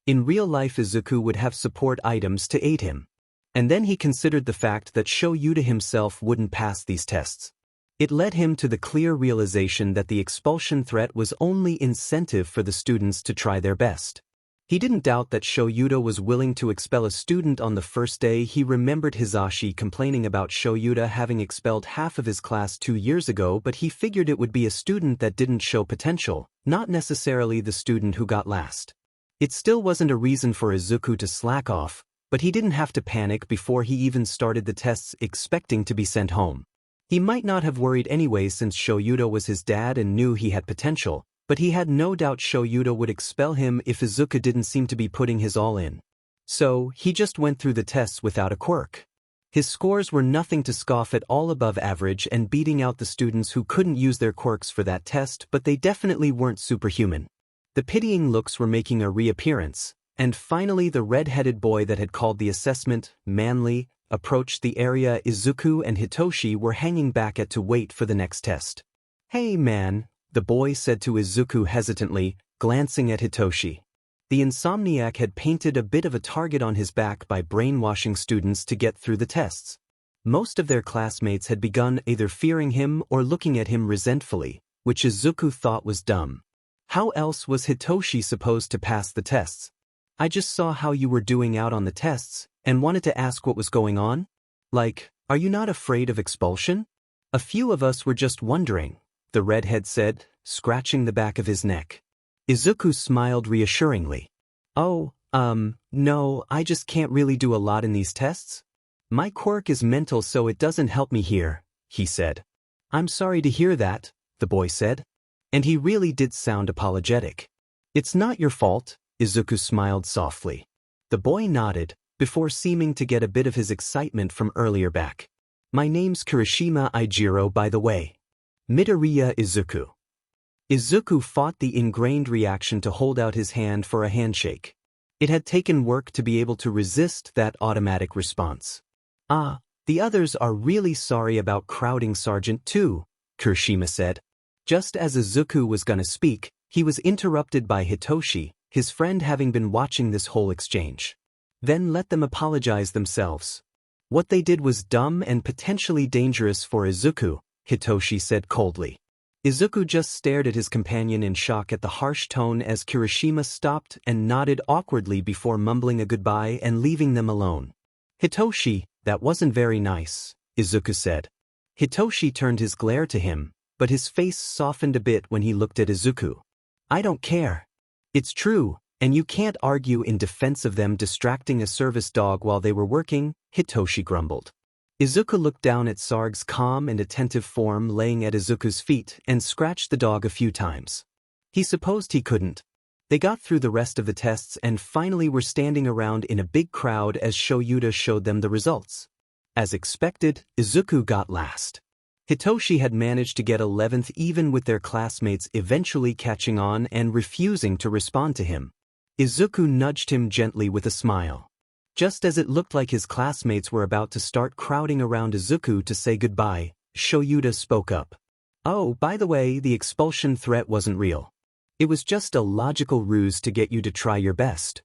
In real life, Izuku would have support items to aid him. And then he considered the fact that Shoyuta himself wouldn't pass these tests. It led him to the clear realization that the expulsion threat was only incentive for the students to try their best. He didn't doubt that Shoyuta was willing to expel a student on the first day. He remembered Hitoshi complaining about Shoyuta having expelled half of his class 2 years ago, but he figured it would be a student that didn't show potential, not necessarily the student who got last. It still wasn't a reason for Izuku to slack off, But he didn't have to panic before he even started the tests expecting to be sent home. He might not have worried anyway since Shoyuda was his dad and knew he had potential, but he had no doubt Shoyuda would expel him if Izuku didn't seem to be putting his all in. So, he just went through the tests without a quirk. His scores were nothing to scoff at, all above average and beating out the students who couldn't use their quirks for that test, but they definitely weren't superhuman. The pitying looks were making a reappearance, and finally the red-headed boy that had called the assessment manly approached the area Izuku and Hitoshi were hanging back at to wait for the next test. "Hey man," the boy said to Izuku hesitantly, glancing at Hitoshi. The insomniac had painted a bit of a target on his back by brainwashing students to get through the tests. Most of their classmates had begun either fearing him or looking at him resentfully, which Izuku thought was dumb. How else was Hitoshi supposed to pass the tests? "I just saw how you were doing out on the tests, and wanted to ask what was going on? Like, are you not afraid of expulsion?" "A few of us were just wondering," the redhead said, scratching the back of his neck. Izuku smiled reassuringly. "Oh, no, I just can't really do a lot in these tests. My quirk is mental so it doesn't help me here," he said. "I'm sorry to hear that," the boy said. And he really did sound apologetic. "It's not your fault," Izuku smiled softly. The boy nodded, before seeming to get a bit of his excitement from earlier back. "My name's Kirishima Ijiro, by the way. Midoriya Izuku." Izuku fought the ingrained reaction to hold out his hand for a handshake. It had taken work to be able to resist that automatic response. "Ah, the others are really sorry about crowding Sergeant too," Kirishima said. Just as Izuku was gonna speak, he was interrupted by Hitoshi, his friend having been watching this whole exchange. "Then let them apologize themselves. What they did was dumb and potentially dangerous for Izuku," Hitoshi said coldly. Izuku just stared at his companion in shock at the harsh tone as Kirishima stopped and nodded awkwardly before mumbling a goodbye and leaving them alone. "Hitoshi, that wasn't very nice," Izuku said. Hitoshi turned his glare to him, but his face softened a bit when he looked at Izuku. "I don't care. It's true, and you can't argue in defense of them distracting a service dog while they were working," Hitoshi grumbled. Izuku looked down at Sarge's calm and attentive form laying at Izuku's feet and scratched the dog a few times. He supposed he couldn't. They got through the rest of the tests and finally were standing around in a big crowd as Shoyuda showed them the results. As expected, Izuku got last. Hitoshi had managed to get 11th even with their classmates eventually catching on and refusing to respond to him. Izuku nudged him gently with a smile. Just as it looked like his classmates were about to start crowding around Izuku to say goodbye, Shoyuda spoke up. "Oh, by the way, the expulsion threat wasn't real. It was just a logical ruse to get you to try your best."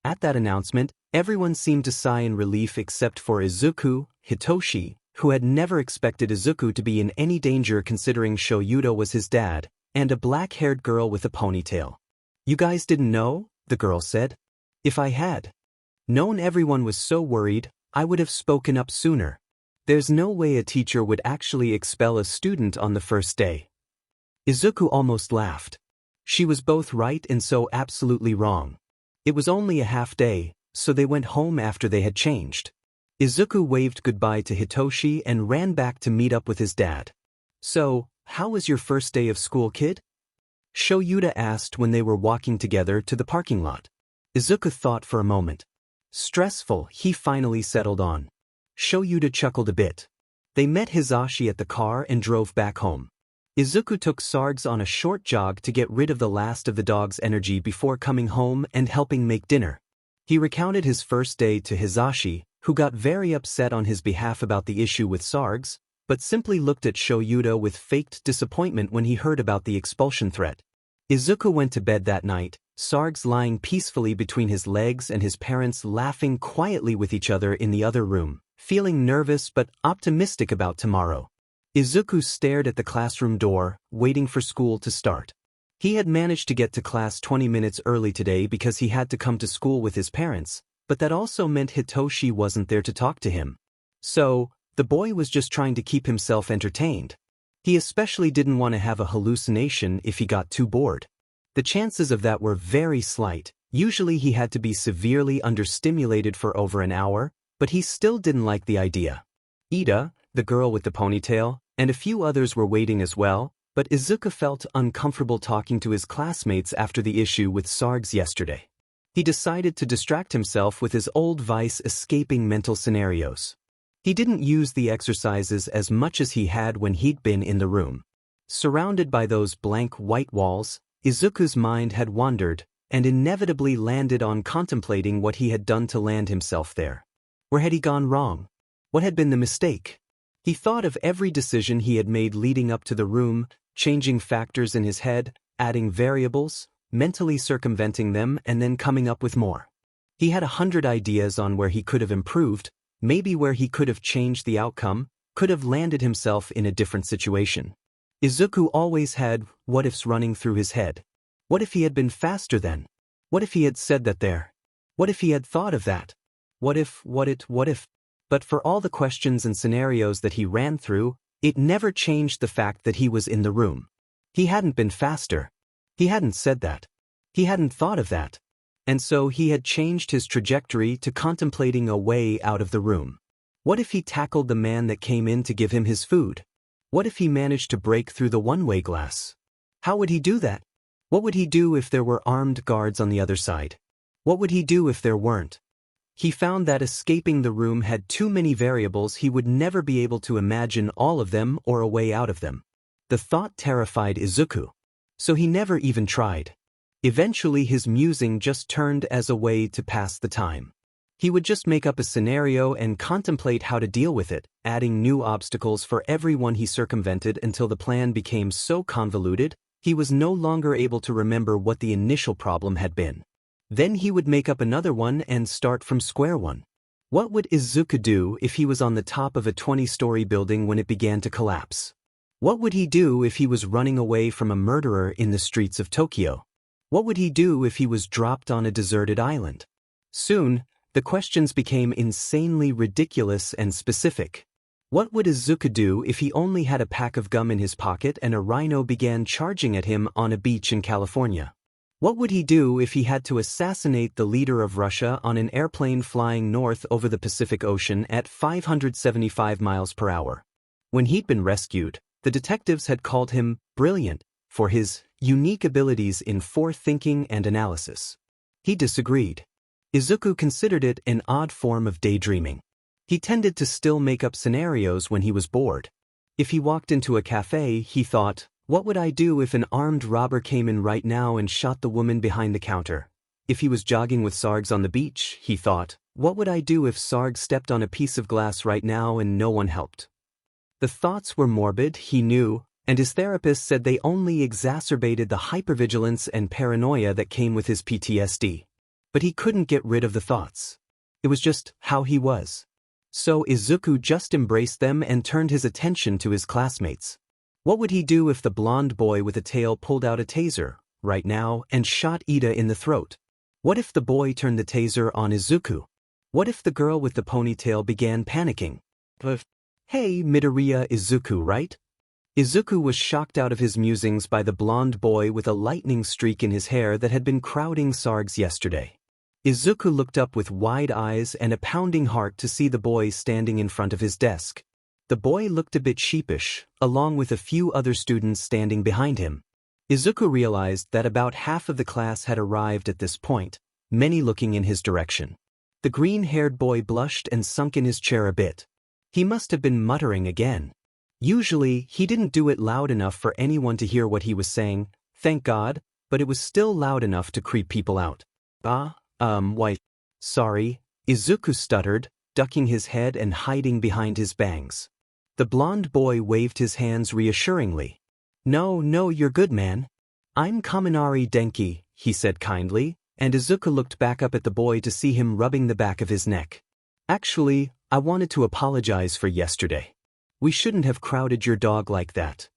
At that announcement, everyone seemed to sigh in relief except for Izuku, Hitoshi, who had never expected Izuku to be in any danger considering Shoyuda was his dad, and a black-haired girl with a ponytail. "You guys didn't know?" the girl said. "If I had known everyone was so worried, I would have spoken up sooner. There's no way a teacher would actually expel a student on the first day." Izuku almost laughed. She was both right and so absolutely wrong. It was only a half day, so they went home after they had changed. Izuku waved goodbye to Hitoshi and ran back to meet up with his dad. "So, how was your first day of school, kid?" Shoyuda asked when they were walking together to the parking lot. Izuku thought for a moment. "Stressful," he finally settled on. Shoyuda chuckled a bit. They met Hitoshi at the car and drove back home. Izuku took Sarge on a short jog to get rid of the last of the dog's energy before coming home and helping make dinner. He recounted his first day to Hitoshi, who got very upset on his behalf about the issue with Sarge, but simply looked at Shoyuda with faked disappointment when he heard about the expulsion threat. Izuku went to bed that night, Sarge lying peacefully between his legs and his parents laughing quietly with each other in the other room, feeling nervous but optimistic about tomorrow. Izuku stared at the classroom door, waiting for school to start. He had managed to get to class 20 minutes early today because he had to come to school with his parents, but that also meant Hitoshi wasn't there to talk to him. So, the boy was just trying to keep himself entertained. He especially didn't want to have a hallucination if he got too bored. The chances of that were very slight, Usually he had to be severely understimulated for over an hour, but he still didn't like the idea. Ida, the girl with the ponytail, and a few others were waiting as well, but Izuku felt uncomfortable talking to his classmates after the issue with Sarge yesterday. He decided to distract himself with his old vice escaping mental scenarios. He didn't use the exercises as much as he had when he'd been in the room. Surrounded by those blank white walls, Izuku's mind had wandered, and inevitably landed on contemplating what he had done to land himself there. Where had he gone wrong? What had been the mistake? He thought of every decision he had made leading up to the room, changing factors in his head, adding variables, mentally circumventing them, and then coming up with more. He had 100 ideas on where he could have improved, maybe where he could have changed the outcome, could have landed himself in a different situation. Izuku always had what-ifs running through his head. What if he had been faster then? What if he had said that there? What if he had thought of that? What if? But for all the questions and scenarios that he ran through, it never changed the fact that he was in the room. He hadn't been faster. He hadn't said that. He hadn't thought of that. And so he had changed his trajectory to contemplating a way out of the room. What if he tackled the man that came in to give him his food? What if he managed to break through the one-way glass? How would he do that? What would he do if there were armed guards on the other side? What would he do if there weren't? He found that escaping the room had too many variables. He would never be able to imagine all of them or a way out of them. The thought terrified Izuku. So he never even tried. Eventually his musing just turned as a way to pass the time. He would just make up a scenario and contemplate how to deal with it, adding new obstacles for every one he circumvented until the plan became so convoluted, he was no longer able to remember what the initial problem had been. Then he would make up another one and start from square one. What would Izuku do if he was on the top of a 20-story building when it began to collapse? What would he do if he was running away from a murderer in the streets of Tokyo? What would he do if he was dropped on a deserted island? Soon, the questions became insanely ridiculous and specific. What would Izuku do if he only had a pack of gum in his pocket and a rhino began charging at him on a beach in California? What would he do if he had to assassinate the leader of Russia on an airplane flying north over the Pacific Ocean at 575 miles per hour? When he'd been rescued, the detectives had called him brilliant for his unique abilities in forethinking and analysis. He disagreed. Izuku considered it an odd form of daydreaming. He tended to still make up scenarios when he was bored. If he walked into a cafe, he thought, what would I do if an armed robber came in right now and shot the woman behind the counter? If he was jogging with Sarge on the beach, he thought, what would I do if Sarge stepped on a piece of glass right now and no one helped? The thoughts were morbid, he knew, and his therapist said they only exacerbated the hypervigilance and paranoia that came with his PTSD. But he couldn't get rid of the thoughts. It was just how he was. So Izuku just embraced them and turned his attention to his classmates. What would he do if the blonde boy with a tail pulled out a taser, right now, and shot Ida in the throat? What if the boy turned the taser on Izuku? What if the girl with the ponytail began panicking? Hey, Midoriya Izuku, right? Izuku was shocked out of his musings by the blonde boy with a lightning streak in his hair that had been crowding Sarge yesterday. Izuku looked up with wide eyes and a pounding heart to see the boy standing in front of his desk. The boy looked a bit sheepish, along with a few other students standing behind him. Izuku realized that about half of the class had arrived at this point, many looking in his direction. The green-haired boy blushed and sunk in his chair a bit. He must have been muttering again. Usually, he didn't do it loud enough for anyone to hear what he was saying, thank God, but it was still loud enough to creep people out. Why? Sorry, Izuku stuttered, ducking his head and hiding behind his bangs. The blonde boy waved his hands reassuringly. No, you're good, man. I'm Kaminari Denki, he said kindly, and Izuku looked back up at the boy to see him rubbing the back of his neck. Actually, I wanted to apologize for yesterday. We shouldn't have crowded your dog like that.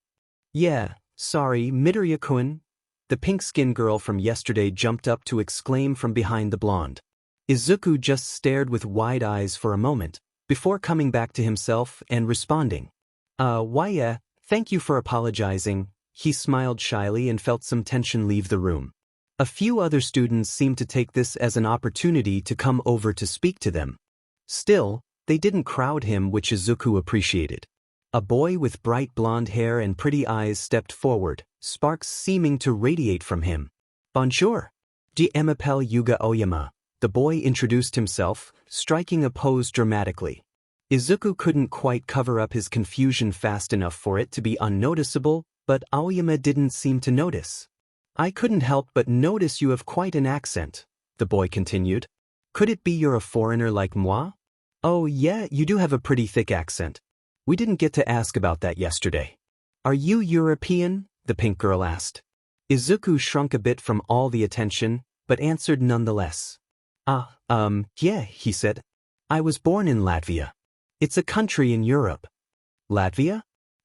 Yeah, sorry, Midoriya-kun. The pink-skinned girl from yesterday jumped up to exclaim from behind the blonde. Izuku just stared with wide eyes for a moment, before coming back to himself and responding. Thank you for apologizing. He smiled shyly and felt some tension leave the room. A few other students seemed to take this as an opportunity to come over to speak to them. Still, they didn't crowd him, which Izuku appreciated. A boy with bright blonde hair and pretty eyes stepped forward, sparks seeming to radiate from him. Bonjour. Je m'appelle Yuga Oyama. The boy introduced himself, striking a pose dramatically. Izuku couldn't quite cover up his confusion fast enough for it to be unnoticeable, but Aoyama didn't seem to notice. I couldn't help but notice you have quite an accent, the boy continued. Could it be you're a foreigner like moi? Oh yeah, you do have a pretty thick accent. We didn't get to ask about that yesterday. Are you European? The pink girl asked. Izuku shrunk a bit from all the attention, but answered nonetheless. Yeah, he said. I was born in Latvia. It's a country in Europe. Latvia?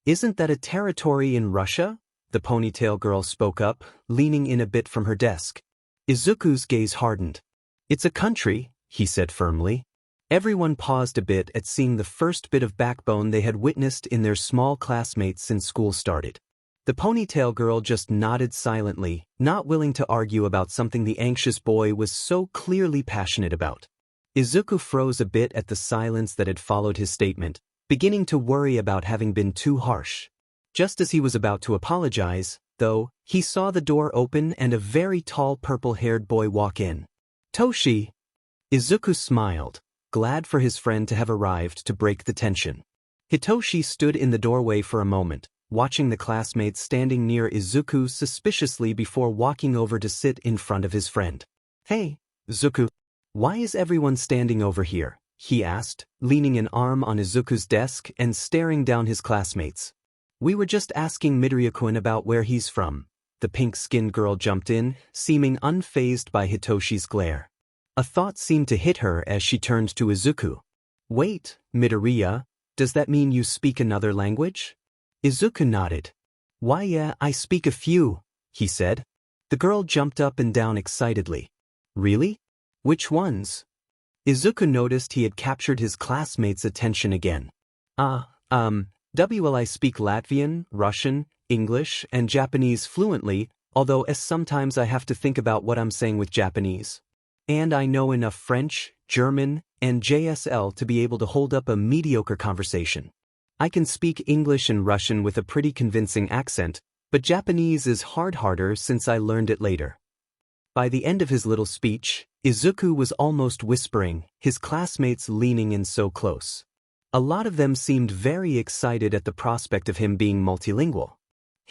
Isn't that a territory in Russia? The ponytail girl spoke up, leaning in a bit from her desk. Izuku's gaze hardened. It's a country, he said firmly. Everyone paused a bit at seeing the first bit of backbone they had witnessed in their small classmates since school started. The ponytail girl just nodded silently, not willing to argue about something the anxious boy was so clearly passionate about. Izuku froze a bit at the silence that had followed his statement, beginning to worry about having been too harsh. Just as he was about to apologize, though, he saw the door open and a very tall purple-haired boy walk in. Toshi! Izuku smiled, glad for his friend to have arrived to break the tension. Hitoshi stood in the doorway for a moment, watching the classmates standing near Izuku suspiciously before walking over to sit in front of his friend. Hey, Izuku. Why is everyone standing over here? He asked, leaning an arm on Izuku's desk and staring down his classmates. We were just asking Midoriya-kun about where he's from. The pink-skinned girl jumped in, seeming unfazed by Hitoshi's glare. A thought seemed to hit her as she turned to Izuku. Wait, Midoriya, does that mean you speak another language? Izuku nodded. Why yeah, I speak a few, he said. The girl jumped up and down excitedly. Really? Which ones? Izuku noticed he had captured his classmates' attention again. I speak Latvian, Russian, English, and Japanese fluently, although sometimes I have to think about what I'm saying with Japanese. And I know enough French, German, and JSL to be able to hold up a mediocre conversation. I can speak English and Russian with a pretty convincing accent, but Japanese is harder since I learned it later. By the end of his little speech, Izuku was almost whispering, his classmates leaning in so close. A lot of them seemed very excited at the prospect of him being multilingual.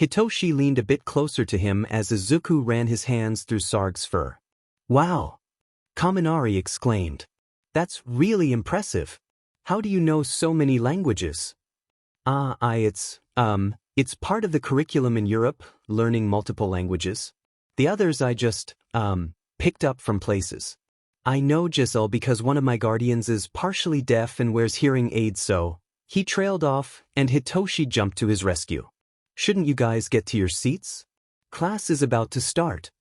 Hitoshi leaned a bit closer to him as Izuku ran his hands through Sarge's fur. Wow! Kaminari exclaimed. That's really impressive. How do you know so many languages? It's part of the curriculum in Europe, learning multiple languages. The others I just, picked up from places. I know Giselle because one of my guardians is partially deaf and wears hearing aids, so. He trailed off, and Hitoshi jumped to his rescue. Shouldn't you guys get to your seats? Class is about to start.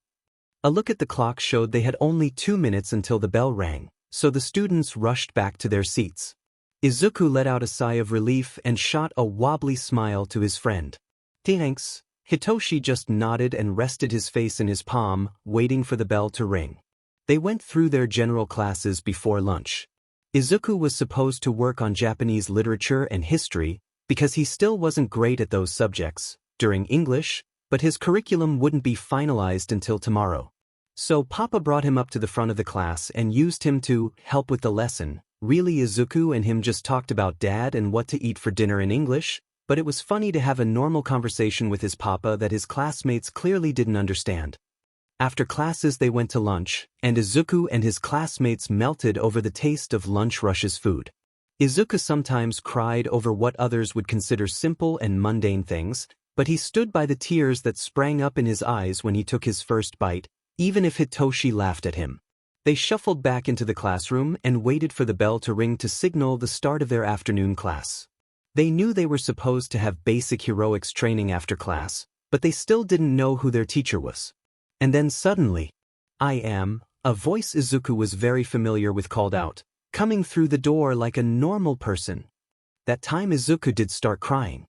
A look at the clock showed they had only 2 minutes until the bell rang, so the students rushed back to their seats. Izuku let out a sigh of relief and shot a wobbly smile to his friend. Thanks. Hitoshi just nodded and rested his face in his palm, waiting for the bell to ring. They went through their general classes before lunch. Izuku was supposed to work on Japanese literature and history because he still wasn't great at those subjects, during English, but his curriculum wouldn't be finalized until tomorrow. So Papa brought him up to the front of the class and used him to help with the lesson. Really, Izuku and him just talked about Dad and what to eat for dinner in English, but it was funny to have a normal conversation with his papa that his classmates clearly didn't understand. After classes they went to lunch, and Izuku and his classmates melted over the taste of Lunch Rush's food. Izuku sometimes cried over what others would consider simple and mundane things, but he stood by the tears that sprang up in his eyes when he took his first bite, even if Hitoshi laughed at him. They shuffled back into the classroom and waited for the bell to ring to signal the start of their afternoon class. They knew they were supposed to have basic heroics training after class, but they still didn't know who their teacher was. And then suddenly, a voice Izuku was very familiar with called out, coming through the door like a normal person. That time Izuku did start crying.